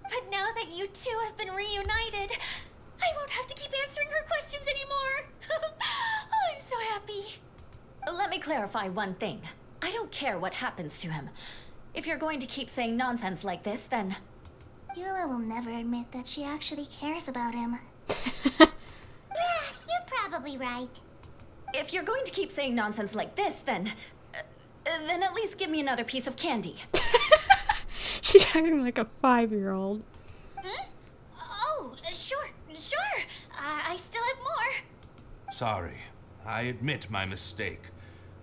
But now that you two have been reunited, I won't have to keep answering her questions anymore. Oh, I'm so happy. Let me clarify one thing. I don't care what happens to him. If you're going to keep saying nonsense like this, then... Eula will never admit that she actually cares about him. You're probably right. If you're going to keep saying nonsense like this, then at least give me another piece of candy. She's acting like a 5-year-old. Oh, sure. I still have more. Sorry, I admit my mistake.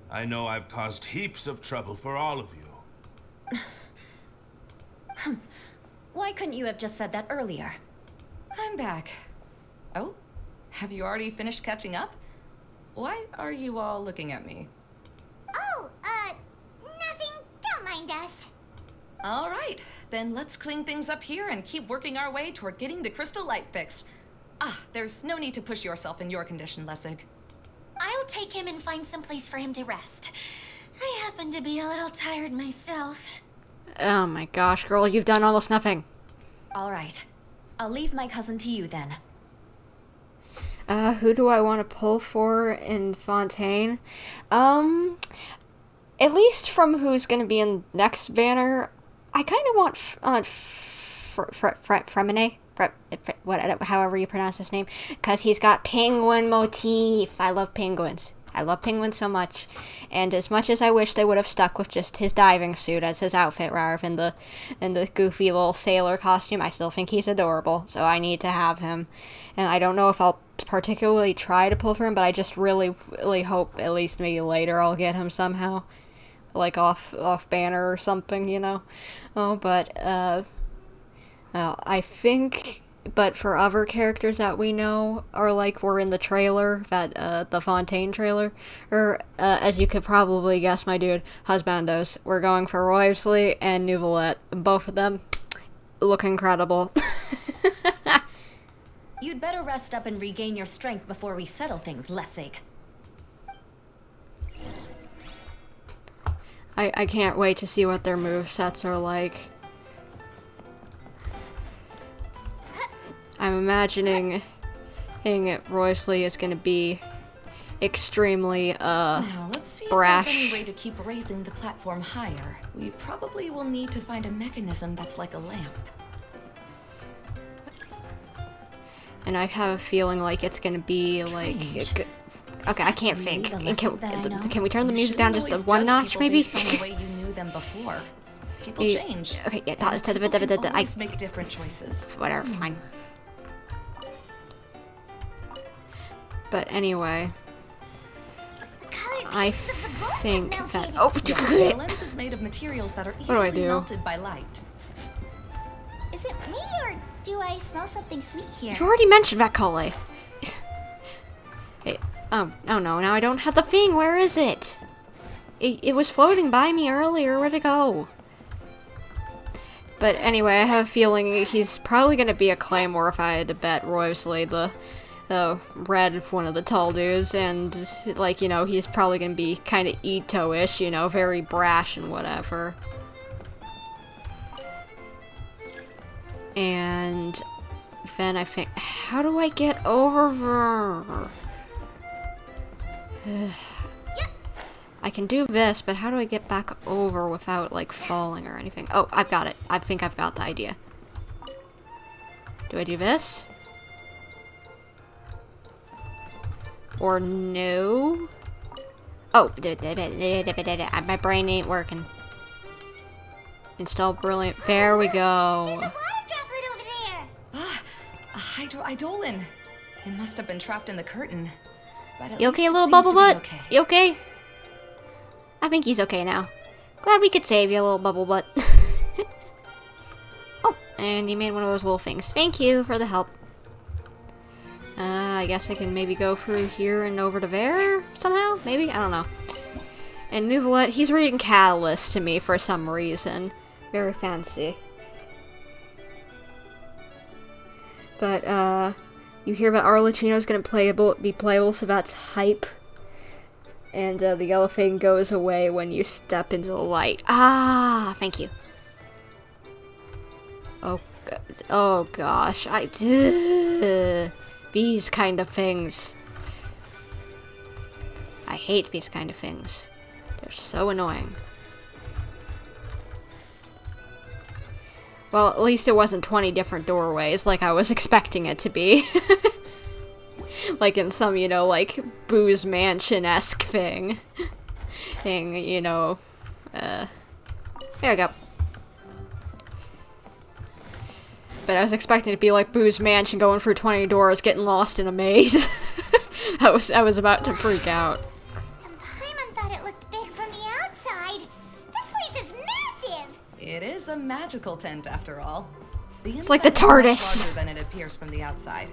I know I've caused heaps of trouble for all of you. Why couldn't you have just said that earlier? I'm back. Oh, have you already finished catching up? Why are you all looking at me? Oh, nothing. Don't mind us. All right, then let's clean things up here and keep working our way toward getting the crystal light fixed. There's no need to push yourself in your condition, Lessig. I'll take him and find some place for him to rest. I happen to be a little tired myself. Oh my gosh, girl, you've done almost nothing. All right. I'll leave my cousin to you then. Who do I want to pull for in Fontaine? At least from who's gonna be in next banner, I kind of want Fremine, however you pronounce his name, because he's got penguin motif. I love penguins. I love penguins so much, and as much as I wish they would have stuck with just his diving suit as his outfit rather than the goofy little sailor costume, I still think he's adorable, so I need to have him. And I don't know if I'll particularly try to pull for him, but I just really, really hope at least maybe later I'll get him somehow, like off banner or something, you know. I think but for other characters that we know, or like were in the trailer, that the Fontaine trailer, or as you could probably guess, my dude, husbandos, we're going for Roysley and Nouvelette. Both of them look incredible. You'd better rest up and regain your strength before we settle things, Lessig. I can't wait to see what their movesets are like. I'm imagining Roysley is going to be extremely Now, let's see brash. if there's any way to keep raising the platform higher. We probably will need to find a mechanism that's like a lamp. And I have a feeling like it's going to be like... Okay, I can't think. Can we turn the music down just one notch, maybe? Based on the way you knew them before. People change. Okay, yeah, I always make different choices. Whatever, fine. But anyway, I think that... Oh, The lens is made of materials that are easily melted by light. Is it me, or do I smell something sweet here? You already mentioned that, Collei. Oh no, now I don't have the thing. Where is it? It was floating by me earlier. Where'd it go? But anyway, I have a feeling he's probably gonna be a Claymore if I had to bet Roysley, the red one of the tall dudes, and like, you know, he's probably gonna be kind of Ito-ish, you know, very brash and whatever. And then I think, how do I get over there? I can do this, but how do I get back over without, like, falling or anything? Oh, I've got it. I think I've got the idea. Do I do this? Or no? Oh, my brain ain't working. Install brilliant. There we go. There's a water droplet over there. Ah, a hydroidolin. It must have been trapped in the curtain. But You okay, little bubble butt? Okay. You okay? I think he's okay now. Glad we could save you, little bubble butt. Oh, and you made one of those little things. Thank you for the help. I guess I can maybe go through here and over to there somehow? Maybe? I don't know. And Nouvelette, he's reading Catalyst to me for some reason. Very fancy. But, you hear about Arlecchino's gonna be playable, so that's hype. And, the yellow thing goes away when you step into the light. Ah, thank you. Oh gosh, these kind of things. I hate these kind of things. They're so annoying. Well, at least it wasn't 20 different doorways like I was expecting it to be. Like in some, you know, like, Booze Mansion-esque thing. You know, there we go. But I was expecting it to be like Booze Mansion going through 20 doors, getting lost in a maze. I was about to freak out. And Paimon thought it looked big from the outside. This place is massive. It is a magical tent, after all. It's like the TARDIS. Larger than it appears from the outside.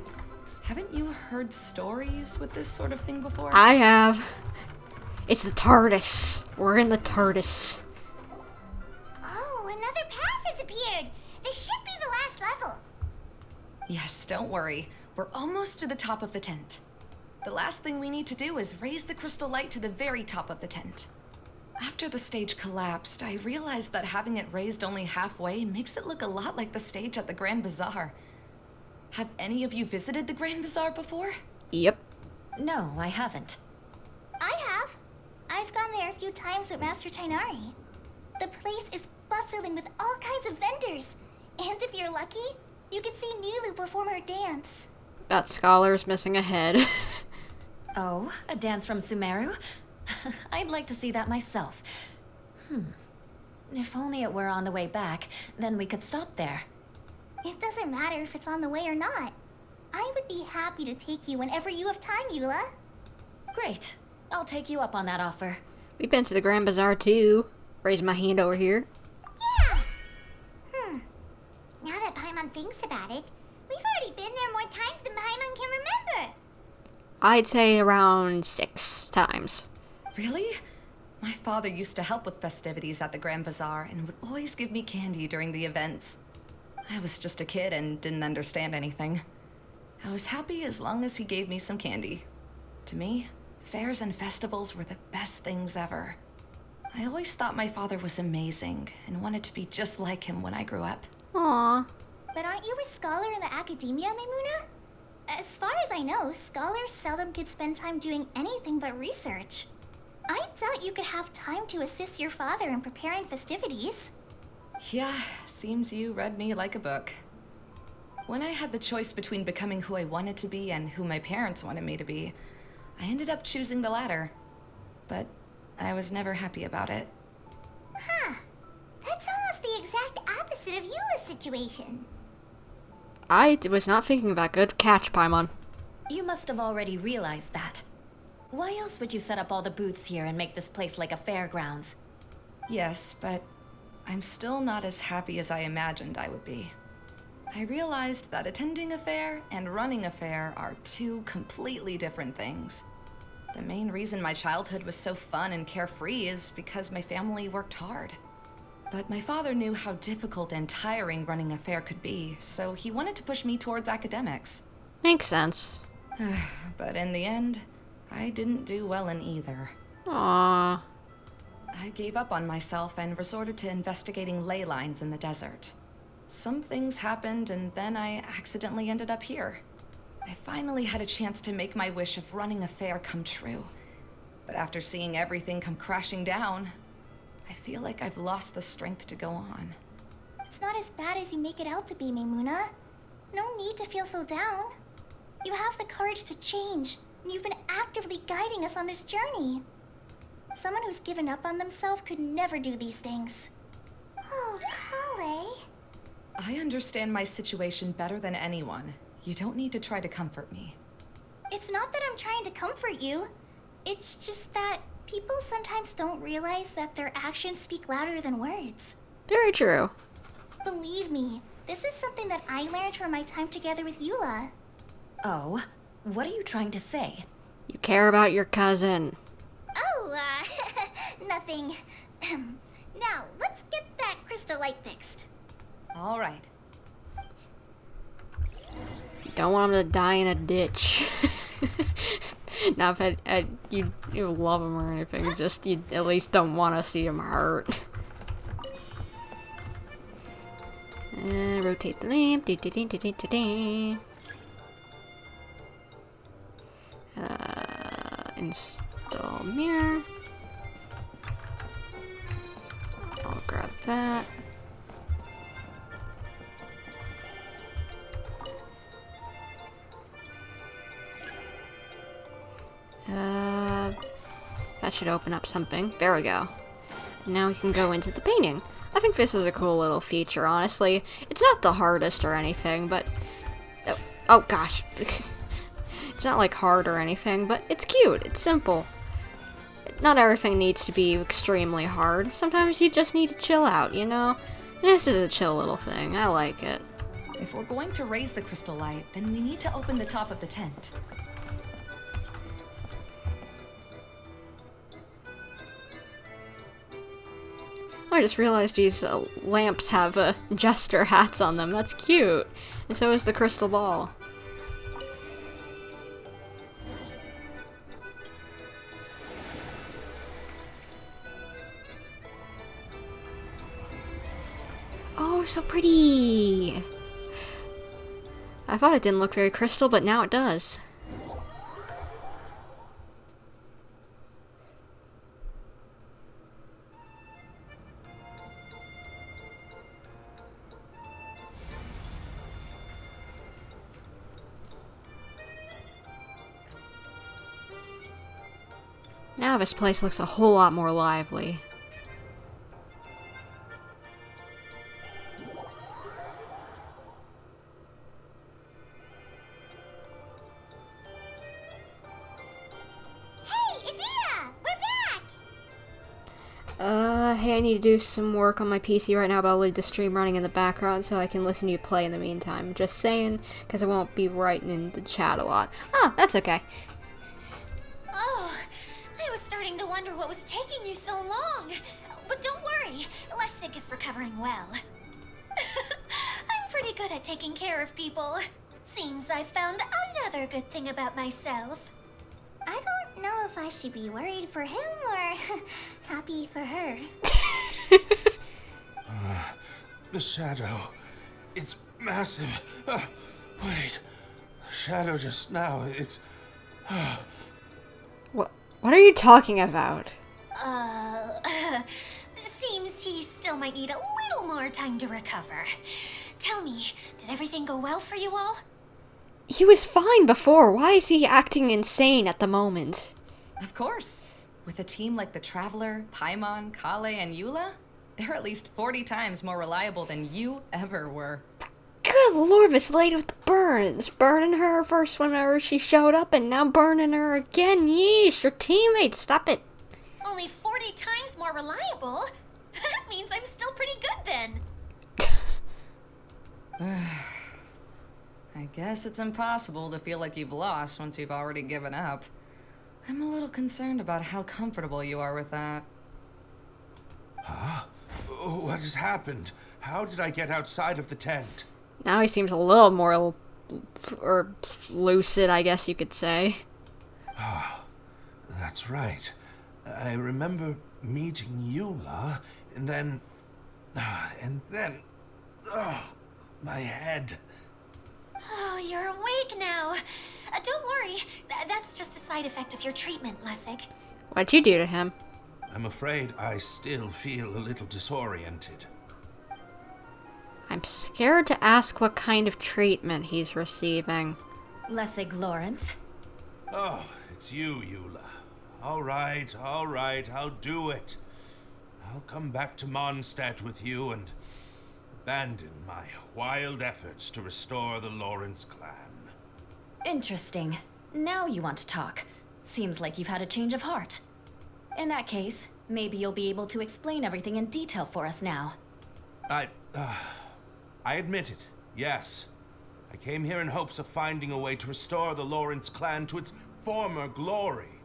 Haven't you heard stories with this sort of thing before? I have. It's the TARDIS. We're in the TARDIS. Oh, another path has appeared. This should be the last level. Yes, don't worry. We're almost to the top of the tent. The last thing we need to do is raise the crystal light to the very top of the tent. After the stage collapsed, I realized that having it raised only halfway makes it look a lot like the stage at the Grand Bazaar. Have any of you visited the Grand Bazaar before? Yep. No, I haven't. I have. I've gone there a few times with Master Tainari. The place is bustling with all kinds of vendors. And if you're lucky, you can see Nulu perform her dance. That scholar's missing a head. Oh, a dance from Sumeru? I'd like to see that myself. If only it were on the way back, then we could stop there. It doesn't matter if it's on the way or not. I would be happy to take you whenever you have time, Eula. Great. I'll take you up on that offer. We've been to the Grand Bazaar too. Raise my hand over here. Yeah. Now that Paimon thinks about it, we've already I'd say around 6 times. Really? My father used to help with festivities at the Grand Bazaar and would always give me candy during the events. I was just a kid and didn't understand anything. I was happy as long as he gave me some candy. To me, fairs and festivals were the best things ever. I always thought my father was amazing and wanted to be just like him when I grew up. Aww. But aren't you a scholar in the academia, Maimuna? As far as I know, scholars seldom could spend time doing anything but research. I doubt you could have time to assist your father in preparing festivities. Yeah, seems you read me like a book. When I had the choice between becoming who I wanted to be and who my parents wanted me to be, I ended up choosing the latter. But I was never happy about it. Huh. That's almost the exact opposite of Eula's situation. I was not thinking about good catch, Paimon. You must have already realized that. Why else would you set up all the booths here and make this place like a fairgrounds? Yes, but I'm still not as happy as I imagined I would be. I realized that attending a fair and running a fair are two completely different things. The main reason my childhood was so fun and carefree is because my family worked hard. But my father knew how difficult and tiring running a fair could be, so he wanted to push me towards academics. Makes sense. But in the end, I didn't do well in either. Aww. I gave up on myself and resorted to investigating ley lines in the desert. Some things happened, and then I accidentally ended up here. I finally had a chance to make my wish of running a fair come true. But after seeing everything come crashing down, I feel like I've lost the strength to go on. It's not as bad as you make it out to be, Maimuna. No need to feel so down. You have the courage to change, and you've been actively guiding us on this journey. Someone who's given up on themselves could never do these things. Oh, Collei. I understand my situation better than anyone. You don't need to try to comfort me. It's not that I'm trying to comfort you. It's just that people sometimes don't realize that their actions speak louder than words. Very true. Believe me, this is something that I learned from my time together with Eula. Oh, what are you trying to say? You care about your cousin. Oh, nothing. Now, let's get that crystal light fixed. All right. You don't want him to die in a ditch. Now, if you love him or anything, just you at least don't want to see him hurt. Rotate the lamp. Install mirror. I'll grab that. That should open up something. There we go. Now we can go into the painting. I think this is a cool little feature, honestly. It's not the hardest or anything, but... Oh gosh. It's not like hard or anything, but it's cute. It's simple. Not everything needs to be extremely hard. Sometimes you just need to chill out, you know? And this is a chill little thing. I like it. If we're going to raise the crystal light, then we need to open the top of the tent. I just realized these lamps have jester hats on them. That's cute. And so is the crystal ball. Oh, so pretty! I thought it didn't look very crystal, but now it does. Now this place looks a whole lot more lively. Hey, I need to do some work on my PC right now, but I'll leave the stream running in the background so I can listen to you play in the meantime. Just saying, because I won't be writing in the chat a lot. Oh, that's okay. wonder what was taking you so long. But don't worry, Lessig is recovering well. I'm pretty good at taking care of people. Seems I found another good thing about myself. I don't know if I should be worried for him or happy for her. The shadow. It's massive. Wait. The shadow just now. It's... What are you talking about? Seems he still might need a little more time to recover. Tell me, did everything go well for you all? He was fine before. Why is he acting insane at the moment? Of course. With a team like the Traveler, Paimon, Collei, and Eula, they're at least 40 times more reliable than you ever were. Good lord, this lady with the burns. Burning her first whenever she showed up, and now burning her again. Yeesh, your teammates, stop it. Only 40 times more reliable? That means I'm still pretty good then. I guess it's impossible to feel like you've lost once you've already given up. I'm a little concerned about how comfortable you are with that. Huh? What has happened? How did I get outside of the tent? Now he seems a little more or lucid, I guess you could say. Ah, that's right. I remember meeting Eula, and then... my head. Oh, you're awake now. Don't worry, that's just a side effect of your treatment, Lessig. What'd you do to him? I'm afraid I still feel a little disoriented. I'm scared to ask what kind of treatment he's receiving. Lessig Lawrence. Oh, it's you, Eula. All right, I'll do it. I'll come back to Mondstadt with you and abandon my wild efforts to restore the Lawrence clan. Interesting. Now you want to talk. Seems like you've had a change of heart. In that case, maybe you'll be able to explain everything in detail for us now. I admit it, yes. I came here in hopes of finding a way to restore the Lawrence clan to its former glory.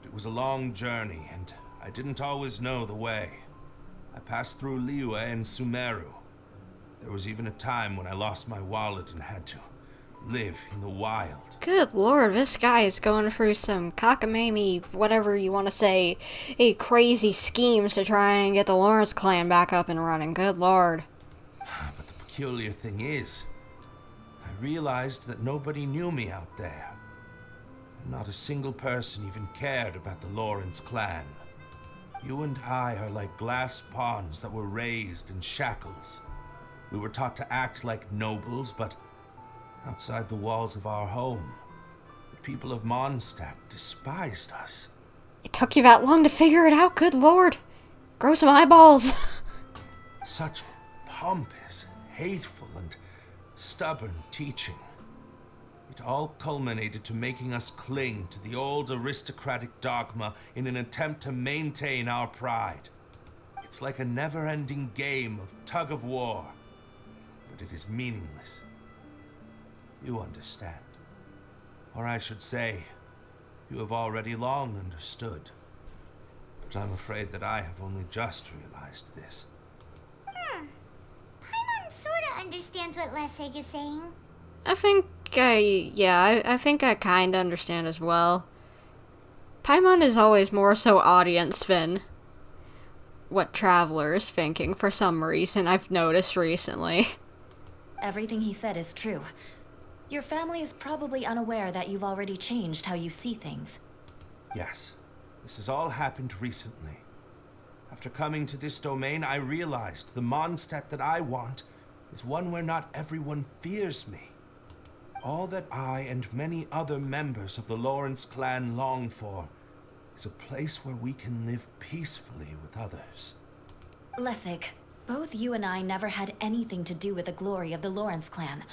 It was a long journey, and I didn't always know the way. I passed through Liyue and Sumeru. There was even a time when I lost my wallet and had to live in the wild. Good lord, this guy is going through some cockamamie, whatever you want to say, crazy schemes to try and get the Lawrence clan back up and running. Good lord. But the peculiar thing is, I realized that nobody knew me out there. Not a single person even cared about the Lawrence clan. You and I are like glass pawns that were raised in shackles. We were taught to act like nobles, but outside the walls of our home, the people of Mondstadt despised us. It took you that long to figure it out? Good lord. Grow some eyeballs. Such pompous, hateful, and stubborn teaching. It all culminated to making us cling to the old aristocratic dogma in an attempt to maintain our pride. It's like a never-ending game of tug-of-war, but it is meaningless. You understand. Or I should say, you have already long understood. But I'm afraid that I have only just realized this. Paimon sorta understands what Lessig is saying. I think I think I kinda understand as well. Paimon is always more so audience than what Traveler is thinking for some reason I've noticed recently. Everything he said is true. Your family is probably unaware that you've already changed how you see things. Yes, this has all happened recently. After coming to this domain, I realized the Mondstadt that I want is one where not everyone fears me. All that I and many other members of the Lawrence clan long for is a place where we can live peacefully with others. Lessig, both you and I never had anything to do with the glory of the Lawrence clan.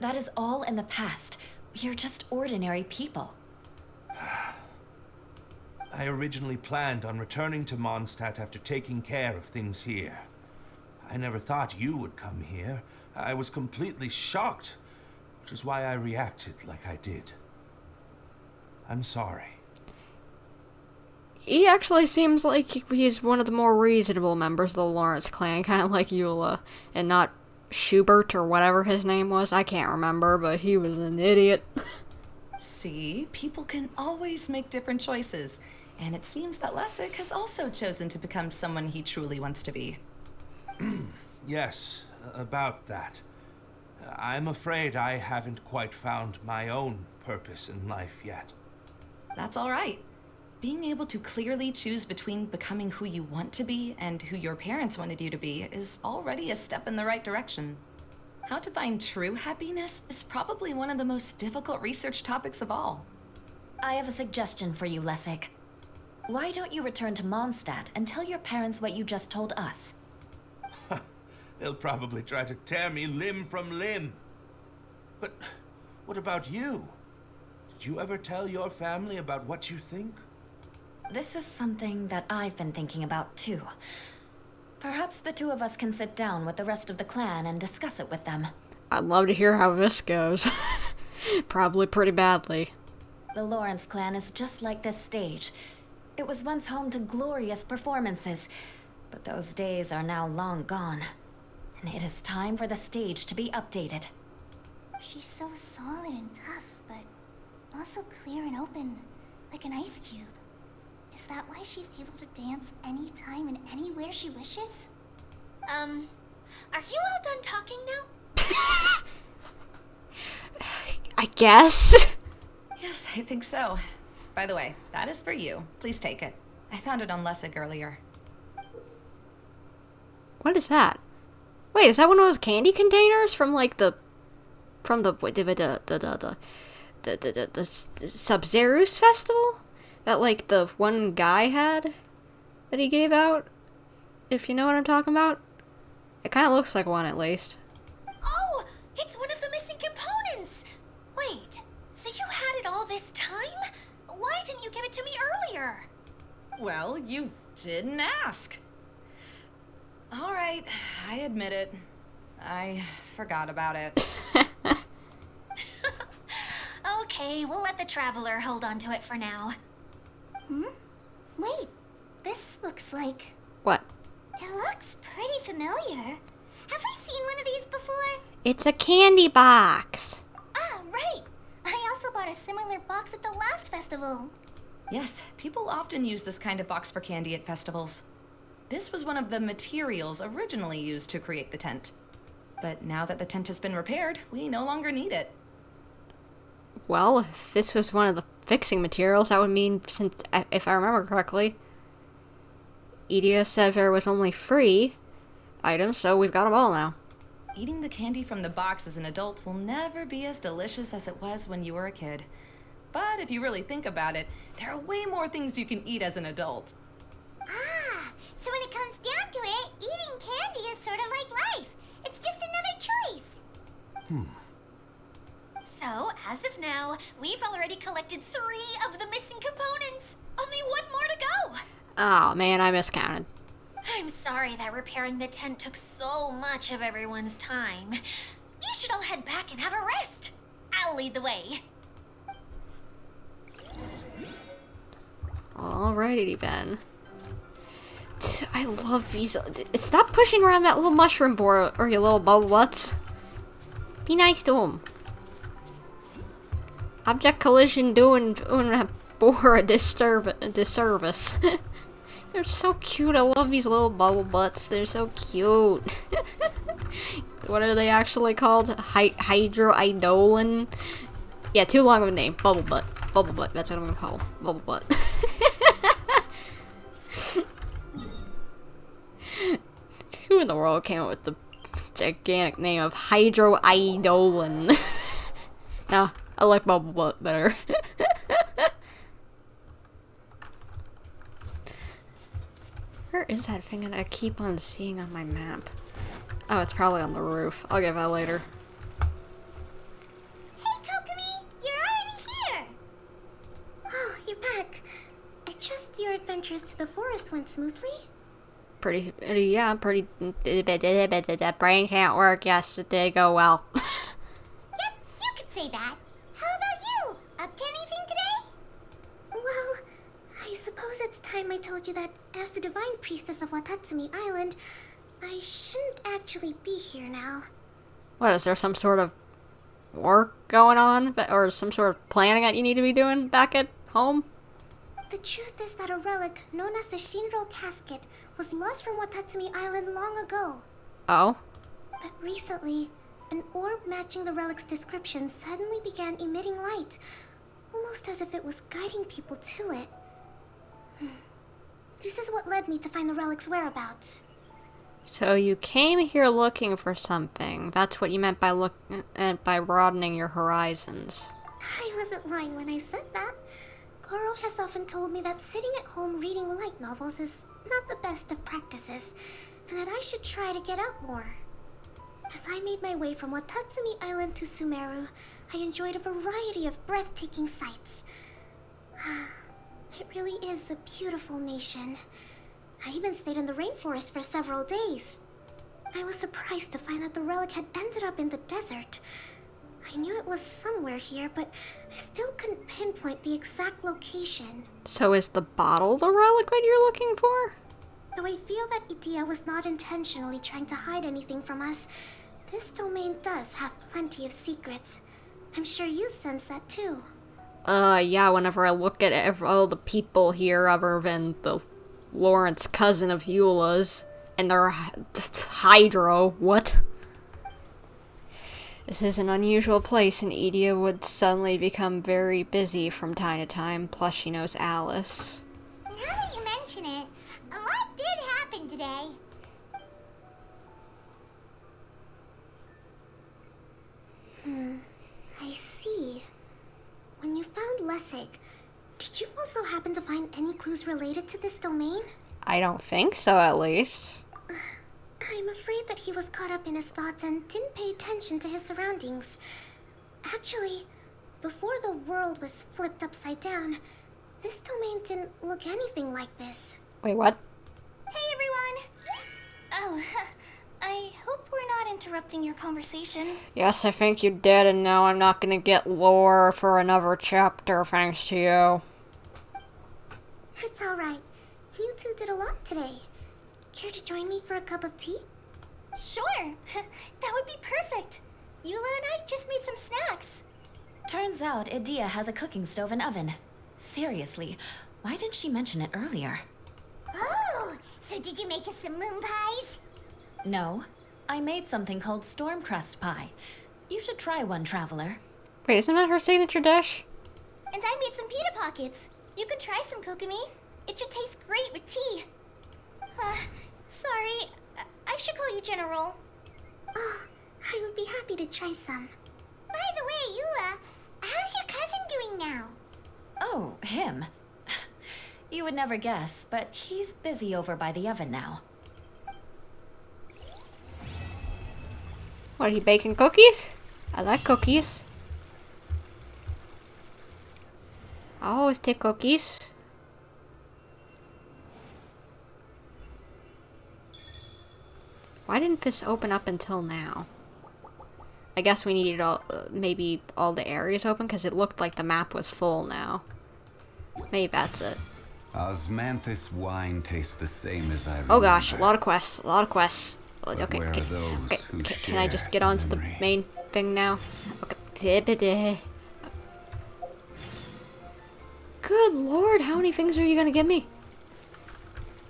That is all in the past. We are just ordinary people. I originally planned on returning to Mondstadt after taking care of things here. I never thought you would come here. I was completely shocked, which is why I reacted like I did. I'm sorry. He actually seems like he's one of the more reasonable members of the Lawrence clan, kind of like Eula, and not Schubert or whatever his name was. I can't remember, but he was an idiot. See, people can always make different choices, and it seems that Lessig has also chosen to become someone he truly wants to be. Yes, about that. I'm afraid I haven't quite found my own purpose in life yet. That's all right. Being able to clearly choose between becoming who you want to be and who your parents wanted you to be is already a step in the right direction. How to find true happiness is probably one of the most difficult research topics of all. I have a suggestion for you, Lessig. Why don't you return to Mondstadt and tell your parents what you just told us? They'll probably try to tear me limb from limb. But what about you? Did you ever tell your family about what you think? This is something that I've been thinking about too. Perhaps the two of us can sit down with the rest of the clan and discuss it with them. I'd love to hear how this goes. Probably pretty badly. The Lawrence clan is just like this stage. It was once home to glorious performances, but those days are now long gone. And it is time for the stage to be updated. She's so solid and tough, but also clear and open, like an ice cube. Is that why she's able to dance anytime and anywhere she wishes? Are you all done talking now? I guess. Yes, I think so. By the way, that is for you. Please take it. I found it on Lessig earlier. What is that? Wait, is that one of those candy containers from like the Sub-Zerus festival? That like the one guy had that he gave out? If you know what I'm talking about? It kind of looks like one at least. Oh, it's one of the missing components! Wait, so you had it all this time? Why didn't you give it to me earlier? Well, you didn't ask. All right, I admit it. I forgot about it. Okay, we'll let the Traveler hold on to it for now. Wait, this looks like... What? It looks pretty familiar. Have we seen one of these before? It's a candy box. Ah, right. I also bought a similar box at the last festival. Yes, people often use this kind of box for candy at festivals. This was one of the materials originally used to create the tent. But now that the tent has been repaired, we no longer need it. Well, if this was one of the fixing materials, that would mean, since, if I remember correctly, Edea said there was only 3 items, so we've got them all now. Eating the candy from the box as an adult will never be as delicious as it was when you were a kid. But if you really think about it, there are way more things you can eat as an adult. Ah, so when it comes down to it, eating candy is sort of like life. It's just another choice. So, as of now, we've already collected 3 of the missing components. Only 1 more to go. Oh man, I miscounted. I'm sorry that repairing the tent took so much of everyone's time. You should all head back and have a rest. I'll lead the way. Alrighty then. I love these. Stop pushing around that little mushroom boar, or you little bubble butts. Be nice to him. Object collision doing a boar a disservice. They're so cute. I love these little bubble butts. They're so cute. What are they actually called? Hydroidolin? Yeah, too long of a name. Bubble butt. Bubble butt. That's what I'm gonna call them. Bubble butt. Who in the world came up with the gigantic name of Hydroidolin? No, I like bubble butt better. Where is that thing that I keep on seeing on my map? Oh, it's probably on the roof. I'll get that later. Hey, Kokomi! You're already here! Oh, you're back. I trust your adventures to the forest went smoothly? Pretty. Brain can't work. Yes, it did go well. Yep, you could say that. How about you? Up to anything today? Well, I suppose it's time I told you that as the Divine Priestess of Watatsumi Island, I shouldn't actually be here now. What, is there some sort of work going on? Or some sort of planning that you need to be doing back at home? The truth is that a relic known as the Shinro Casket was lost from Watatsumi Island long ago. Oh? But recently, an orb matching the relic's description suddenly began emitting light, almost as if it was guiding people to it. This is what led me to find the relic's whereabouts. So you came here looking for something. That's what you meant by by broadening your horizons. I wasn't lying when I said that. Goro has often told me that sitting at home reading light novels is not the best of practices, and that I should try to get out more. As I made my way from Watatsumi Island to Sumeru, I enjoyed a variety of breathtaking sights. It really is a beautiful nation. I even stayed in the rainforest for several days. I was surprised to find that the relic had ended up in the desert. I knew it was somewhere here, but I still couldn't pinpoint the exact location. So is the bottle the relic that you're looking for? Though I feel that Idia was not intentionally trying to hide anything from us, this domain does have plenty of secrets. I'm sure you've sensed that too. Yeah, whenever I look at all the people here other than the Lawrence cousin of Eula's, and their hydro, what? This is an unusual place, and Idia would suddenly become very busy from time to time, plus she knows Alice. Now that you mention it, a lot did happen today. I see. When you found Lessig, did you also happen to find any clues related to this domain? I don't think so, at least. I'm afraid that he was caught up in his thoughts and didn't pay attention to his surroundings. Actually, before the world was flipped upside down, this domain didn't look anything like this. Wait, what? Hey, everyone! Oh, I hope we're not interrupting your conversation. Yes, I think you did, and now I'm not gonna get lore for another chapter thanks to you. It's alright. You two did a lot today. Care to join me for a cup of tea? Sure! That would be perfect! Eula and I just made some snacks. Turns out Idia has a cooking stove and oven. Seriously, why didn't she mention it earlier? Oh! So did you make us some moon pies? No, I made something called storm crust pie. You should try one, traveler. Wait, isn't that her signature dish? And I made some pita pockets. You could try some, Kokomi. It should taste great with tea. Sorry, I should call you General. Oh, I would be happy to try some. By the way, Eula, how's your cousin doing now? Oh, him. You would never guess, but he's busy over by the oven now. What, are you baking cookies? I like cookies. I always take cookies. Why didn't this open up until now? I guess we needed maybe all the areas open because it looked like the map was full now. Maybe that's it. Osmanthus wine tastes the same as I remember. Oh gosh, a lot of quests, a lot of quests. But Okay, where are those who can I just share get on to the memory? main thing now? Okay. Good lord, how many things are you gonna give me?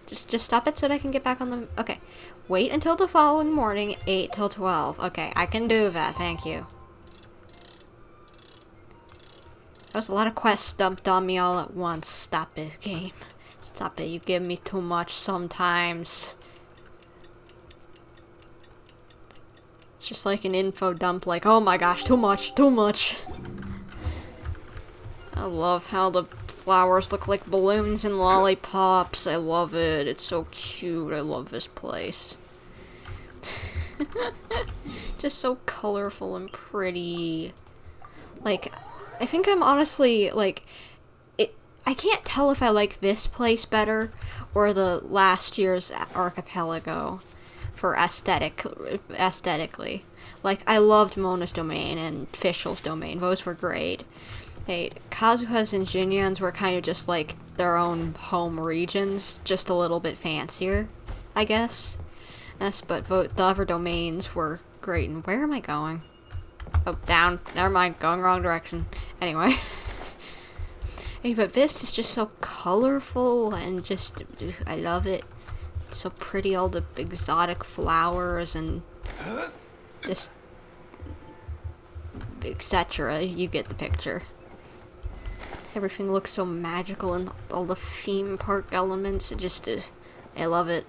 Just stop it so that I can get back on the... Okay. Wait until the following morning, 8 till 12. Okay, I can do that, thank you. That was a lot of quests dumped on me all at once. Stop it, game. Stop it, you give me too much sometimes. It's just like an info dump, like, oh my gosh, too much, too much. I love how the flowers look like balloons and lollipops. I love it. It's so cute. I love this place. Just so colorful and pretty. Like, I think I'm honestly, like, I can't tell if I like this place better or the last year's archipelago for aesthetically. Like, I loved Mona's domain and Fischl's domain. Those were great. Kazuha's and Jinyan's were kind of just like their own home regions, just a little bit fancier, I guess. Yes, but the other domains were great. And where am I going? Oh, down. Never mind. Going wrong direction. Anyway. Hey, but this is just so colorful and just, I love it. It's so pretty, all the exotic flowers and just etc. You get the picture. Everything looks so magical and all the theme park elements. It just, I love it.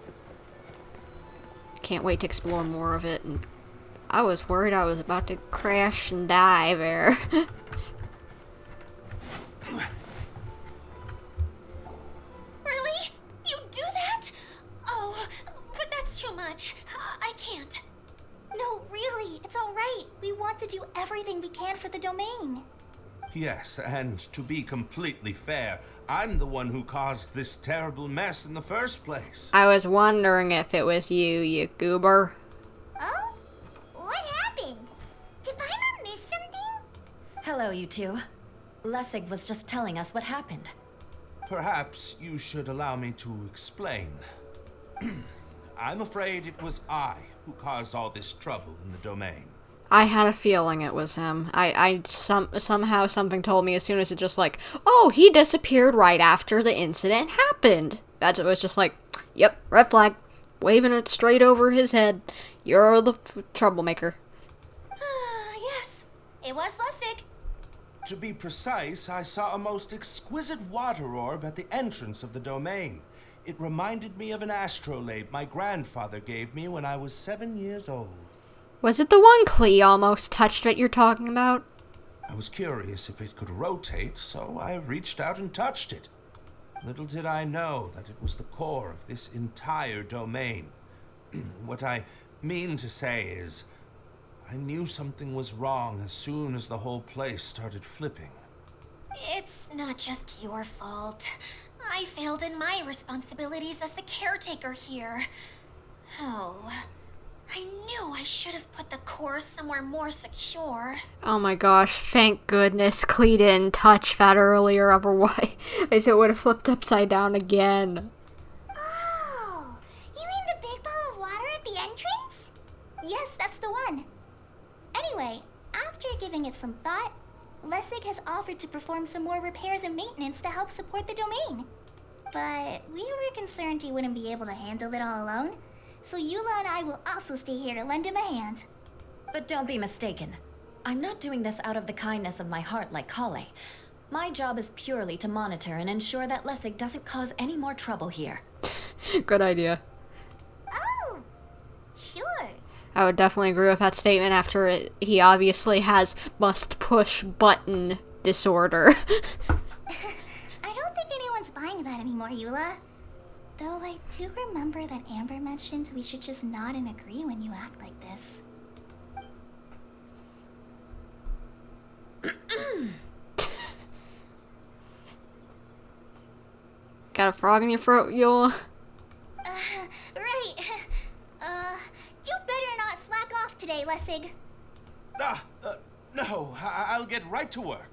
Can't wait to explore more of it. And I was worried I was about to crash and die there. Really? You do that? Oh, but that's too much. I can't. No, really, it's alright. We want to do everything we can for the domain. Yes, and to be completely fair, I'm the one who caused this terrible mess in the first place. I was wondering if it was you, you goober. Oh? What happened? Did Paimon miss something? Hello, you two. Lessig was just telling us what happened. Perhaps you should allow me to explain. I'm afraid it was I who caused all this trouble in the domain. I had a feeling it was him. Somehow something told me as soon as it just like, oh, he disappeared right after the incident happened. That was just like, yep, red flag. Waving it straight over his head. You're the troublemaker. Yes, it was Lessig. To be precise, I saw a most exquisite water orb at the entrance of the domain. It reminded me of an astrolabe my grandfather gave me when I was 7 years old. Was it the one Klee almost touched that you're talking about? I was curious if it could rotate, so I reached out and touched it. Little did I know that it was the core of this entire domain. What I mean to say is, I knew something was wrong as soon as the whole place started flipping. It's not just your fault. I failed in my responsibilities as the caretaker here. Oh, I knew I should have put the core somewhere more secure. Oh my gosh, thank goodness Klee didn't touch that earlier, otherwise it would have flipped upside down again. Oh, you mean the big ball of water at the entrance? Yes, that's the one. Anyway, after giving it some thought, Lessig has offered to perform some more repairs and maintenance to help support the domain. But we were concerned he wouldn't be able to handle it all alone, so Eula and I will also stay here to lend him a hand. But don't be mistaken. I'm not doing this out of the kindness of my heart like Collei. My job is purely to monitor and ensure that Lessig doesn't cause any more trouble here. Good idea. Oh, sure. I would definitely agree with that statement after he obviously has must-push button disorder. I don't think anyone's buying that anymore, Eula. Though I do remember that Amber mentioned we should just nod and agree when you act like this. Got a frog in your throat, Eula? Right. You better not slack off today, Lessig. No, I'll get right to work.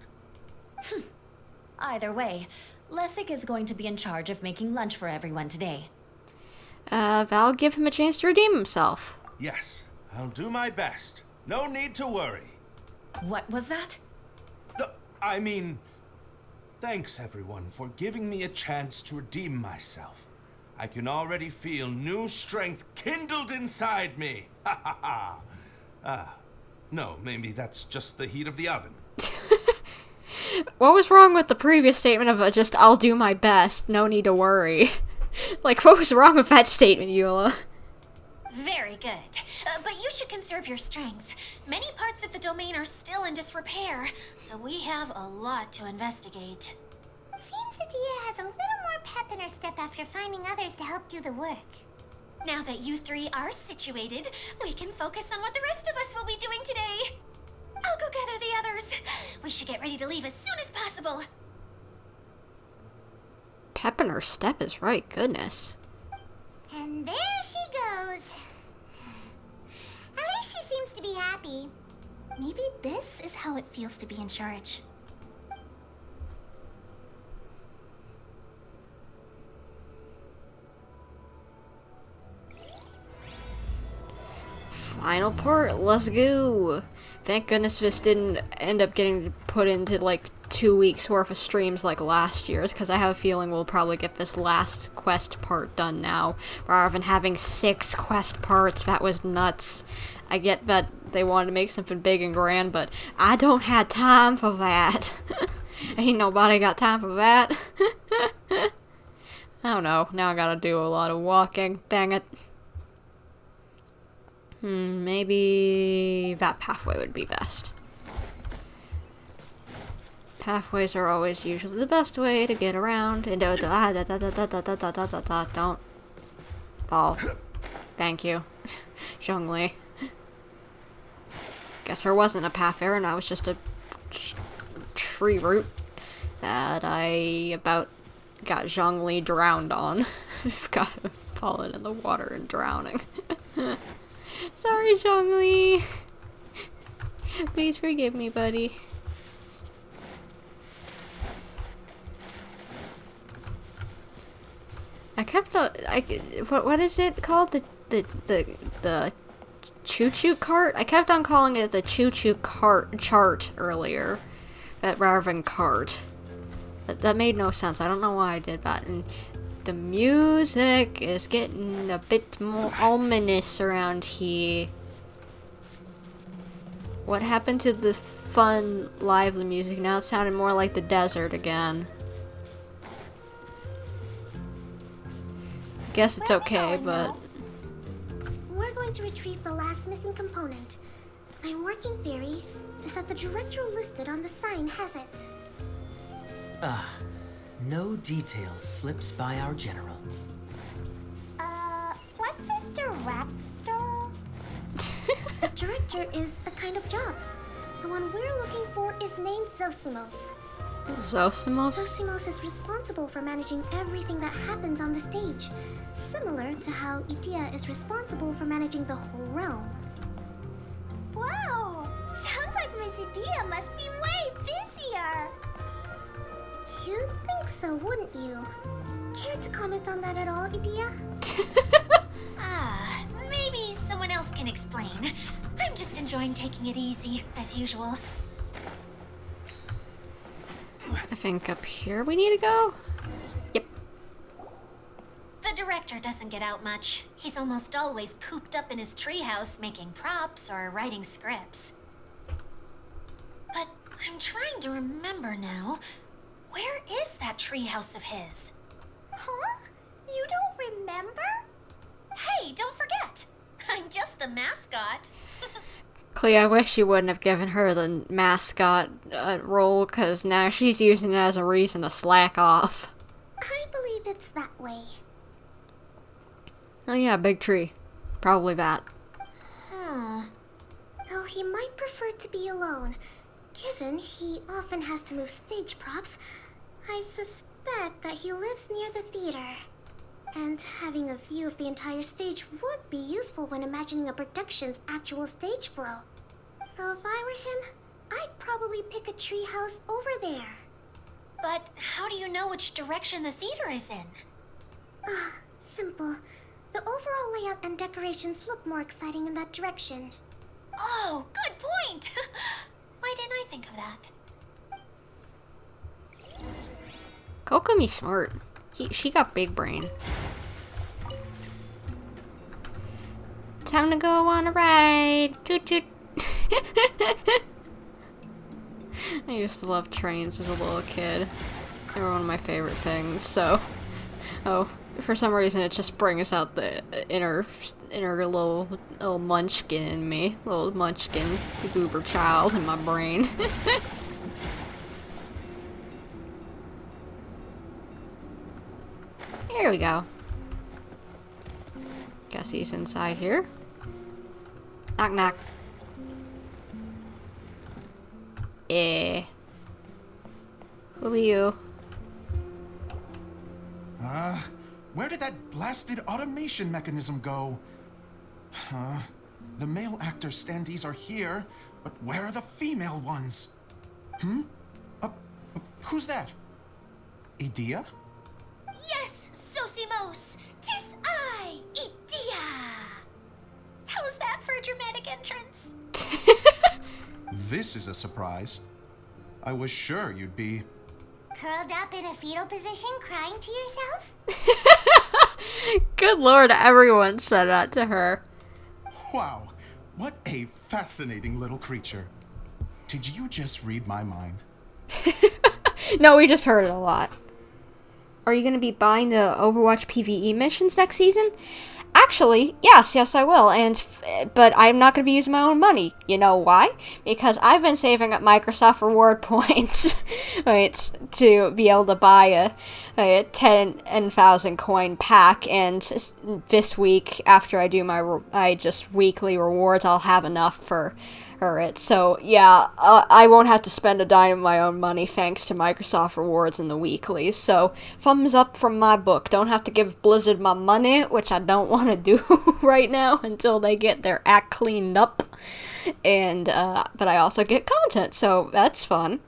Either way, Lessig is going to be in charge of making lunch for everyone today. That'll give him a chance to redeem himself. Yes, I'll do my best. No need to worry. What was that? No, I mean, thanks everyone for giving me a chance to redeem myself. I can already feel new strength kindled inside me. Ha ha ha. No, maybe that's just the heat of the oven. What was wrong with the previous statement of just, I'll do my best, no need to worry? Like, what was wrong with that statement, Eula? Very good. But you should conserve your strength. Many parts of the domain are still in disrepair, so we have a lot to investigate. Seems Adia has a little more pep in her step after finding others to help do the work. Now that you three are situated, we can focus on what the rest of us will be doing today. I'll go gather the others. We should get ready to leave as soon as possible. Pep in her step is right, goodness. And there she goes. At least she seems to be happy. Maybe this is how it feels to be in charge. Final part, let's go! Thank goodness this didn't end up getting put into like 2 weeks worth of streams like last year's, because I have a feeling we'll probably get this last quest part done now, rather than having 6 quest parts. That was nuts. I get that they wanted to make something big and grand, but I don't have time for that. Ain't nobody got time for that. I don't know, now I gotta do a lot of walking, dang it. Maybe that pathway would be best. Pathways are always usually the best way to get around. And don't fall. Thank you, Zhongli. Guess there wasn't a path there, and I was just a tree root that I about got Zhongli drowned on. Got him falling in the water and drowning. Sorry, Zhongli. Please forgive me, buddy. I kept on. What is it called? The choo-choo cart? I kept on calling it the choo-choo cart chart earlier, rather than cart. That made no sense. I don't know why I did that. And the music is getting a bit more ominous around here. What happened to the fun, lively music? Now it sounded more like the desert again. Guess it's okay, but... We're going to retrieve the last missing component. My working theory is that the director listed on the sign has it. No details slips by our general. What's a director? The director is a kind of job. The one we're looking for is named Zosimos. Zosimos? Zosimos is responsible for managing everything that happens on the stage, similar to how Idea is responsible for managing the whole realm. Wow! Sounds like Miss Idea must be way busier. You'd think so, wouldn't you? Care to comment on that at all, Idea? Maybe someone else can explain. I'm just enjoying taking it easy, as usual. I think up here we need to go? Yep. The director doesn't get out much. He's almost always cooped up in his treehouse making props or writing scripts. But I'm trying to remember now. Where is that treehouse of his? Huh? You don't remember? Hey, don't forget! I'm just the mascot. Klee, I wish you wouldn't have given her the mascot role, because now she's using it as a reason to slack off. I believe it's that way. Oh yeah, big tree. Probably that. Though he might prefer to be alone, given he often has to move stage props, I suspect that he lives near the theater. And having a view of the entire stage would be useful when imagining a production's actual stage flow. So if I were him, I'd probably pick a treehouse over there. But how do you know which direction the theater is in? Simple. The overall layout and decorations look more exciting in that direction. Oh, good point! Why didn't I think of that? Kokomi's smart. She got big brain. Time to go on a ride. Toot toot. I used to love trains as a little kid. They were one of my favorite things, so... Oh, for some reason it just brings out the inner little munchkin in me. Little munchkin, the goober child in my brain. Here we go. Guess he's inside here. Knock knock. Who are you? Where did that blasted automation mechanism go? The male actor standees are here, but where are the female ones? Who's that? Idea? Yes, Zosimos! 'Tis I, Idea! How's that for a dramatic this is a surprise. I was sure you'd be... Curled up in a fetal position, crying to yourself? Good lord, everyone said that to her. Wow, what a fascinating little creature. Did you just read my mind? No, we just heard it a lot. Are you going to be buying the Overwatch PvE missions next season? Actually, yes, I will. But I'm not going to be using my own money. You know why? Because I've been saving up Microsoft reward points, right, to be able to buy a 10,000 coin pack. And this week, after I do my just weekly rewards, I'll have enough for it. So yeah, I won't have to spend a dime of my own money thanks to Microsoft rewards in the weeklies. So thumbs up from my book. Don't have to give Blizzard my money, which I don't want to do right now until they get their act cleaned up. And but I also get content, so that's fun.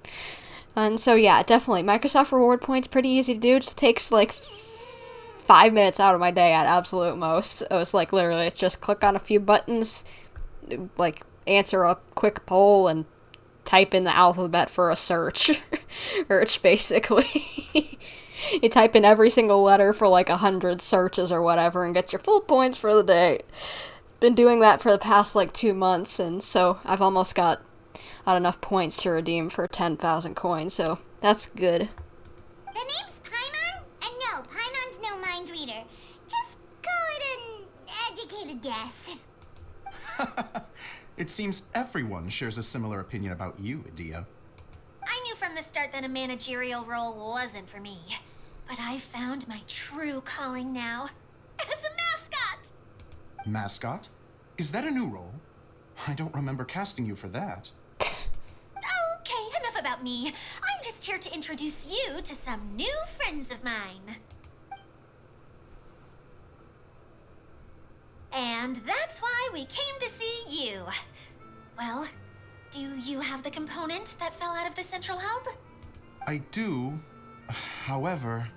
And so yeah, definitely Microsoft reward points pretty easy to do. It just takes like 5 minutes out of my day at absolute most. It was like literally it's just click on a few buttons, like answer a quick poll and type in the alphabet for a search. Basically. You type in every single letter for like 100 searches or whatever and get your full points for the day. Been doing that for the past like 2 months, and so I've almost got enough points to redeem for 10,000 coins, so that's good. The name's Paimon? And no, Paimon's no mind reader. Just call it an educated guess. It seems everyone shares a similar opinion about you, Adia. I knew from the start that a managerial role wasn't for me. But I found my true calling now. As a mascot! Mascot? Is that a new role? I don't remember casting you for that. Okay, enough about me. I'm just here to introduce you to some new friends of mine. And that's why we came to see you. Well, do you have the component that fell out of the central hub? I do. However,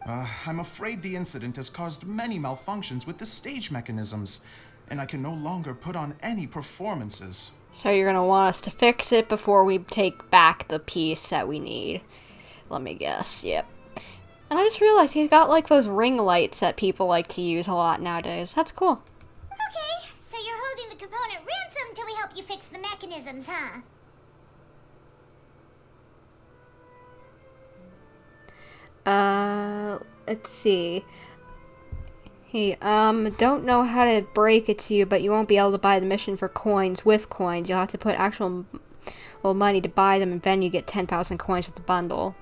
I'm afraid the incident has caused many malfunctions with the stage mechanisms, and I can no longer put on any performances. So you're gonna want us to fix it before we take back the piece that we need. Let me guess, yep. And I just realized he's got like those ring lights that people like to use a lot nowadays. That's cool. Okay, so you're holding the component ransom till we help you fix the mechanisms, huh? Let's see. Hey, don't know how to break it to you, but you won't be able to buy the mission for coins with coins. You'll have to put actual money to buy them, and then you get 10,000 coins with the bundle.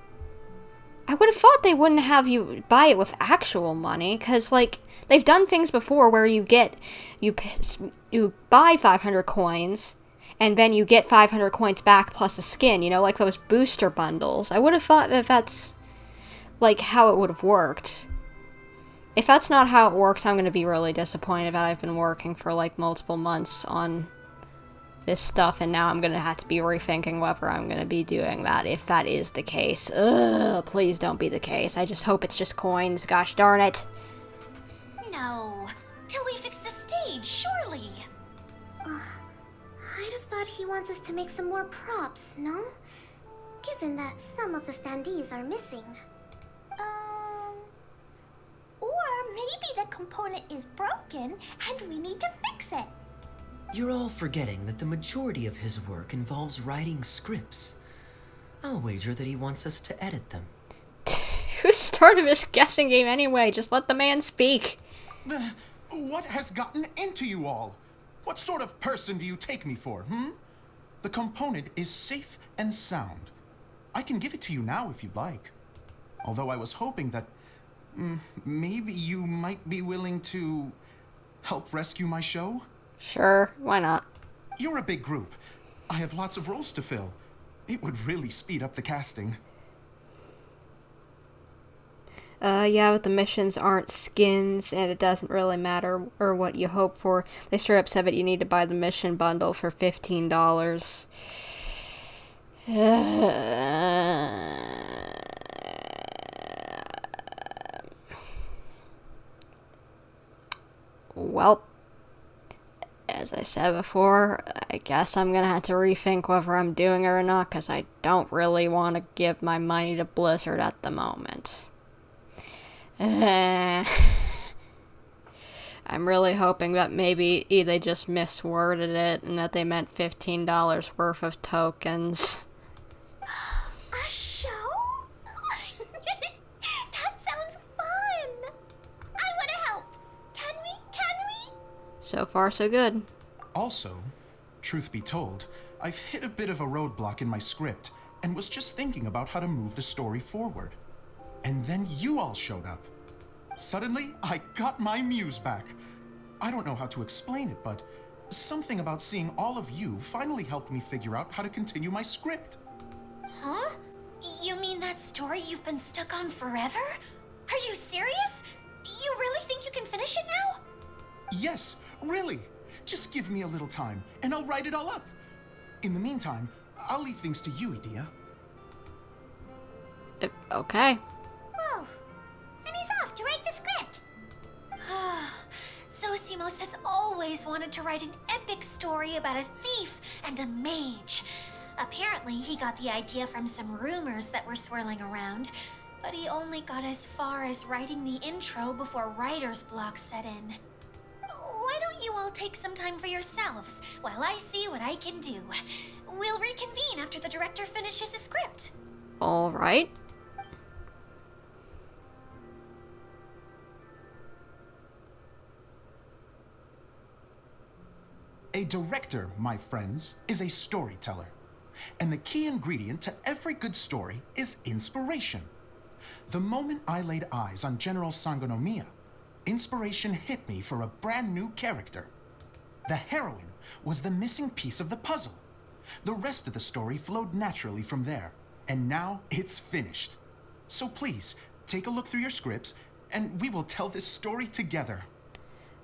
I would have thought they wouldn't have you buy it with actual money, because, like, they've done things before where you buy 500 coins, and then you get 500 coins back plus a skin, you know, like those booster bundles. I would have thought that that's, like, how it would have worked. If that's not how it works, I'm going to be really disappointed that I've been working for, like, multiple months on this stuff, and now I'm going to have to be rethinking whether I'm going to be doing that, if that is the case. Ugh, please don't be the case. I just hope it's just coins, gosh darn it. No, till we fix the stage, surely. I'd have thought he wants us to make some more props, no? Given that some of the standees are missing. Or maybe the component is broken and we need to fix it. You're all forgetting that the majority of his work involves writing scripts. I'll wager that he wants us to edit them. Who started this guessing game anyway? Just let the man speak. What has gotten into you all? What sort of person do you take me for, The component is safe and sound. I can give it to you now if you'd like. Although I was hoping that maybe you might be willing to help rescue my show? Sure, why not? You're a big group. I have lots of roles to fill. It would really speed up the casting. Yeah, but the missions aren't skins, and it doesn't really matter or what you hope for. They straight up said that you need to buy the mission bundle for $15. Well, as I said before, I guess I'm gonna have to rethink whether I'm doing it or not, because I don't really want to give my money to Blizzard at the moment. I'm really hoping that maybe they just misworded it and that they meant $15 worth of tokens. A show? That sounds fun! I want to help! Can we? So far, so good. Also, truth be told, I've hit a bit of a roadblock in my script and was just thinking about how to move the story forward. And then you all showed up. Suddenly, I got my muse back. I don't know how to explain it, but something about seeing all of you finally helped me figure out how to continue my script. Huh? You mean that story you've been stuck on forever? Are you serious? You really think you can finish it now? Yes, really. Just give me a little time, and I'll write it all up. In the meantime, I'll leave things to you, Edea. Okay. Whoa. And he's off to write the script. Zosimos has always wanted to write an epic story about a thief and a mage. Apparently, he got the idea from some rumors that were swirling around, but he only got as far as writing the intro before writer's block set in. Why don't you all take some time for yourselves while I see what I can do? We'll reconvene after the director finishes his script. All right. A director, my friends, is a storyteller. And the key ingredient to every good story is inspiration. The moment I laid eyes on General Sangonomiya, inspiration hit me for a brand new character. The heroine was the missing piece of the puzzle. The rest of the story flowed naturally from there, and now it's finished. So please, take a look through your scripts, and we will tell this story together.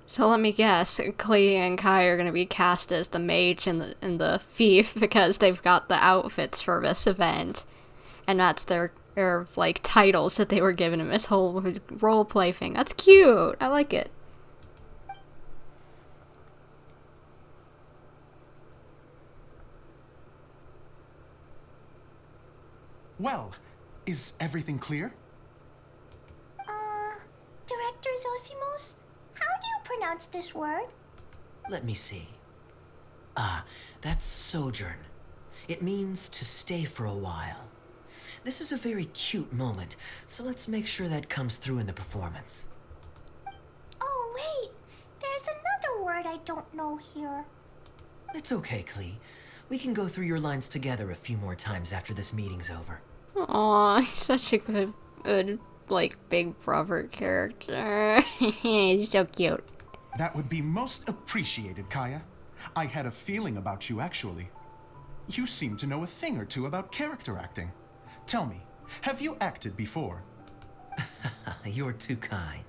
So let me guess, Klee and Kaeya are going to be cast as the mage and the thief because they've got the outfits for this event. And that's their like, titles that they were given in this whole roleplay thing. That's cute! I like it. Well, is everything clear? Director Zosimos? How do you pronounce this word? Let me see. That's sojourn. It means to stay for a while. This is a very cute moment, so let's make sure that comes through in the performance. Oh, wait. There's another word I don't know here. It's okay, Klee. We can go through your lines together a few more times after this meeting's over. Aw, he's such a good, like, big brother character. He's so cute. That would be most appreciated, Kaeya. I had a feeling about you, actually. You seem to know a thing or two about character acting. Tell me, have you acted before? You're too kind.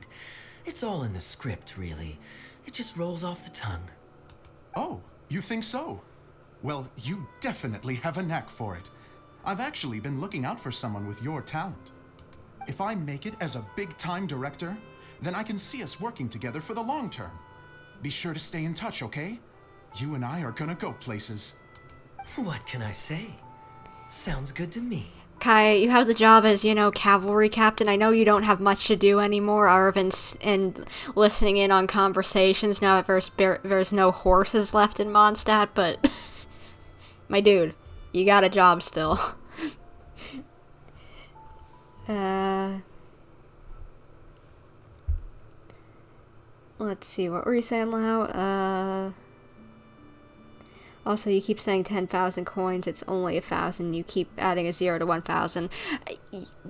It's all in the script, really. It just rolls off the tongue. Oh, you think so? Well, you definitely have a knack for it. I've actually been looking out for someone with your talent. If I make it as a big-time director, then I can see us working together for the long term. Be sure to stay in touch, okay? You and I are gonna go places. What can I say? Sounds good to me. Kaeya, you have the job as, cavalry captain. I know you don't have much to do anymore other than listening in on conversations now that there's no horses left in Mondstadt, but my dude, you got a job still. Let's see, what were you saying, Lau? Also, you keep saying 10,000 coins, it's only 1,000. You keep adding a 0 to 1,000.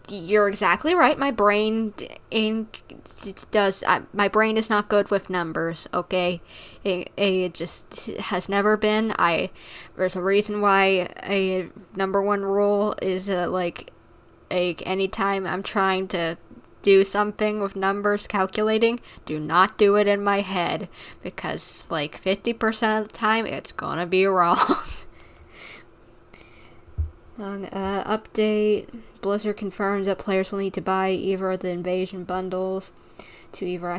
You're exactly right. My brain my brain is not good with numbers, okay? It just has never been. There's a reason why a number one rule is, anytime I'm trying to do something with numbers calculating, do not do it in my head, because 50% of the time it's gonna be wrong. Update. Blizzard confirms that players will need to buy either of the invasion bundles to either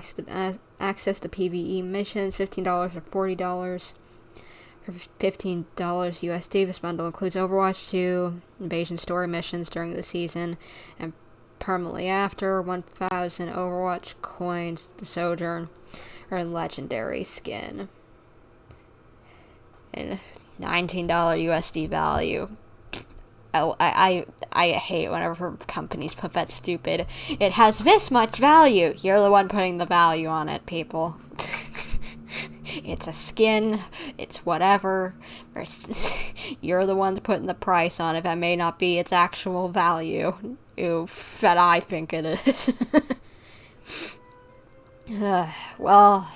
access the PvE missions, $15 or $40. For $15 USD, this bundle includes Overwatch 2, Invasion Story missions during the season, and permanently after, 1,000 Overwatch coins, the Sojourn, or Legendary skin. And $19 USD value. I hate whenever companies put that stupid, it has this much value. You're the one putting the value on it, people. It's a skin, it's whatever. You're the ones putting the price on it. That may not be its actual value. That I think it is. Well,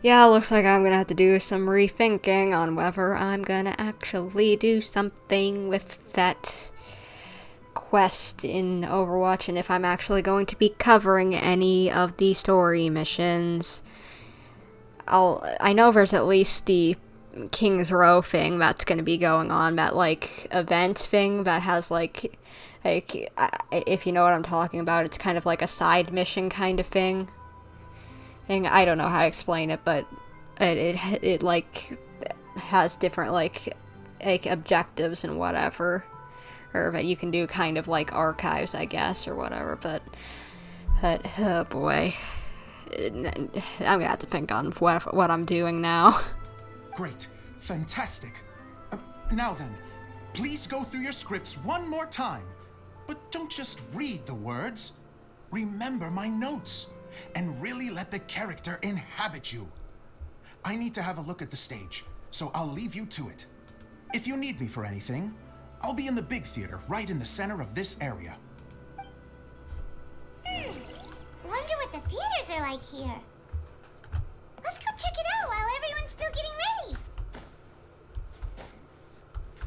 yeah, looks like I'm gonna have to do some rethinking on whether I'm gonna actually do something with that quest in Overwatch, and if I'm actually going to be covering any of the story missions. I know there's at least the King's Row thing that's gonna be going on, that, like, event thing that has, like, if you know what I'm talking about, it's kind of like a side mission kind of thing. I don't know how to explain it, but it like has different like objectives and whatever, or that you can do kind of like archives, I guess, or whatever. But oh boy, I'm gonna have to think on what I'm doing now. Great, fantastic. Now then, please go through your scripts one more time, but don't just read the words. Remember my notes. And really let the character inhabit you. I need to have a look at the stage, so I'll leave you to it. If you need me for anything, I'll be in the big theater, right in the center of this area. Wonder what the theaters are like here. Let's go check it out while everyone's still getting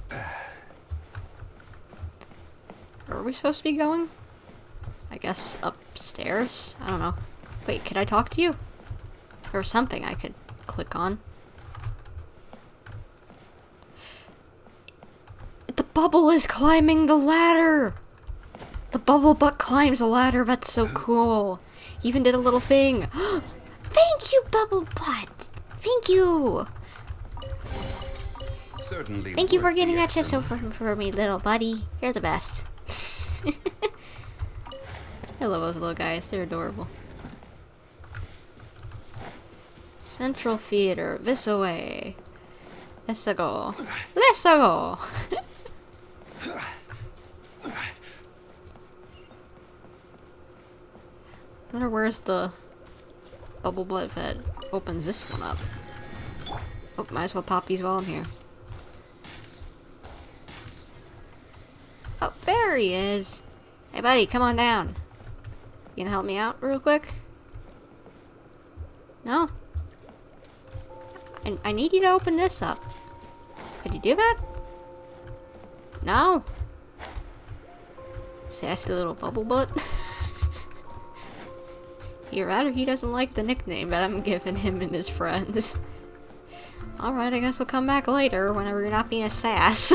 ready. Where are we supposed to be going? I guess upstairs? I don't know. Wait, could I talk to you? Or something I could click on. The bubble is climbing the ladder! The bubble butt climbs the ladder, that's so cool. He even did a little thing. Thank you, bubble butt! Thank you! Certainly. Thank you for worth getting the that shit extra so for me, little buddy. You're the best. I love those little guys, they're adorable. Central Theater, this away. Let's go. Let's go! I wonder where's the bubble butt that opens this one up. Oh, might as well pop these while I'm here. Oh, there he is! Hey buddy, come on down. You gonna help me out real quick? No? I need you to open this up. Could you do that? No? Sassy little bubble butt. Either that or he doesn't like the nickname that I'm giving him and his friends. Alright, I guess we'll come back later whenever you're not being a sass.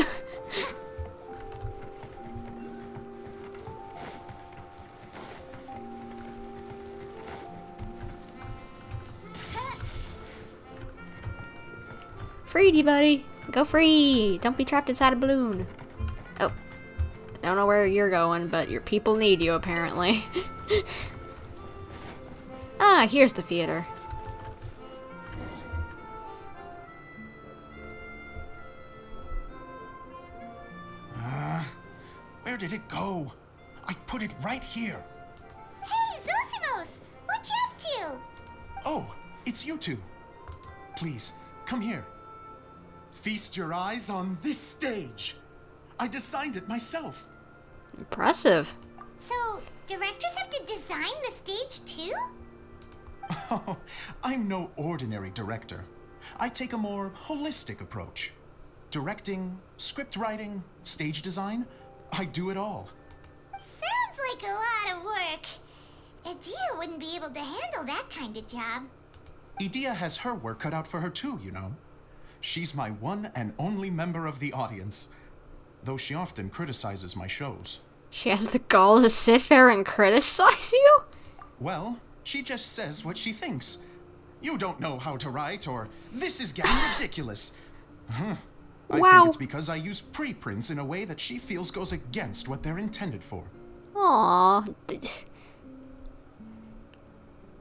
Freedy, buddy! Go free! Don't be trapped inside a balloon. Oh. I don't know where you're going, but your people need you, apparently. Ah, here's the theater. Where did it go? I put it right here. Hey, Zosimos! What you up to? Oh, it's you two. Please, come here. Feast your eyes on this stage. I designed it myself. Impressive. So, directors have to design the stage too? Oh, I'm no ordinary director. I take a more holistic approach. Directing, script writing, stage design, I do it all. Sounds like a lot of work. Edea wouldn't be able to handle that kind of job. Edea has her work cut out for her too, you know. She's my one and only member of the audience, though she often criticizes my shows. She has the gall to sit there and criticize you? Well, She just says what she thinks. You don't know how to write, or this is getting ridiculous. I think it's because I use preprints in a way that she feels goes against what they're intended for. Aww.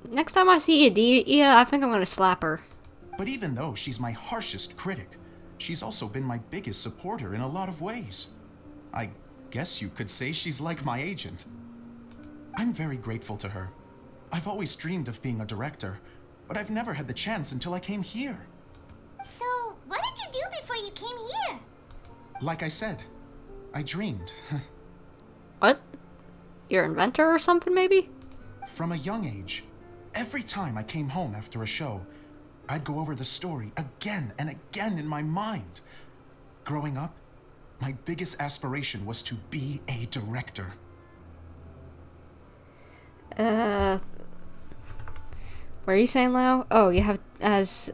Next time I see Adia, I think I'm gonna slap her. But even though she's my harshest critic, she's also been my biggest supporter in a lot of ways. I guess you could say she's like my agent. I'm very grateful to her. I've always dreamed of being a director, but I've never had the chance until I came here. So, what did you do before you came here? Like I said, I dreamed. What? You're an inventor or something, maybe? From a young age, every time I came home after a show, I'd go over the story again and again in my mind. Growing up, my biggest aspiration was to be a director. What are you saying, Lau? Oh, you have as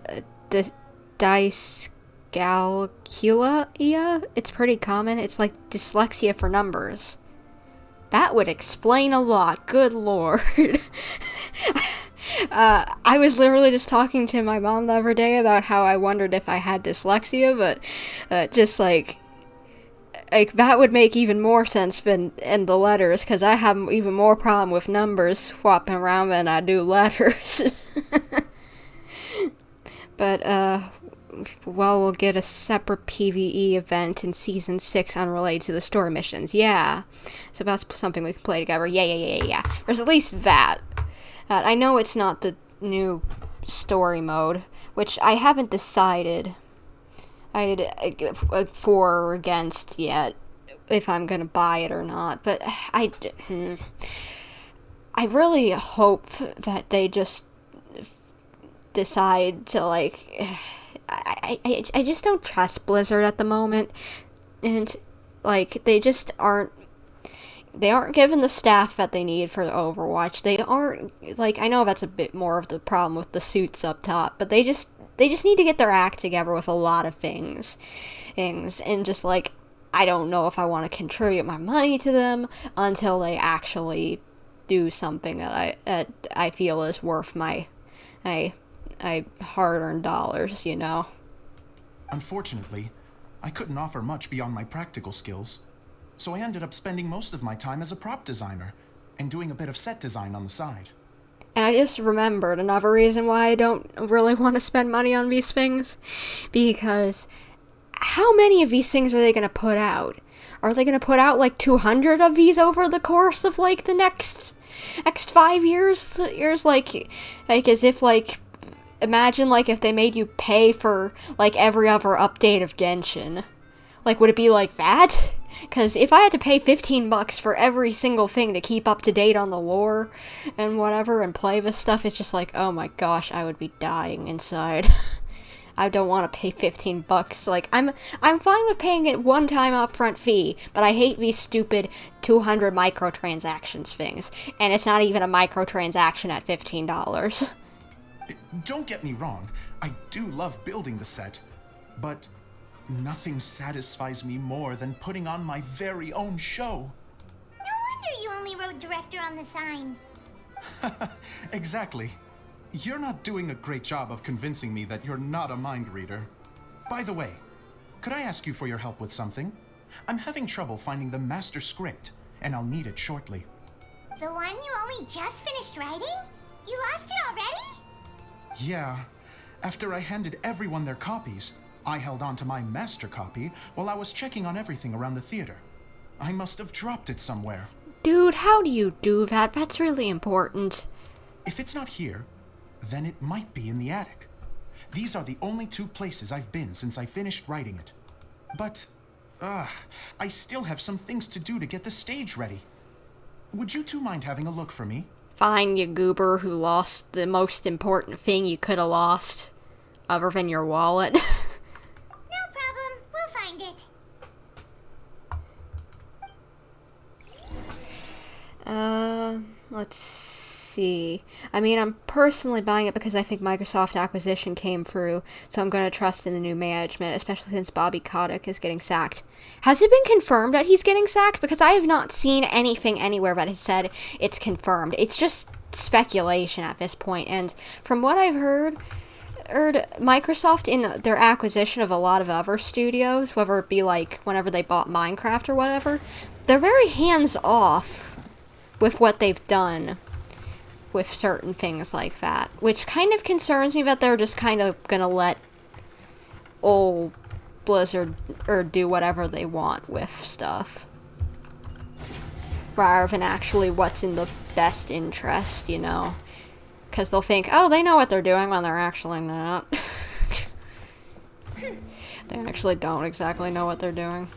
dyscalculia? It's pretty common. It's like dyslexia for numbers. That would explain a lot. Good lord. I was literally just talking to my mom the other day about how I wondered if I had dyslexia, but just like that would make even more sense than in the letters, because I have even more problem with numbers swapping around than I do letters. But well, we'll get a separate PvE event in Season 6 unrelated to the story missions. Yeah. So that's something we can play together. Yeah. There's at least that. I know it's not the new story mode, which I haven't decided for or against yet, if I'm gonna buy it or not. But I really hope that they just decide to, like... I just don't trust Blizzard at the moment, and like they aren't given the staff that they need for Overwatch. They aren't, like, I know that's a bit more of the problem with the suits up top, but they just need to get their act together with a lot of things, and just like, I don't know if I want to contribute my money to them until they actually do something that I feel is worth my hard-earned dollars, you know. Unfortunately, I couldn't offer much beyond my practical skills, so I ended up spending most of my time as a prop designer and doing a bit of set design on the side. And I just remembered another reason why I don't really want to spend money on these things, because how many of these things are they going to put out? Are they going to put out like 200 of these over the course of like the next 5 years? Like as if, like, imagine, like, if they made you pay for, like, every other update of Genshin. Like, would it be like that? Because if I had to pay $15 for every single thing to keep up to date on the lore and whatever and play this stuff, it's just like, oh my gosh, I would be dying inside. I don't want to pay $15. Like, I'm fine with paying it one-time upfront fee, but I hate these stupid 200 microtransactions things. And it's not even a microtransaction at $15. Don't get me wrong, I do love building the set, but nothing satisfies me more than putting on my very own show. No wonder you only wrote director on the sign. Exactly. You're not doing a great job of convincing me that you're not a mind reader. By the way, could I ask you for your help with something? I'm having trouble finding the master script, and I'll need it shortly. The one you only just finished writing? You lost it already? Yeah. After I handed everyone their copies, I held on to my master copy while I was checking on everything around the theater. I must have dropped it somewhere. Dude, how do you do that? That's really important. If it's not here, then it might be in the attic. These are the only two places I've been since I finished writing it. But, I still have some things to do to get the stage ready. Would you two mind having a look for me? Fine, you goober who lost the most important thing you could have lost, other than your wallet. No problem, we'll find it. Let's see. I mean, I'm personally buying it because I think Microsoft acquisition came through, so I'm going to trust in the new management, especially since Bobby Kotick is getting sacked. Has it been confirmed that he's getting sacked? Because I have not seen anything anywhere that has said it's confirmed. It's just speculation at this point. And from what I've heard Microsoft, in their acquisition of a lot of other studios, whether it be like whenever they bought Minecraft or whatever, they're very hands-off with what they've done with certain things like that, which kind of concerns me that they're just kind of gonna let old Blizzard or do whatever they want with stuff, rather than actually what's in the best interest, you know? Because they'll think, oh, they know what they're doing, when they're actually not. They actually don't exactly know what they're doing.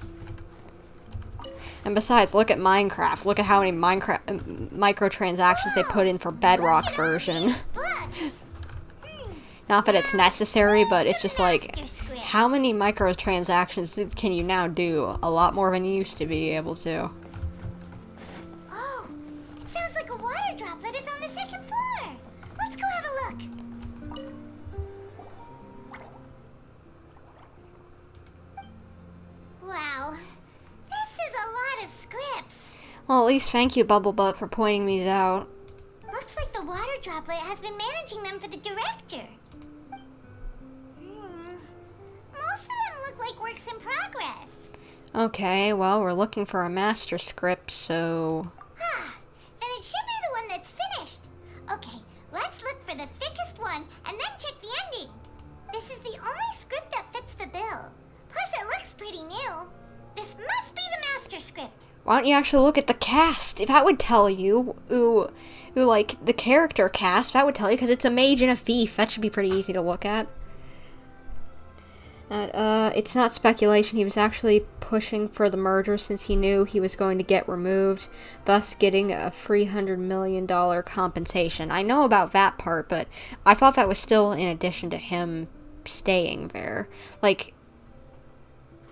And besides, look at Minecraft. Look at how many microtransactions they put in for Bedrock version. Not that it's necessary, but it's just like, how many microtransactions can you now do? A lot more than you used to be able to. Oh, it sounds like a water droplet is on the second floor. Let's go have a look. Wow, this is a lot of scripts. Well, at least thank you, Bubblebutt, for pointing these out. Looks like the water droplet has been managing them for the director. Most of them look like works in progress. Okay, well, we're looking for a master script, so... Then it should be the one that's finished. Okay, let's look for the thickest one and then check the ending. This is the only script that fits the bill. Plus, it looks pretty new. This must be the master script. Why don't you actually look at the cast? If that would tell you, like, the character cast, that would tell you, because it's a mage and a thief. That should be pretty easy to look at. It's not speculation. He was actually pushing for the merger since he knew he was going to get removed, thus getting a $300 million compensation. I know about that part, but I thought that was still in addition to him staying there. Like,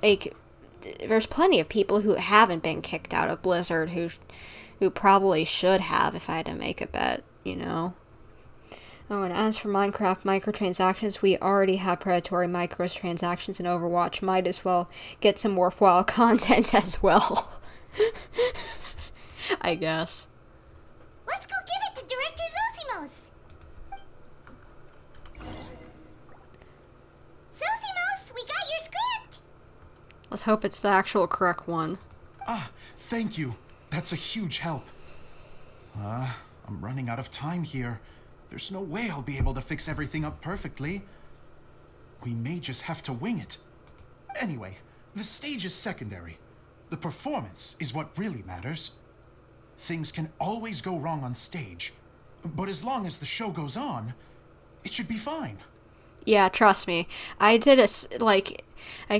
there's plenty of people who haven't been kicked out of Blizzard who probably should have, if I had to make a bet, you know? Oh, and as for Minecraft microtransactions, we already have predatory microtransactions in Overwatch. Might as well get some worthwhile content as well. I guess. Let's go give it to Director Zosimos. Zosimos, we got your script. Let's hope it's the actual correct one. Ah, thank you. That's a huge help. I'm running out of time here. There's no way I'll be able to fix everything up perfectly. We may just have to wing it. Anyway, the stage is secondary. The performance is what really matters. Things can always go wrong on stage, but as long as the show goes on, it should be fine. Yeah, trust me. I did like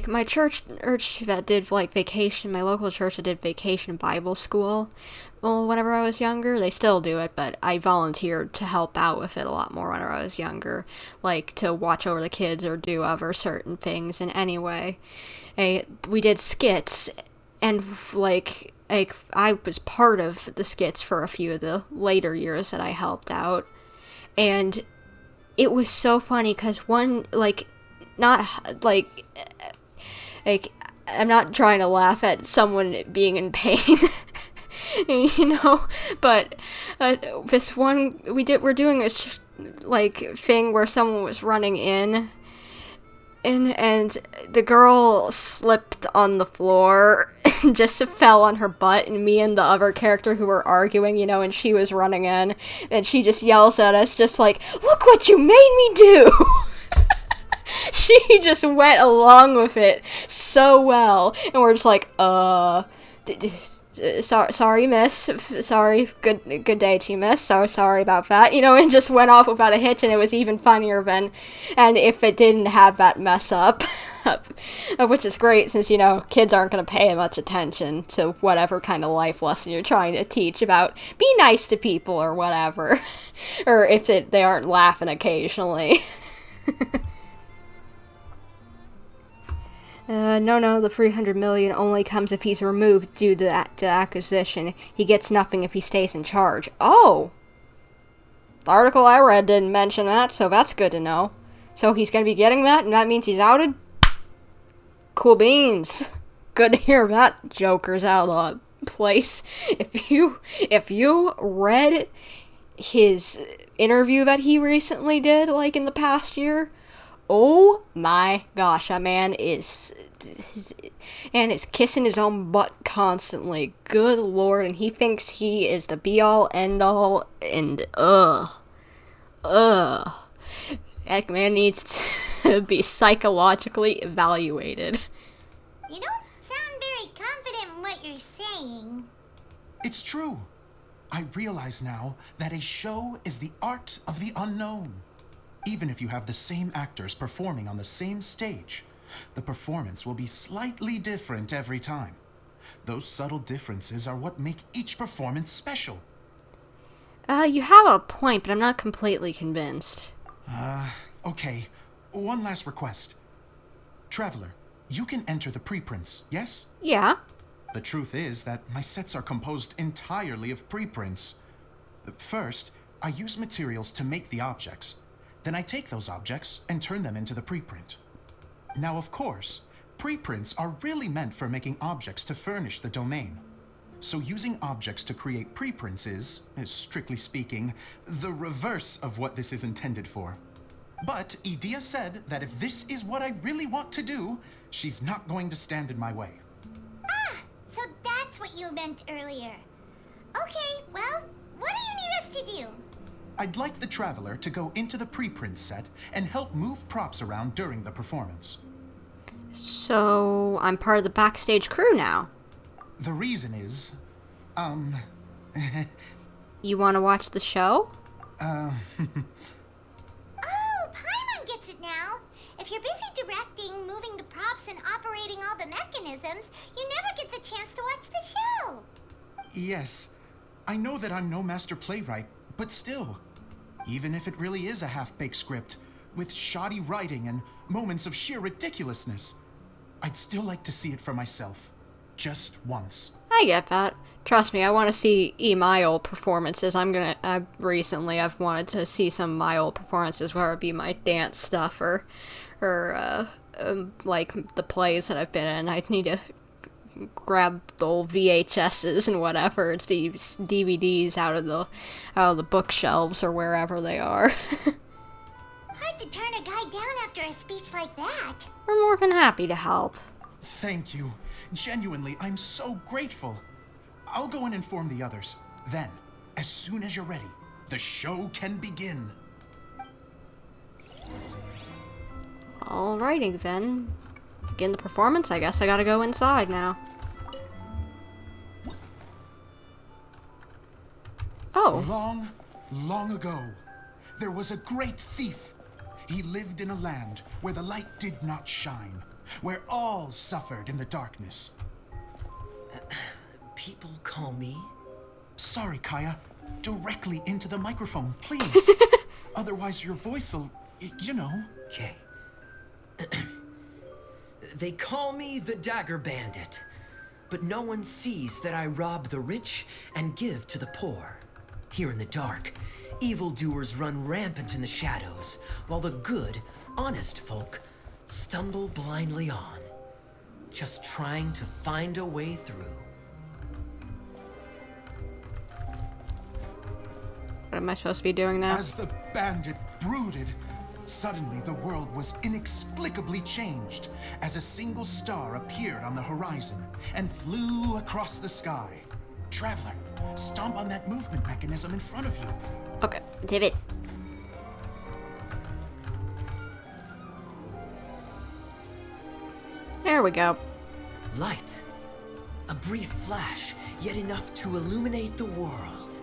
my church that did like vacation, my local church that did vacation Bible school. Well, whenever I was younger, they still do it, but I volunteered to help out with it a lot more whenever I was younger, like to watch over the kids or do other certain things. And anyway, we did skits, and like I was part of the skits for a few of the later years that I helped out, and it was so funny because one, like, not, like, I'm not trying to laugh at someone being in pain, you know, but, this one, we're doing a, thing where someone was running in, and the girl slipped on the floor and just fell on her butt, and me and the other character who were arguing, you know, and she was running in, and she just yells at us just like, "Look what you made me do!" She just went along with it so well, and we're just like, sorry, miss. Sorry, good day to you, miss. So sorry about that. You know, and just went off without a hitch, and it was even funnier and if it didn't have that mess up. Which is great, since, you know, kids aren't going to pay much attention to whatever kind of life lesson you're trying to teach about be nice to people or whatever. Or if they aren't laughing occasionally. No, the $300 million only comes if he's removed due to the acquisition. He gets nothing if he stays in charge. Oh! The article I read didn't mention that, so that's good to know. So he's gonna be getting that, and that means he's outed? Cool beans. Good to hear that Joker's out of the place. If you read his interview that he recently did, like, in the past year. Oh my gosh, that man is kissing his own butt constantly. Good lord, and he thinks he is the be-all, end-all, and that man needs to be psychologically evaluated. You don't sound very confident in what you're saying. It's true. I realize now that a show is the art of the unknown. Even if you have the same actors performing on the same stage, the performance will be slightly different every time. Those subtle differences are what make each performance special. You have a point, but I'm not completely convinced. Okay. One last request. Traveler, you can enter the preprints, yes? Yeah. The truth is that my sets are composed entirely of preprints. First, I use materials to make the objects. Then I take those objects and turn them into the preprint. Now, of course, preprints are really meant for making objects to furnish the domain. So using objects to create preprints is, strictly speaking, the reverse of what this is intended for. But Edea said that if this is what I really want to do, she's not going to stand in my way. Ah, so that's what you meant earlier. Okay, well, what do you need us to do? I'd like the Traveler to go into the preprint set and help move props around during the performance. So, I'm part of the backstage crew now. The reason is, You want to watch the show? Oh, Paimon gets it now. If you're busy directing, moving the props, and operating all the mechanisms, you never get the chance to watch the show. Yes, I know that I'm no master playwright, but still, even if it really is a half-baked script, with shoddy writing and moments of sheer ridiculousness, I'd still like to see it for myself. Just once. I get that. Trust me, I want to see my old performances. Recently I've wanted to see some of my old performances, whether it be my dance stuff or like the plays that I've been in. I'd need to grab the old VHSs and whatever, these DVDs out of the bookshelves or wherever they are. Hard to turn a guy down after a speech like that. We're more than happy to help. Thank you. Genuinely, I'm so grateful. I'll go and inform the others. Then, as soon as you're ready, the show can begin. Alrighty then. Begin the performance. I guess I gotta go inside now. Oh. Long, long ago, there was a great thief. He lived in a land where the light did not shine, where all suffered in the darkness. People call me? Sorry, Kaeya. Directly into the microphone, please. Otherwise your voice'll, you know. Okay. They call me the Dagger Bandit, but no one sees that I rob the rich and give to the poor. Here in the dark, evildoers run rampant in the shadows, while the good, honest folk stumble blindly on, just trying to find a way through. What am I supposed to be doing now? As the bandit brooded, suddenly the world was inexplicably changed as a single star appeared on the horizon and flew across the sky. Traveler, stomp on that movement mechanism in front of you. Okay, did it. There we go. Light. A brief flash, yet enough to illuminate the world.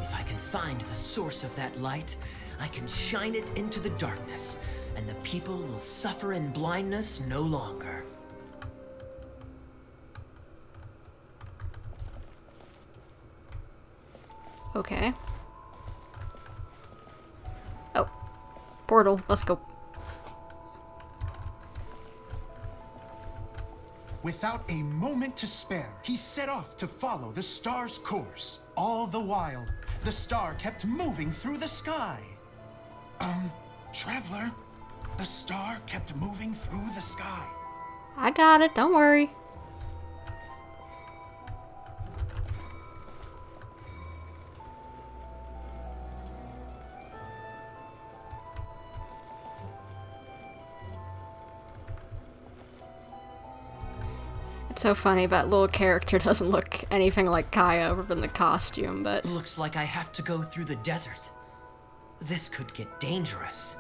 If I can find the source of that light, I can shine it into the darkness, and the people will suffer in blindness no longer. Okay. Oh. Portal. Let's go. Without a moment to spare, he set off to follow the star's course. All the while, the star kept moving through the sky. Traveler, the star kept moving through the sky. I got it, don't worry. It's so funny, that little character doesn't look anything like Kaeya over in the costume, but... Looks like I have to go through the desert. This could get dangerous.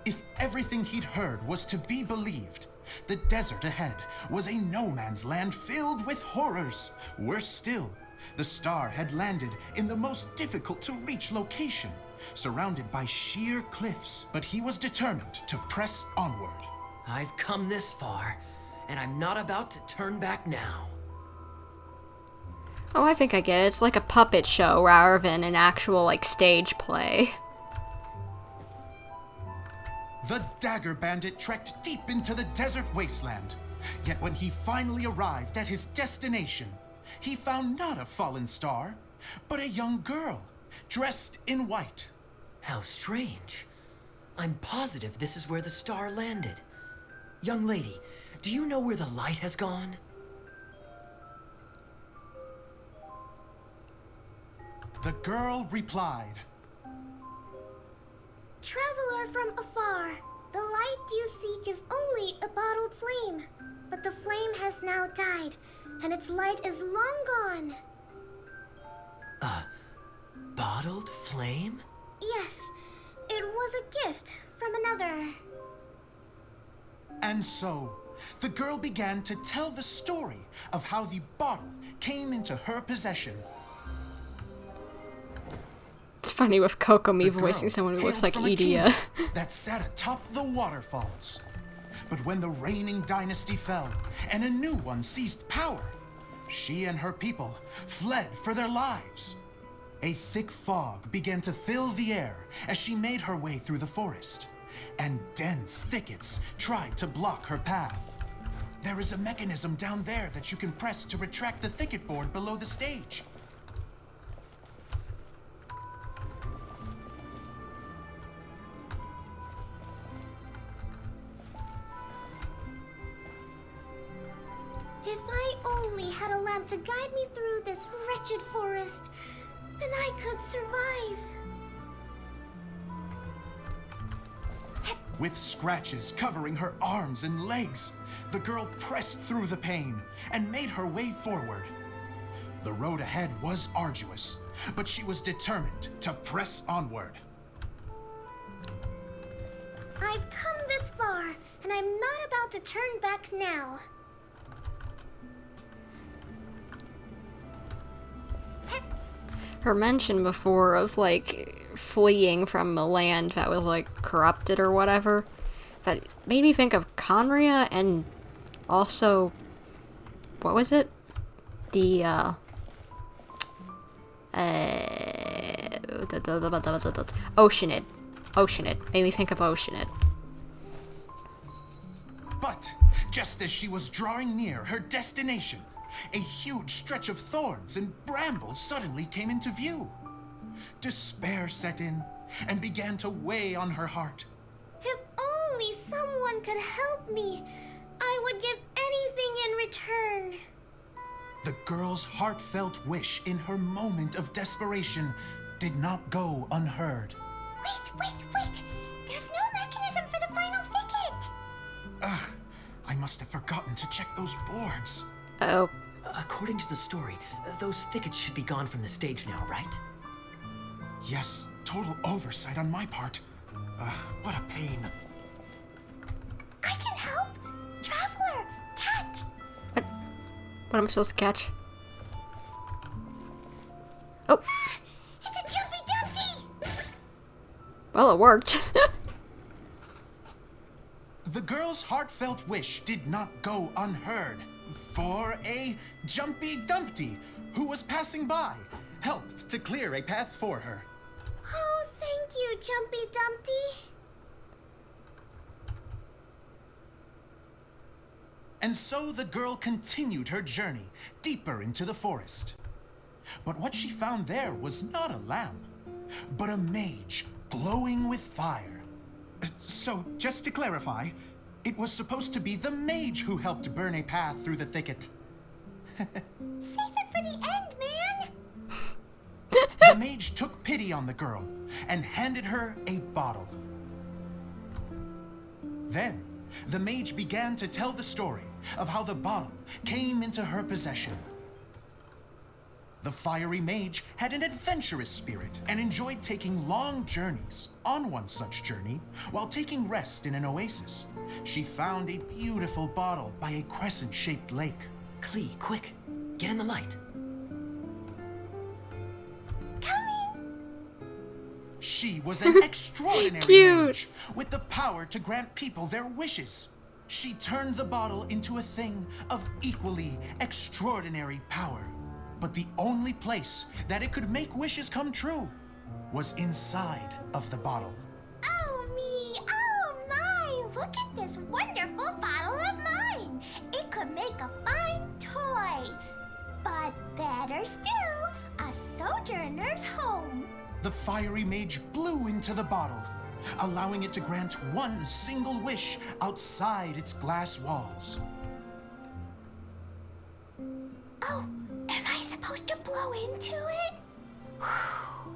If everything he'd heard was to be believed, the desert ahead was a no-man's land filled with horrors. Worse still, the star had landed in the most difficult-to-reach location, surrounded by sheer cliffs. But he was determined to press onward. I've come this far, and I'm not about to turn back now. Oh, I think I get it. It's like a puppet show rather than an actual, like, stage play. The dagger bandit trekked deep into the desert wasteland. Yet when he finally arrived at his destination, he found not a fallen star, but a young girl, dressed in white. How strange. I'm positive this is where the star landed. Young lady, do you know where the light has gone? The girl replied, Traveler from afar, the light you seek is only a bottled flame. But the flame has now died, and its light is long gone. A bottled flame? Yes, it was a gift from another. And so, the girl began to tell the story of how the bottle came into her possession. It's funny with Kokomi The voicing girl someone who looks hailed like from a Idia. kingdom that sat atop the waterfalls. But when the reigning dynasty fell and a new one seized power, she and her people fled for their lives. A thick fog began to fill the air as she made her way through the forest, and dense thickets tried to block her path. There is a mechanism down there that you can press to retract the thicket board below the stage. If I only had a lamp to guide me through this wretched forest, then I could survive. With scratches covering her arms and legs, the girl pressed through the pain and made her way forward. The road ahead was arduous, but she was determined to press onward. I've come this far, and I'm not about to turn back now. Her mention before of, like, fleeing from a land that was, like, corrupted or whatever, that made me think of Conria and also, what was it? The, Oceanid. Oceanid. Made me think of Oceanid. But just as she was drawing near her destination, a huge stretch of thorns and brambles suddenly came into view. Despair set in and began to weigh on her heart. If only someone could help me, I would give anything in return. The girl's heartfelt wish in her moment of desperation did not go unheard. Wait! There's no mechanism for the final thicket! Ugh, I must have forgotten to check those boards. Oh. According to the story, those thickets should be gone from the stage now, right? Yes, total oversight on my part. What a pain. I can help! Traveler, catch! What am I supposed to catch? Oh. It's a Jumpy Dumpty! Well, it worked. The girl's heartfelt wish did not go unheard, for a Jumpy Dumpty who was passing by helped to clear a path for her. Oh, thank you, Jumpy Dumpty. And so the girl continued her journey deeper into the forest. But what she found there was not a lamp, but a mage glowing with fire. So, just to clarify, it was supposed to be the mage who helped burn a path through the thicket. Save it for the end, man! The mage took pity on the girl and handed her a bottle. Then, the mage began to tell the story of how the bottle came into her possession. The fiery mage had an adventurous spirit and enjoyed taking long journeys. On one such journey, while taking rest in an oasis, she found a beautiful bottle by a crescent-shaped lake. Klee, quick, get in the light. She was an extraordinary mage with the power to grant people their wishes. She turned the bottle into a thing of equally extraordinary power. But the only place that it could make wishes come true was inside of the bottle. Oh me, oh my, look at this wonderful bottle of mine. It could make a fine toy. But better still, a sojourner's home. The fiery mage blew into the bottle, allowing it to grant one single wish outside its glass walls. Oh, am I supposed to blow into it? Wow,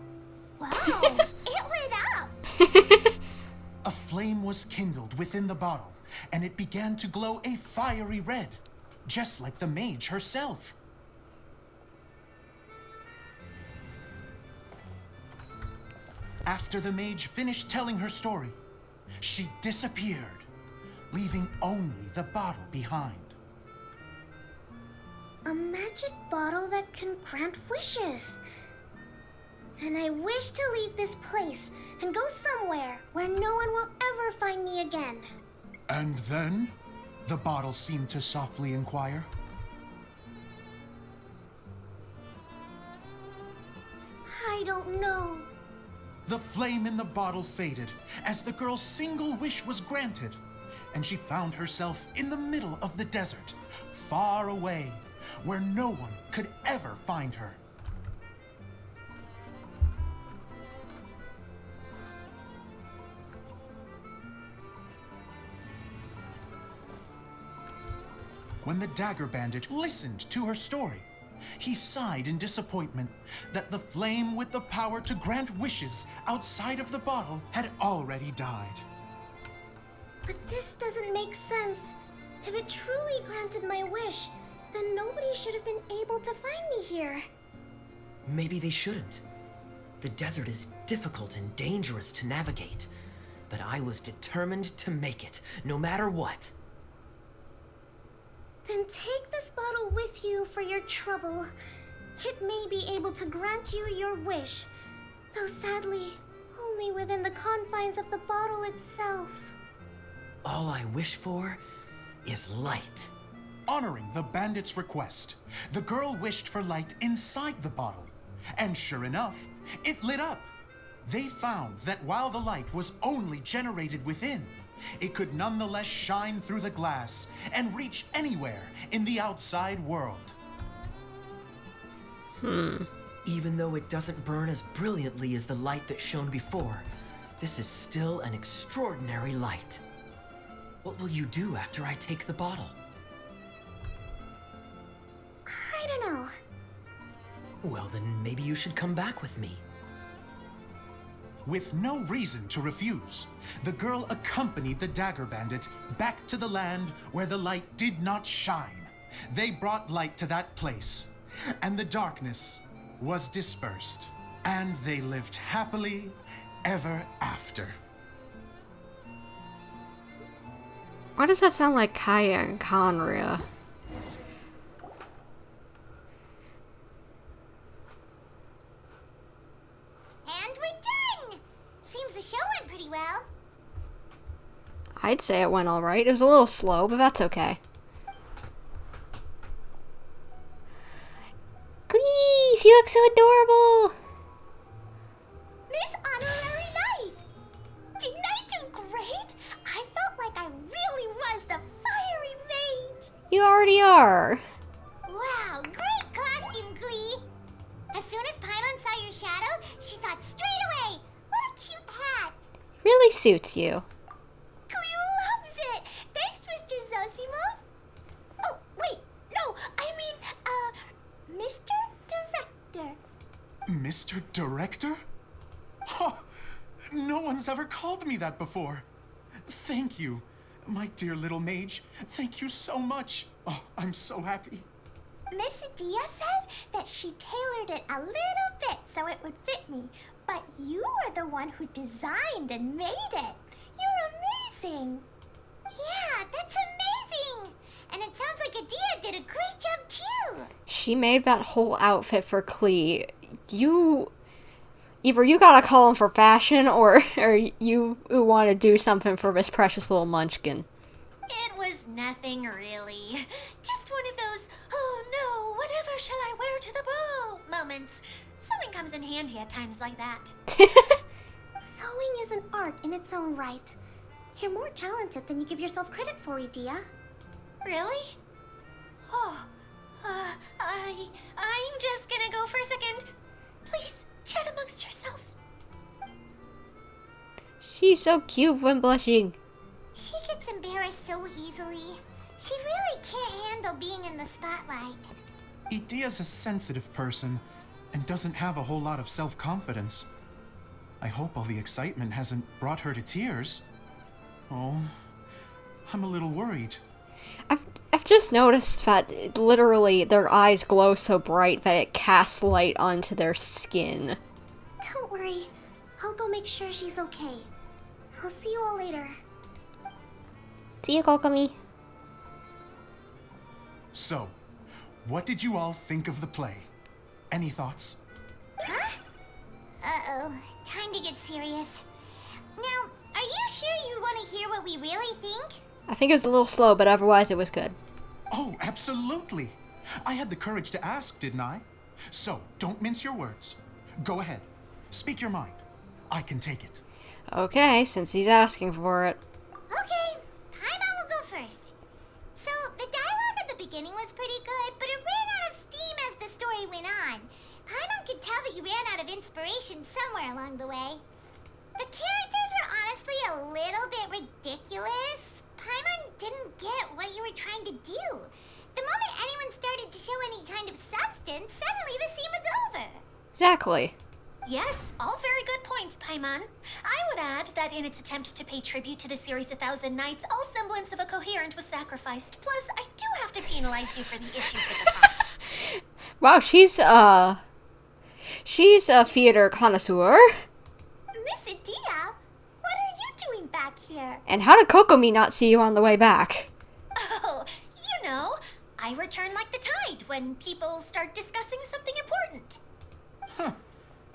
it lit up. A flame was kindled within the bottle, and it began to glow a fiery red, just like the mage herself. After the mage finished telling her story, she disappeared, leaving only the bottle behind. A magic bottle that can grant wishes. And I wish to leave this place and go somewhere where no one will ever find me again. And then, the bottle seemed to softly inquire. I don't know. The flame in the bottle faded as the girl's single wish was granted, and she found herself in the middle of the desert, far away, where no one could ever find her. When the dagger bandit listened to her story, he sighed in disappointment that the flame with the power to grant wishes outside of the bottle had already died. But this doesn't make sense. If it truly granted my wish, then nobody should have been able to find me here. Maybe they shouldn't. The desert is difficult and dangerous to navigate, but I was determined to make it, no matter what. Then take this bottle with you for your trouble. It may be able to grant you your wish, though sadly, only within the confines of the bottle itself. All I wish for is light. Honoring the bandit's request, the girl wished for light inside the bottle, and sure enough, it lit up. They found that while the light was only generated within, it could nonetheless shine through the glass and reach anywhere in the outside world. Even though it doesn't burn as brilliantly as the light that shone before, this is still an extraordinary light. What will you do after I take the bottle? I don't know. Well, then maybe you should come back with me. With no reason to refuse, the girl accompanied the dagger bandit back to the land where the light did not shine. They brought light to that place, and the darkness was dispersed, and they lived happily ever after. Why does that sound like Kaeya and Conria? And we're done! Seems the show went pretty well. I'd say it went alright. It was a little slow, but that's okay. Klee, you look so adorable! Miss Honorary Knight! Didn't I do great? I felt like I really was the fiery mage! You already are. Wow, great costume, Klee! As soon as Paimon saw your shadow, she thought straight away, what a cute hat! Really suits you. Klee loves it! Thanks, Mr. Zosimos! Oh, wait, no, I mean, Mr. Director. Mr. Director? Huh, no one's ever called me that before. Thank you. My dear little mage, thank you so much. Oh, I'm so happy. Miss Dia said that she tailored it a little bit so it would fit me, but you were the one who designed and made it. You're amazing. Yeah, that's amazing! And it sounds like Adia did a great job too! She made that whole outfit for Klee. Either you gotta call him for fashion, or you want to do something for this precious little munchkin. It was nothing really. Just one of those, oh no, whatever shall I wear to the ball moments. Sewing comes in handy at times like that. Sewing is an art in its own right. You're more talented than you give yourself credit for, Adia. Really? Oh, I'm just gonna go for a second. Please, chat amongst yourselves. She's so cute when blushing. She gets embarrassed so easily. She really can't handle being in the spotlight. Adia's a sensitive person and doesn't have a whole lot of self-confidence. I hope all the excitement hasn't brought her to tears. Oh, I'm a little worried. I've just noticed that literally their eyes glow so bright that it casts light onto their skin. Don't worry. I'll go make sure she's okay. I'll see you all later. See you, Kokomi. So, what did you all think of the play? Any thoughts? Huh? Uh-oh. Time to get serious. Now, are you sure you want to hear what we really think? I think it was a little slow, but otherwise it was good. Oh, absolutely. I had the courage to ask, didn't I? So, don't mince your words. Go ahead. Speak your mind. I can take it. Okay, since he's asking for it. Okay, Paimon will go first. So, the dialogue at the beginning was pretty good, but it ran out of steam as the story went on. Paimon could tell that you ran out of inspiration somewhere along the way. The characters were honestly a little bit ridiculous. Paimon didn't get what you were trying to do. The moment anyone started to show any kind of substance, suddenly the scene was over. Exactly. Yes, all very good points, Paimon. I would add that in its attempt to pay tribute to the series 1,000 Nights, all semblance of a coherent was sacrificed. Plus, I do have to penalize you for the issues with the props. Wow, she's a theater connoisseur. Miss Adia, what are you doing back here? And how did Kokomi not see you on the way back? Oh, you know, I return like the tide when people start discussing something important. Huh.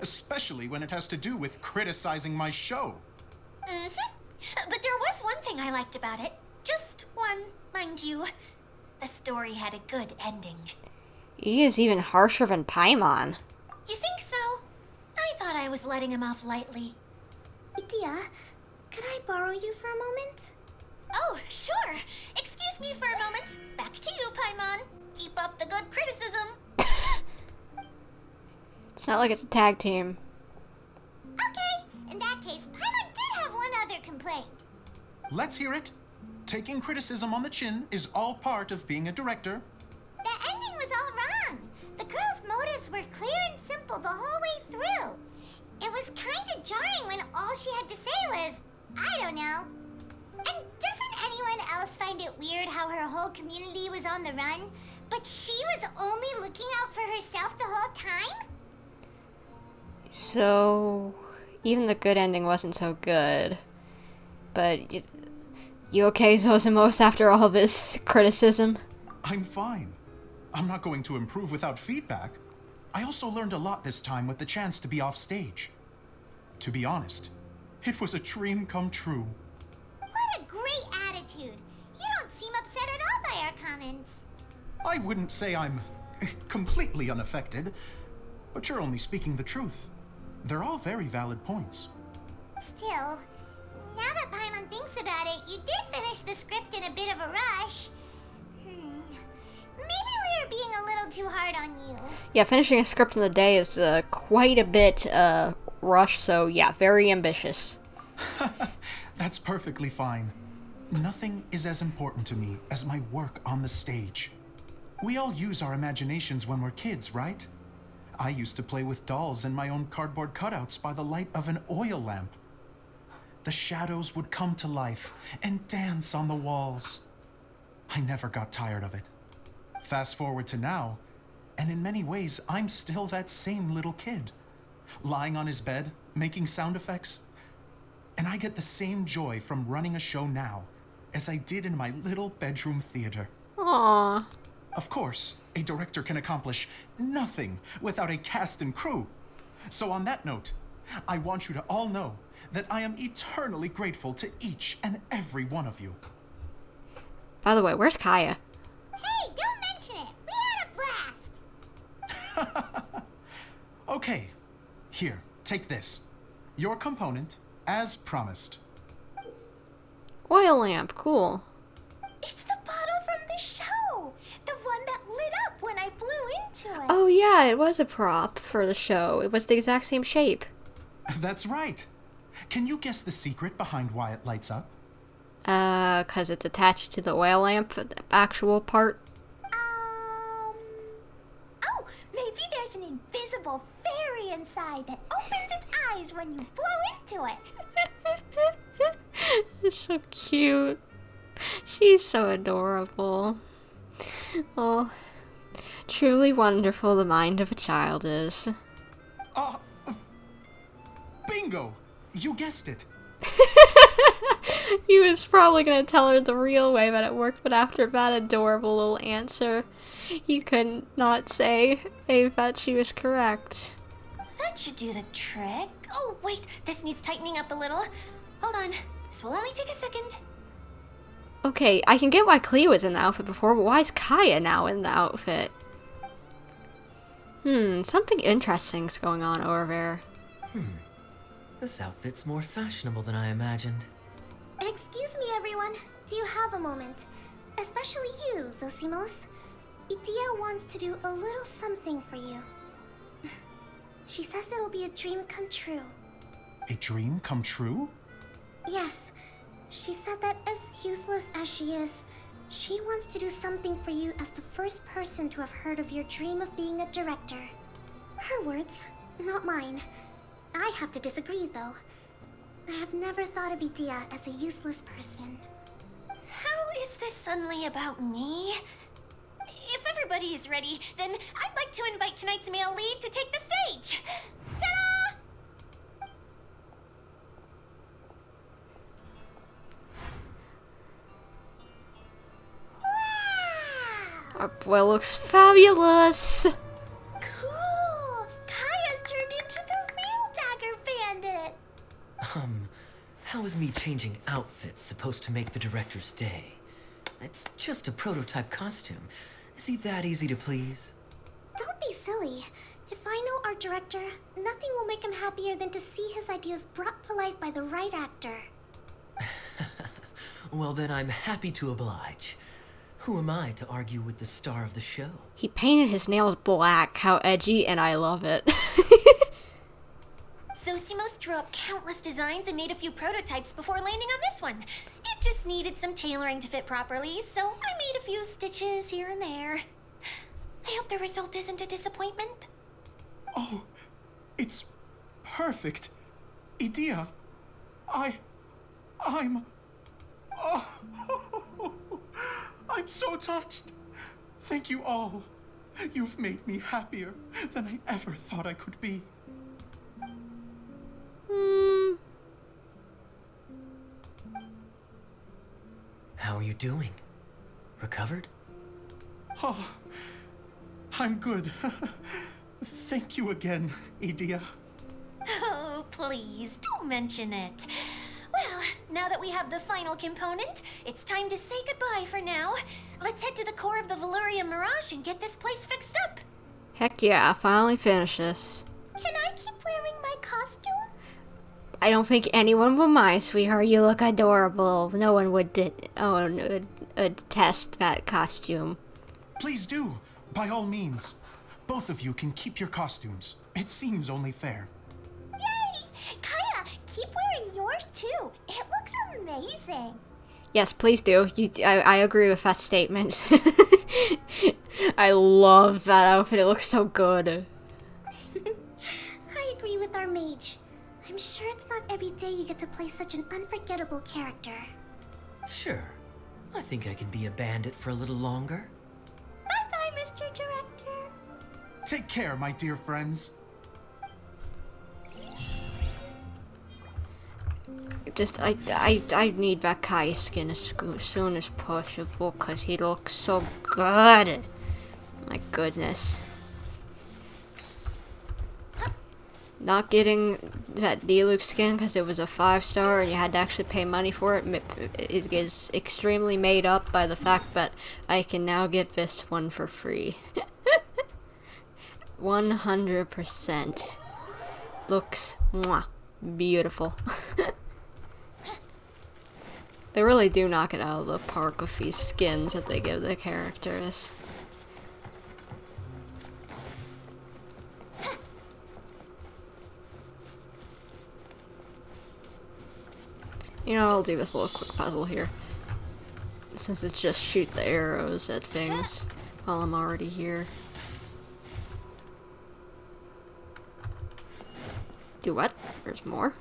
Especially when it has to do with criticizing my show. Mm-hmm. But there was one thing I liked about it. Just one, mind you. The story had a good ending. He is even harsher than Paimon. You think so? I thought I was letting him off lightly. Adia, could I borrow you for a moment? Oh, sure. Excuse me for a moment. Back to you, Paimon. Keep up the good criticism. It's not like it's a tag team. Okay, in that case, Paimon did have one other complaint. Let's hear it. Taking criticism on the chin is all part of being a director. The ending was all wrong. The girl's motives were clear and simple the whole way through. It was kind of jarring when all she had to say was, I don't know. And doesn't anyone else find it weird how her whole community was on the run, but she was only looking out for herself the whole time? So, even the good ending wasn't so good. But, you okay, Zozimos, after all this criticism? I'm fine. I'm not going to improve without feedback. I also learned a lot this time with the chance to be off stage. To be honest, it was a dream come true. What a great attitude. You don't seem upset at all by our comments. I wouldn't say I'm completely unaffected, but you're only speaking the truth. They're all very valid points. Still, now that Paimon thinks about it, you did finish the script in a bit of a rush. Maybe we were being a little too hard on you. Yeah, finishing a script in the day is quite a bit rushed, so yeah, very ambitious. That's perfectly fine. Nothing is as important to me as my work on the stage. We all use our imaginations when we're kids, right? I used to play with dolls and my own cardboard cutouts by the light of an oil lamp. the shadows would come to life and dance on the walls. I never got tired of it. Fast forward to now, and in many ways, I'm still that same little kid, lying on his bed, making sound effects. And I get the same joy from running a show now as I did in my little bedroom theater. Aww. Of course, a director can accomplish nothing without a cast and crew. So on that note, I want you to all know that I am eternally grateful to each and every one of you. By the way, where's Kaeya? Hey, don't mention it. We had a blast. Okay, here, take this. Your component, as promised. Oil lamp, cool. It's the bottle from the show. The one that lit up when I blew into it. Oh yeah, it was a prop for the show. It was the exact same shape. That's right. Can you guess the secret behind why it lights up? 'Cause it's attached to the oil lamp, the actual part. Oh, maybe there's an invisible fairy inside that opens its eyes when you blow into it. It's so cute. She's so adorable. Oh, truly wonderful the mind of a child is. Bingo! You guessed it. He was probably gonna tell her the real way that it worked, but after that adorable little answer, he could not say that she was correct. That should do the trick. Oh, wait, this needs tightening up a little. Hold on, this will only take a second. Okay, I can get why Klee was in the outfit before, but why is Kaeya now in the outfit? Something interesting's going on over there. This outfit's more fashionable than I imagined. Excuse me, everyone. Do you have a moment? Especially you, Zosimos. Idea wants to do a little something for you. She says it'll be a dream come true. A dream come true? Yes. She said that as useless as she is, she wants to do something for you as the first person to have heard of your dream of being a director. Her words, not mine. I have to disagree, though. I have never thought of Idea as a useless person. How is this suddenly about me? If everybody is ready, then I'd like to invite tonight's male lead to take the stage. Ta-da! Our boy looks fabulous. Cool! Kaeya's turned into the real Dagger Bandit. How is me changing outfits supposed to make the director's day? It's just a prototype costume. Is he that easy to please? Don't be silly. If I know our director, nothing will make him happier than to see his ideas brought to life by the right actor. Well, then I'm happy to oblige. Who am I to argue with the star of the show? He painted his nails black. How edgy, and I love it. Zosimos drew up countless designs and made a few prototypes before landing on this one. It just needed some tailoring to fit properly, so I made a few stitches here and there. I hope the result isn't a disappointment. Oh, it's perfect. Idea, I'm so touched. Thank you all. You've made me happier than I ever thought I could be. How are you doing? Recovered? Oh, I'm good. Thank you again, Idea. Oh, please, don't mention it. Well, now that we have the final component, it's time to say goodbye for now. Let's head to the core of the Valurian Mirage and get this place fixed up. Heck yeah, finally finish this. Can I keep wearing my costume? I don't think anyone will mind, sweetheart. You look adorable. No one would detest that costume. Please do, by all means. Both of you can keep your costumes. It seems only fair. Yay! Kaeya, keep wearing yours too. It looks amazing. Yes, please do. I agree with that statement. I love that outfit. It looks so good. I agree with our mage. I'm I'm sure it's not every day you get to play such an unforgettable character. Sure. I think I can be a bandit for a little longer. Bye-bye, Mr. Director. Take care, my dear friends. Just, I need that Kaeya skin as soon as possible, because he looks so good. My goodness. Not getting that Diluc skin because it was a 5-star and you had to actually pay money for it is extremely made up by the fact that I can now get this one for free. 100%. Looks mwah, beautiful. They really do knock it out of the park with these skins that they give the characters. You know, I'll do this little quick puzzle here. Since it's just shoot the arrows at things while I'm already here. Do what? There's more.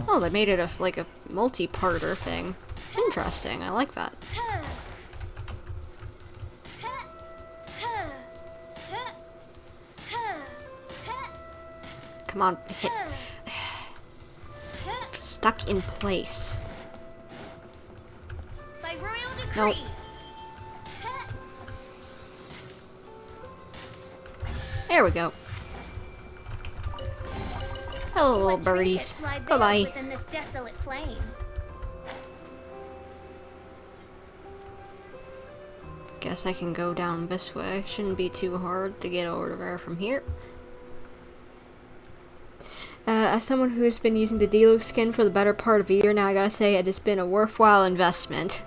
Oh, they made it like a multi-parter thing. Interesting, I like that. Come on, hit. Stuck in place. By royal decree. Nope. There we go. Hello, little birdies. Bye-bye. Within this desolate plain. Guess I can go down this way. Shouldn't be too hard to get over there from here. As someone who's been using the Diluc skin for the better part of a year now, I gotta say it has been a worthwhile investment.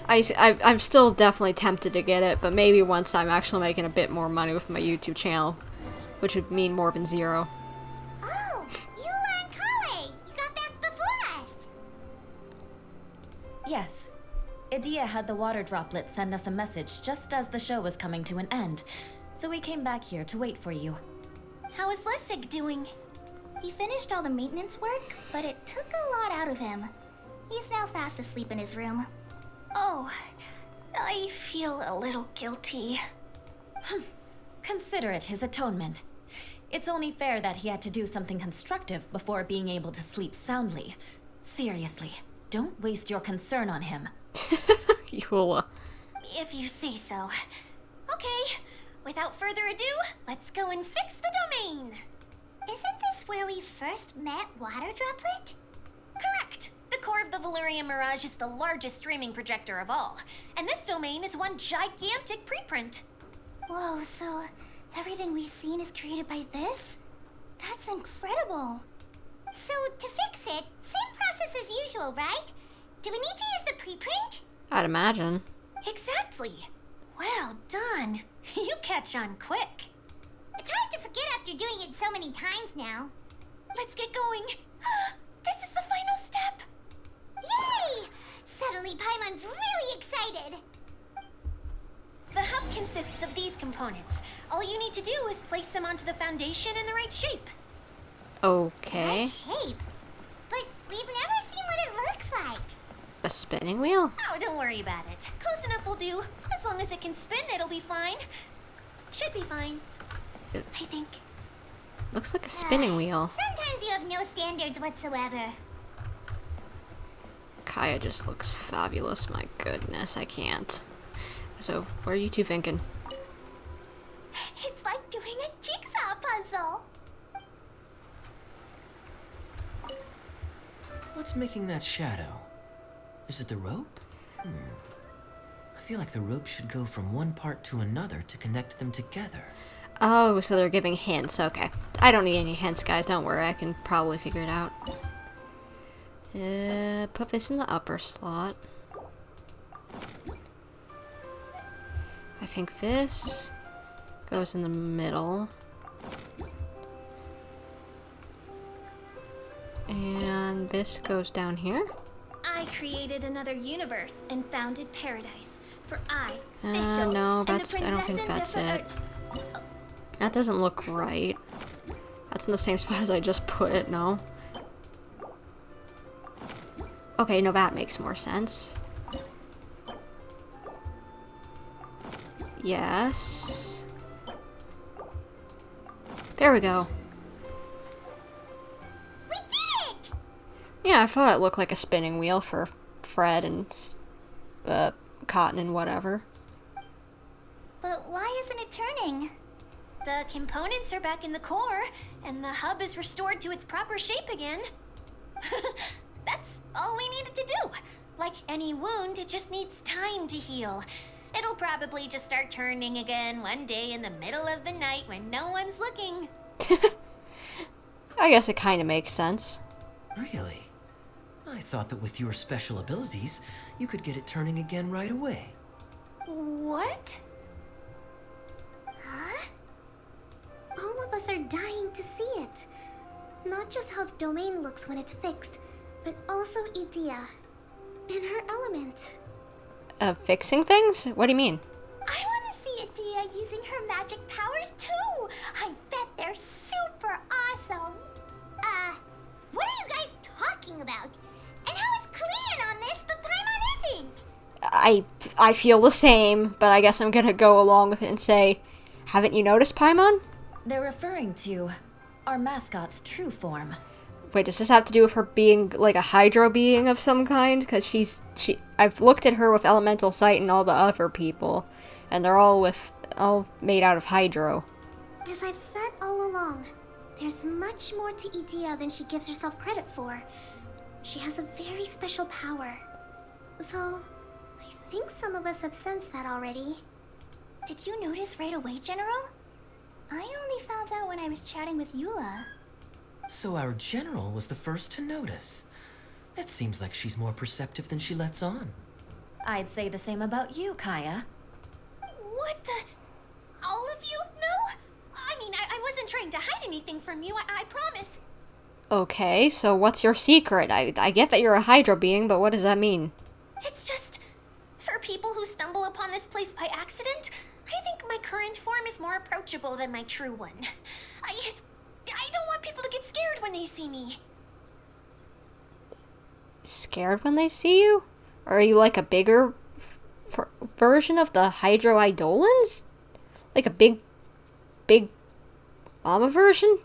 I'm still definitely tempted to get it, but maybe once I'm actually making a bit more money with my YouTube channel, which would mean more than 0. Oh, Eula and Collei, you got back before us. Yes. Idia had the water droplet send us a message just as the show was coming to an end, so we came back here to wait for you. How is Lissig doing? He finished all the maintenance work, but it took a lot out of him. He's now fast asleep in his room. Oh, I feel a little guilty. Consider it his atonement. It's only fair that he had to do something constructive before being able to sleep soundly. Seriously, don't waste your concern on him. Eula. If you say so. Okay, without further ado, let's go and fix the domain. Isn't this where we first met Water Droplet? Correct. The core of the Valyrian Mirage is the largest streaming projector of all, and this domain is one gigantic preprint. Whoa, so everything we've seen is created by this? That's incredible. So to fix it, same process as usual, right? Do we need to use the preprint? I'd imagine. Exactly. Well done. You catch on quick. It's hard to forget after doing it so many times now. Let's get going. This is the final step. Yay! Suddenly Paimon's really excited. The hub consists of these components. All you need to do is place them onto the foundation in the right shape. Okay. Right shape? But we've never seen what it looks like. A spinning wheel? Oh, don't worry about it. Close enough will do. As long as it can spin, it'll be fine. Should be fine. I think. Looks like a spinning wheel. Sometimes you have no standards whatsoever. Kaeya just looks fabulous. My goodness, I can't. So, what are you two thinking? It's like doing a jigsaw puzzle. What's making that shadow? Is it the rope? I feel like the rope should go from one part to another to connect them together. Oh, so they're giving hints. Okay. I don't need any hints, guys. Don't worry. I can probably figure it out. Put this in the upper slot. I think this goes in the middle. And this goes down here. I created another universe and founded paradise. For I, No, that's, I don't think that's it. That doesn't look right. That's in the same spot as I just put it, no? Okay, no, that makes more sense. Yes. There we go. We did it! Yeah, I thought it looked like a spinning wheel for Fred and Cotton and whatever. But why isn't it turning? The components are back in the core, and the hub is restored to its proper shape again. That's all we needed to do. Like any wound, it just needs time to heal. It'll probably just start turning again one day in the middle of the night when no one's looking. I guess it kind of makes sense. Really? I thought that with your special abilities, you could get it turning again right away. What? Huh? All of us are dying to see it. Not just how the domain looks when it's fixed, but also Idea. In her element. Fixing things? What do you mean? I want to see Idea using her magic powers too. I bet they're super awesome. What are you guys talking about? And how is Klee in on this, but Paimon isn't? I feel the same, but I guess I'm gonna go along with it and say, haven't you noticed Paimon? They're referring to our mascot's true form. Wait, does this have to do with her being like a hydro being of some kind? Because I've looked at her with elemental sight and all the other people, and they're all made out of hydro. As I've said all along, there's much more to Idea than she gives herself credit for. She has a very special power. Though, I think some of us have sensed that already. Did you notice right away, General? I only found out when I was chatting with Eula. So our general was the first to notice. It seems like she's more perceptive than she lets on. I'd say the same about you, Kaeya. What the? All of you know? I mean, I wasn't trying to hide anything from you, I promise. Okay, so what's your secret? I get that you're a hydro being, but what does that mean? It's just, for people who stumble upon this place by accident, I think my current form is more approachable than my true one. I don't want people to get scared when they see me. Scared when they see you? Or are you like a bigger version of the Hydro Eidolons? Like a big mama version?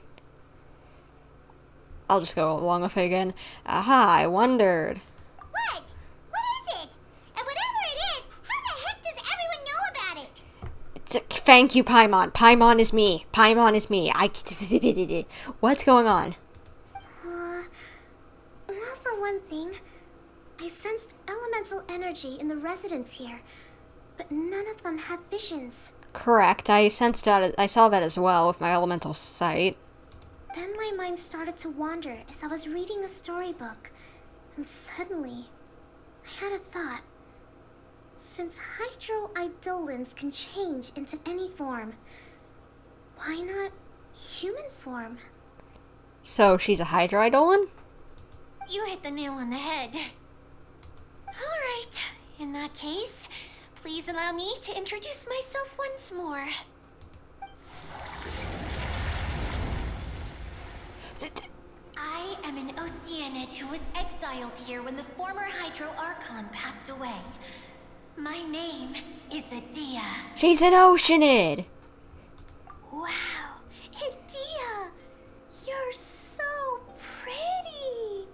I'll just go along with it again. Aha, I wondered. What? What is it? And whatever it is, how the heck does everyone know about it? Thank you, Paimon. Paimon is me. Paimon is me. What's going on? Well, for one thing, I sensed elemental energy in the residents here, but none of them have visions. Correct. I sensed that. I saw that as well with my elemental sight. Then my mind started to wander as I was reading a storybook, and suddenly, I had a thought. Since Hydro Eidolons can change into any form, why not human form? So she's a Hydro Eidolon? You hit the nail on the head. Alright, in that case, please allow me to introduce myself once more. I am an Oceanid who was exiled here when the former Hydro Archon passed away. My name is Idea. She's an Oceanid! Wow, Idea, you're so pretty.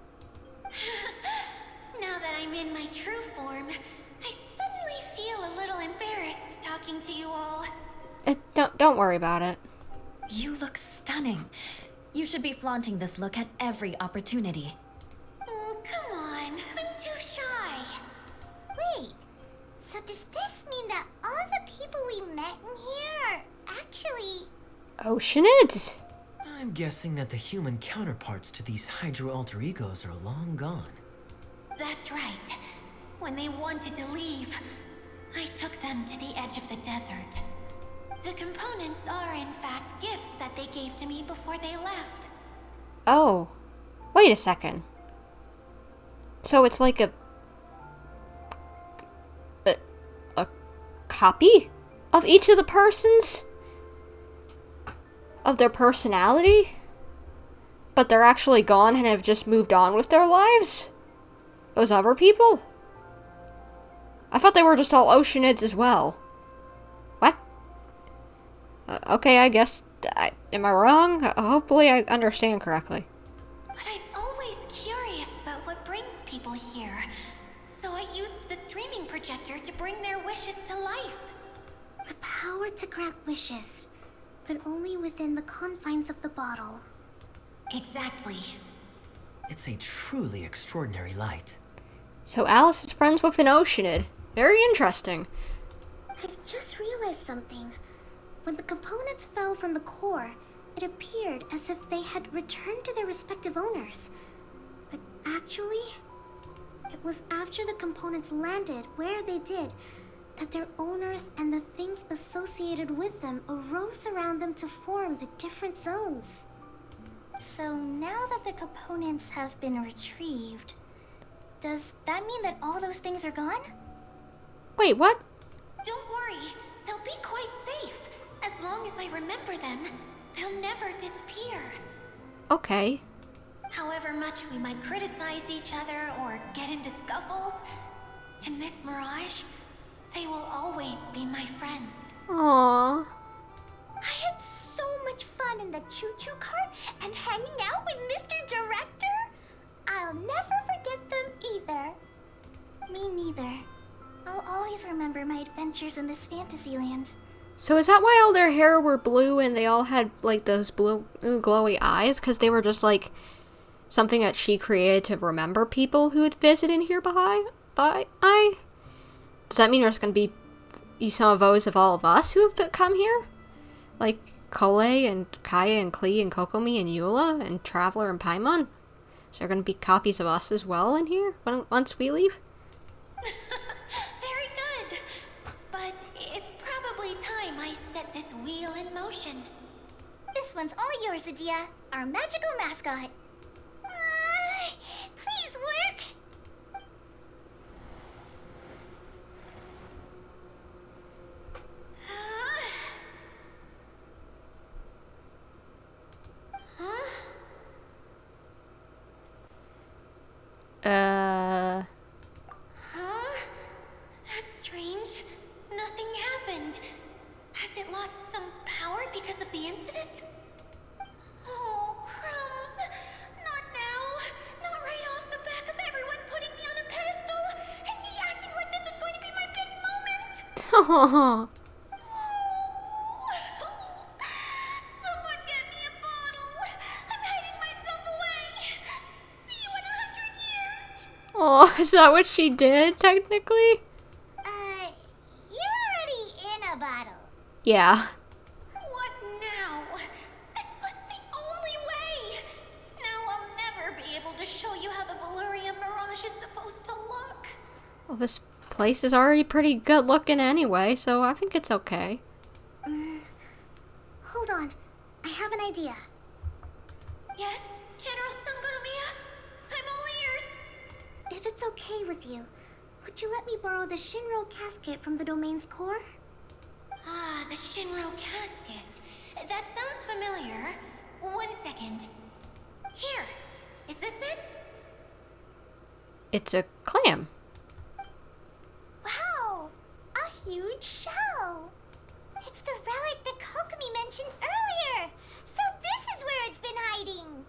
Now that I'm in my true form, I suddenly feel a little embarrassed talking to you all. Don't worry about it. You look stunning. You should be flaunting this look at every opportunity. Oh, come on. I'm too shy. Wait, so does this mean that all the people we met in here are actually... Oceanids? I'm guessing that the human counterparts to these Hydro alter egos are long gone. That's right. When they wanted to leave, I took them to the edge of the desert. The components are, in fact, gifts that they gave to me before they left. Oh. Wait a second. So it's like a copy of each of the persons? of their personality, but they're actually gone and have just moved on with their lives? Those other people? I thought they were just all Oceanids as well. What? Okay, I guess. Am I wrong? Hopefully I understand correctly. But I'm always curious about what brings people here. So I used the streaming projector to bring their wishes to life. The power to grant wishes, but only within the confines of the bottle. Exactly. It's a truly extraordinary light. So Alice is friends with an Oceanid. Very interesting. I've just realized something. When the components fell from the core, it appeared as if they had returned to their respective owners. But actually, it was after the components landed where they did that their owners and the things associated with them arose around them to form the different zones. So now that the components have been retrieved, does that mean that all those things are gone? Wait, what? Don't worry, they'll be quite safe. As long as I remember them, they'll never disappear. Okay. However much we might criticize each other or get into scuffles, in this mirage, they will always be my friends. Aww. I had so much fun in the choo-choo cart and hanging out with Mr. Director. I'll never forget them either. Me neither. I'll always remember my adventures in this fantasy land. So is that why all their hair were blue and they all had, like, those blue glowy eyes? Because they were just, like, something that she created to remember people who had visited here Does that mean there's going to be some of those of all of us who have come here? Like Collei and Kaeya and Klee and Kokomi and Eula and Traveler and Paimon? Is there going to be copies of us as well in here once we leave? Very good. But it's probably time I set this wheel in motion. This one's all yours, Adia, our magical mascot. Please work. That's strange. Nothing happened. Has it lost some power because of the incident? Oh, crumbs. Not now. Not right off the back of everyone putting me on a pedestal and me acting like this is going to be my big moment. Someone get me a bottle. I'm hiding myself away. See you in 100 years. Oh, is that what she did, technically? You're already in a bottle. Yeah. What now? This was the only way. Now I'll never be able to show you how the Valyria Mirage is supposed to look. Well, this place is already pretty good looking anyway, so I think it's okay. Hold on. I have an idea. Yes, General Sangoromiya? I'm all ears. If it's okay with you, would you let me borrow the Shinro casket from the domain's core? Ah, the Shinro casket. That sounds familiar. 1 second. Here. Is this it? It's a clam. Wow, a huge shell. It's the relic that Kokomi mentioned earlier. So this is where it's been hiding.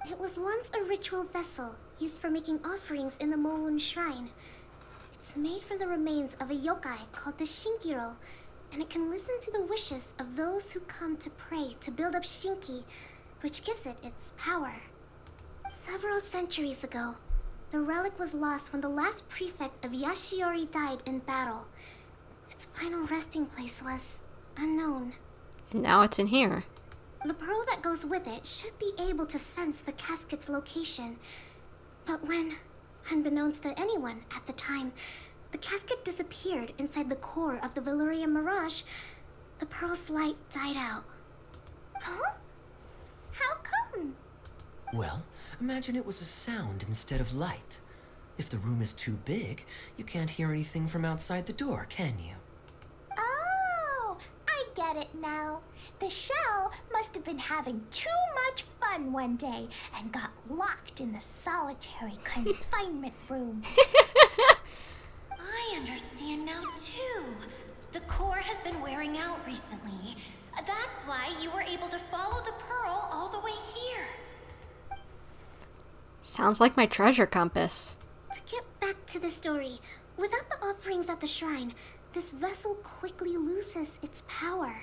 It was once a ritual vessel used for making offerings in the Moon Shrine. It's made from the remains of a yokai called the Shinkiro, and it can listen to the wishes of those who come to pray to build up Shinki, which gives it its power. Several centuries ago, the relic was lost when the last prefect of Yashiori died in battle. Its final resting place was unknown. And now it's in here. The pearl that goes with it should be able to sense the casket's location. But when, unbeknownst to anyone at the time, the casket disappeared inside the core of the Valyria Mirage, the pearl's light died out. Huh? How come? Well, imagine it was a sound instead of light. If the room is too big, you can't hear anything from outside the door, can you? Oh, I get it now. The shell must have been having too much fun one day and got locked in the solitary confinement room. I understand now, too. The core has been wearing out recently. That's why you were able to follow the pearl all the way here. Sounds like my treasure compass. To get back to the story, without the offerings at the shrine, this vessel quickly loses its power.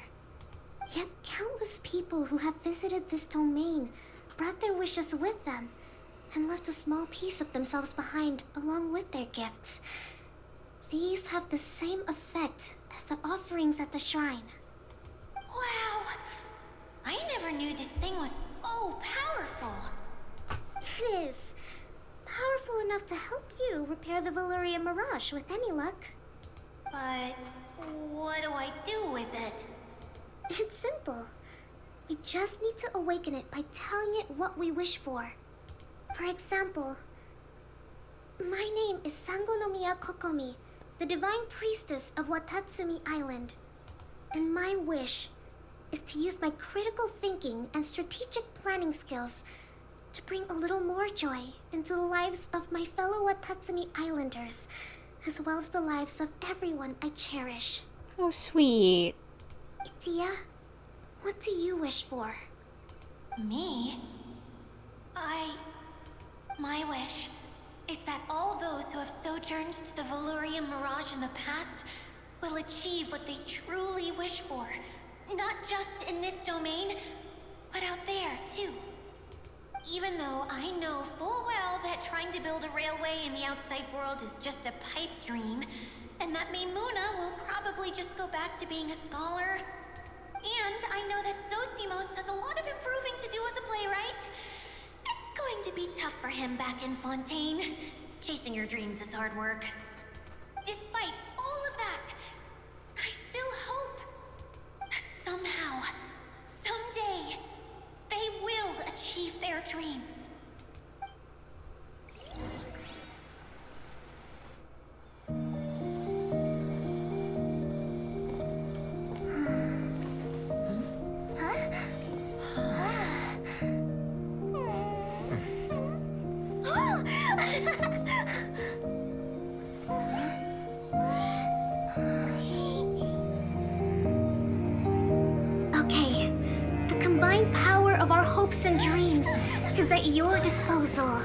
Yet countless people who have visited this domain brought their wishes with them and left a small piece of themselves behind along with their gifts. These have the same effect as the offerings at the shrine. Wow! I never knew this thing was so powerful. It is. Powerful enough to help you repair the Valyria Mirage with any luck. But what do I do with it? It's simple. We just need to awaken it by telling it what we wish for. For example, my name is Sangonomiya Kokomi, the divine priestess of Watatsumi Island. And my wish is to use my critical thinking and strategic planning skills to bring a little more joy into the lives of my fellow Watatsumi Islanders, as well as the lives of everyone I cherish. Oh, sweet. Tia, what do you wish for? Me? My wish is that all those who have sojourned to the Valyria Mirage in the past will achieve what they truly wish for. Not just in this domain, but out there, too. Even though I know full well that trying to build a railway in the outside world is just a pipe dream, and that Maimuna will probably just go back to being a scholar. And I know that Zosimos has a lot of improving to do as a playwright. It's going to be tough for him back in Fontaine. Chasing your dreams is hard work. Despite all of that, I still hope that somehow, someday, they will achieve their dreams. Okay, the combined power of our hopes and dreams is at your disposal.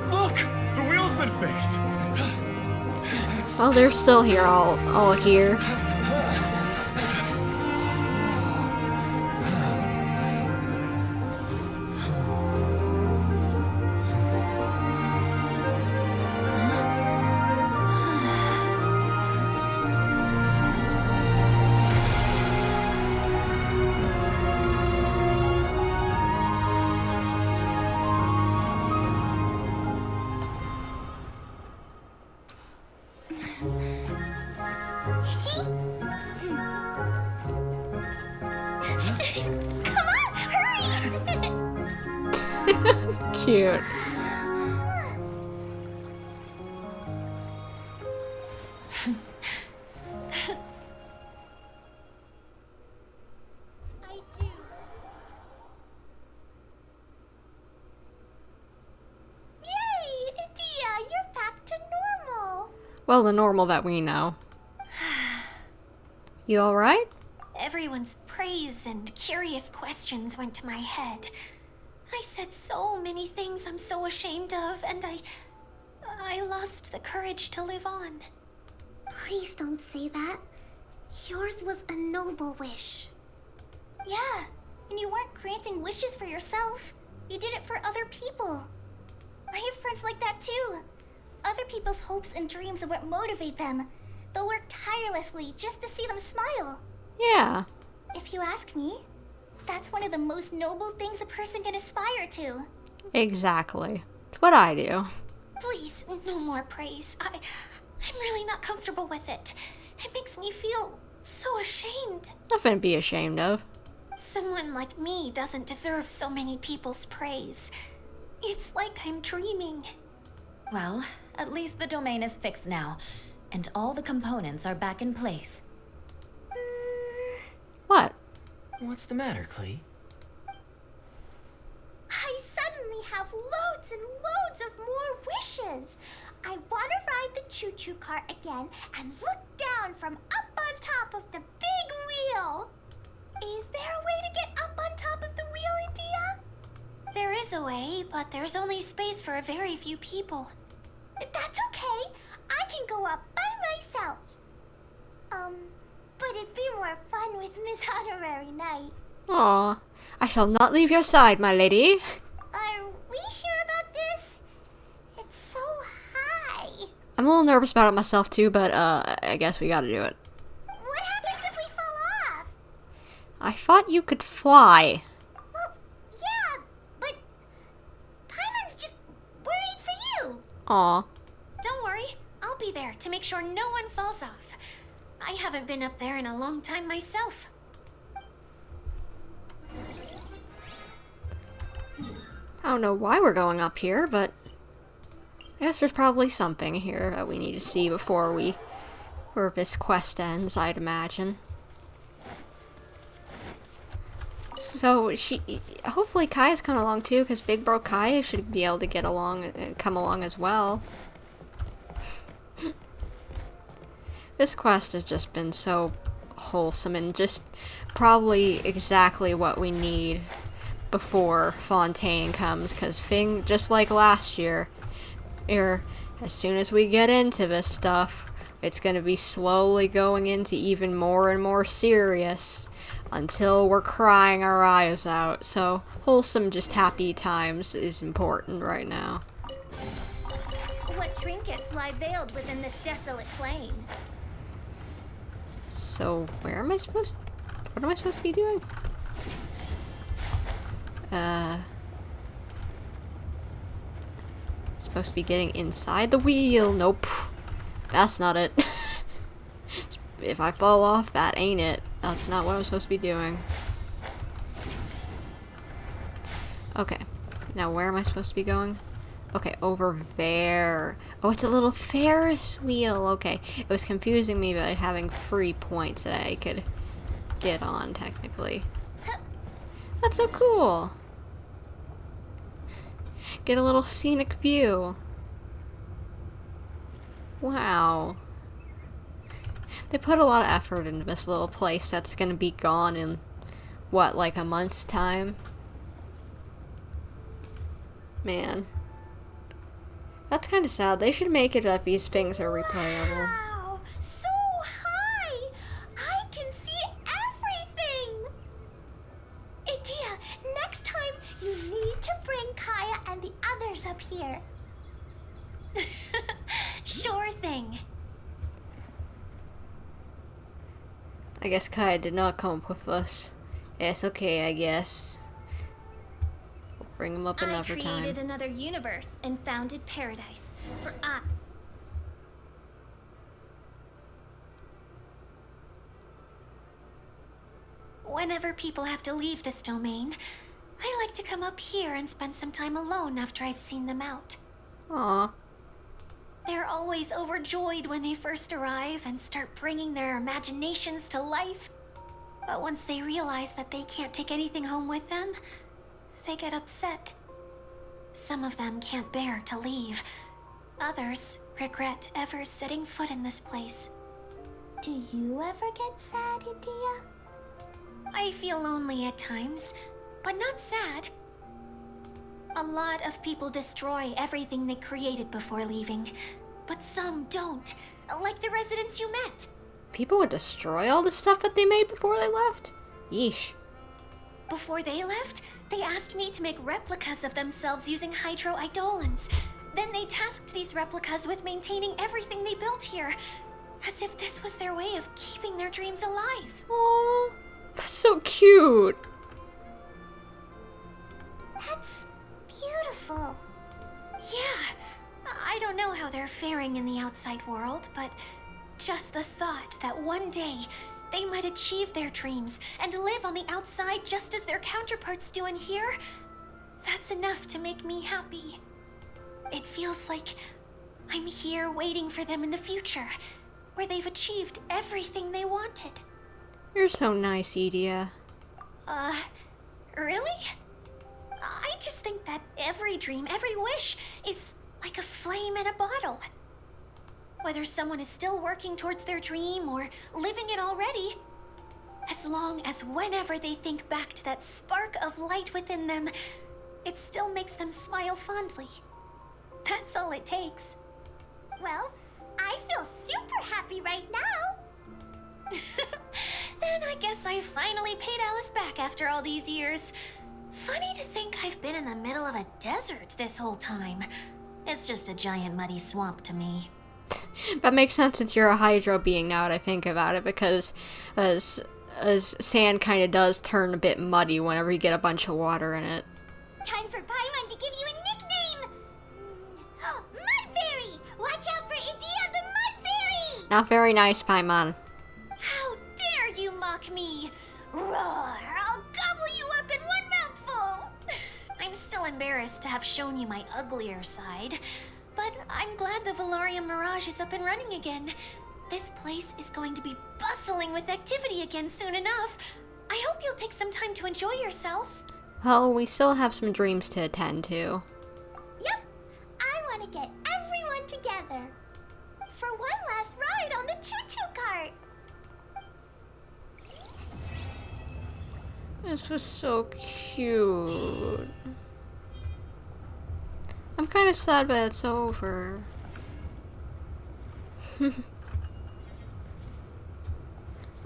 Look! The wheel's been fixed! Well, they're still here, all here. Come on, hurry! Cute. I do. Yay! Dia, you're back to normal. Well, the normal that we know. You alright? Everyone's praise and curious questions went to my head. I said so many things I'm so ashamed of, and I lost the courage to live on. Please don't say that. Yours was a noble wish. Yeah, and you weren't granting wishes for yourself. You did it for other people. I have friends like that too. Other people's hopes and dreams are what motivate them. They'll work tirelessly just to see them smile. Yeah. If you ask me, that's one of the most noble things a person can aspire to. Exactly. It's what I do. Please, no more praise. I'm really not comfortable with it. It makes me feel so ashamed. Nothing to be ashamed of. Someone like me doesn't deserve so many people's praise. It's like I'm dreaming. Well, at least the domain is fixed now, and all the components are back in place. What? What's the matter, Klee? I suddenly have loads and loads of more wishes. I want to ride the choo-choo cart again and look down from up on top of the big wheel. Is there a way to get up on top of the wheel, India? There is a way, but there's only space for a very few people. That's okay. I can go up by myself. But it'd be more fun with Miss Honorary Knight. Aw, I shall not leave your side, my lady. Are we sure about this? It's so high. I'm a little nervous about it myself too, but I guess we gotta do it. What happens if we fall off? I thought you could fly. Well, yeah, but Paimon's just worried for you. Aw. Don't worry, I'll be there to make sure no one falls off. I haven't been up there in a long time myself. I don't know why we're going up here, but I guess there's probably something here that we need to see before this quest ends, I'd imagine. So hopefully Kaeya's coming along too, because Big Bro Kaeya should be able to come along as well. This quest has just been so wholesome and just probably exactly what we need before Fontaine comes, because just like last year, as soon as we get into this stuff, it's going to be slowly going into even more and more serious until we're crying our eyes out. So wholesome, just happy times is important right now. What trinkets lie veiled within this desolate plain? So what am I supposed to be doing? Supposed to be getting inside the wheel. Nope. That's not it. If I fall off, that ain't it. That's not what I'm supposed to be doing. Okay. Now where am I supposed to be going? Okay, over there. Oh, it's a little Ferris wheel. Okay. It was confusing me by having free points that I could get on, technically. That's so cool. Get a little scenic view. Wow. They put a lot of effort into this little place that's gonna be gone in, what, like a month's time? Man. That's kind of sad. They should make it that these things are replayable. Wow, so high! I can see everything! Itia, next time you need to bring Kaeya and the others up here. Sure thing. I guess Kaeya did not come up with us. It's okay, I guess. We'll bring him up another time. I created another universe and founded paradise. For I... Whenever people have to leave this domain, I like to come up here and spend some time alone after I've seen them out. Aw. They're always overjoyed when they first arrive and start bringing their imaginations to life. But once they realize that they can't take anything home with them, they get upset. Some of them can't bear to leave. Others regret ever setting foot in this place. Do you ever get sad, Itia? I feel lonely at times, but not sad. A lot of people destroy everything they created before leaving, but some don't, like the residents you met. People would destroy all the stuff that they made before they left? Yeesh. Before they left, they asked me to make replicas of themselves using hydro-eidolons. Then they tasked these replicas with maintaining everything they built here, as if this was their way of keeping their dreams alive. Oh, that's so cute. That's beautiful. Yeah, I don't know how they're faring in the outside world, but just the thought that one day they might achieve their dreams and live on the outside just as their counterparts do in here, that's enough to make me happy. It feels like I'm here waiting for them in the future, where they've achieved everything they wanted. You're so nice, Edia. Really? I just think that every dream, every wish is like a flame in a bottle. Whether someone is still working towards their dream or living it already, as long as whenever they think back to that spark of light within them, it still makes them smile fondly. That's all it takes. Well, I feel super happy right now. Then I guess I finally paid Alice back after all these years. Funny to think I've been in the middle of a desert this whole time. It's just a giant muddy swamp to me. That makes sense since you're a hydro being now that I think about it, because as sand kind of does turn a bit muddy whenever you get a bunch of water in it. Time for Paimon to give you a nickname! Mud Fairy! Watch out for Idia the Mud Fairy! Not very nice, Paimon. How dare you mock me! Roar! I'll gobble you up in one mouthful! I'm still embarrassed to have shown you my uglier side, but I'm glad the Valorium Mirage is up and running again. This place is going to be bustling with activity again soon enough. I hope you'll take some time to enjoy yourselves. Well, we still have some dreams to attend to. Yep, I want to get everyone together for one last ride on the choo-choo cart. This was so cute. I'm kind of sad that it's over.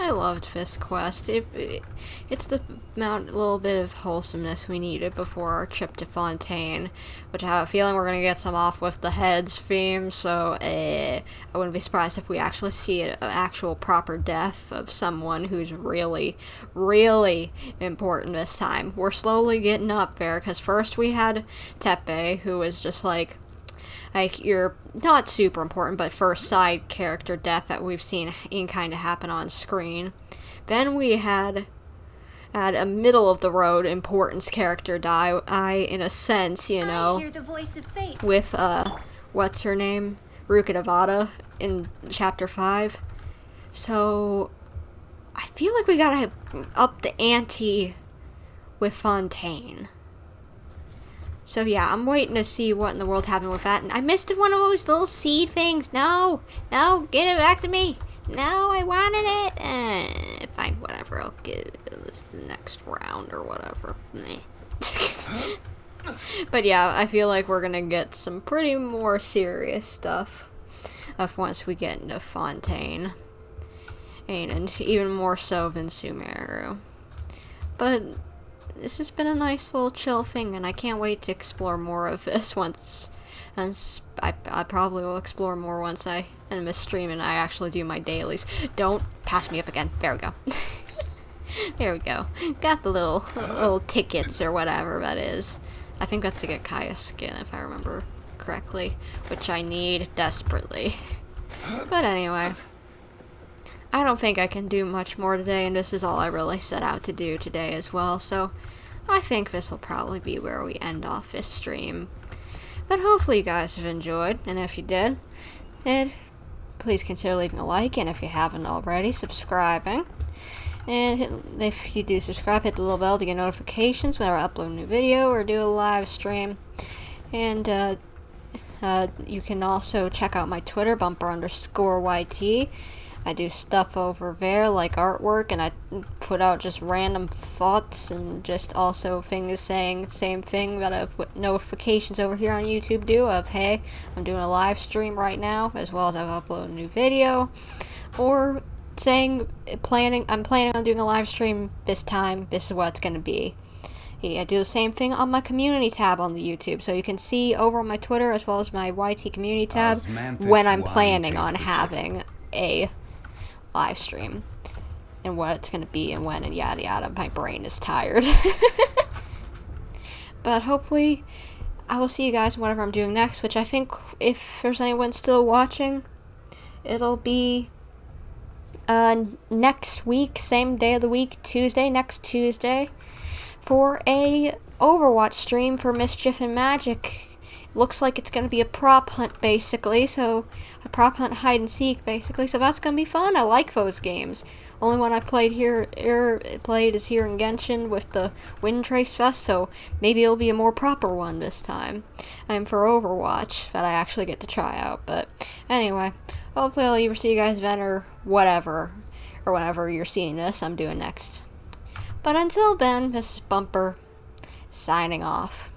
I loved this quest. It's the little bit of wholesomeness we needed before our trip to Fontaine, which I have a feeling we're gonna get some off with the heads theme, so I wouldn't be surprised if we actually see an actual proper death of someone who's really, really important this time. We're slowly getting up there, because first we had Tepe, who was just like you're not super important, but first side character death that we've seen kind of happen on screen. Then we had a middle of the road importance character die, in a sense, you know. I hear the voice of fate. With what's her name? Ruka Devada in chapter 5. So I feel like we gotta up the ante with Fontaine. So yeah, I'm waiting to see what in the world happened with that. And I missed one of those little seed things. No, get it back to me. No, I wanted it. Fine, whatever. I'll get this the next round or whatever. But yeah, I feel like we're gonna get some pretty more serious stuff once we get into Fontaine. And even more so than Sumeru. But this has been a nice little chill thing, and I can't wait to explore more of this once. And I probably will explore more once I end this stream and I actually do my dailies. Don't pass me up again. There we go. There we go. Got the little tickets or whatever that is. I think that's to get Kaeya's skin, if I remember correctly, which I need desperately. But anyway, I don't think I can do much more today, and this is all I really set out to do today as well, so I think this will probably be where we end off this stream. But hopefully you guys have enjoyed, and if you did, please consider leaving a like, and if you haven't already, subscribing. And if you do subscribe, hit the little bell to get notifications whenever I upload a new video or do a live stream. And you can also check out my Twitter, bumper_YT. I do stuff over there like artwork, and I put out just random thoughts and just also things saying the same thing that notifications over here on YouTube do of, hey, I'm doing a live stream right now, as well as I've uploaded a new video, or I'm planning on doing a live stream this time. This is what it's gonna be. Yeah, I do the same thing on my community tab on the YouTube, so you can see over on my Twitter as well as my YT community tab when I'm planning on having a live stream and what it's gonna be and when and yada yada. My brain is tired. But hopefully I will see you guys whatever I'm doing next, which I think if there's anyone still watching, it'll be next week, same day of the week, next Tuesday, for a Overwatch stream for Mischief and Magic. Looks like it's going to be a prop hunt, basically, so a prop hunt hide and seek, basically, so that's going to be fun. I like those games. Only one I played is here in Genshin with the Wind Trace Fest, so maybe it'll be a more proper one this time. And for Overwatch, that I actually get to try out, but anyway, hopefully I'll either see you guys then or whatever, or whenever you're seeing this, I'm doing next. But until then, this is Bumper, signing off.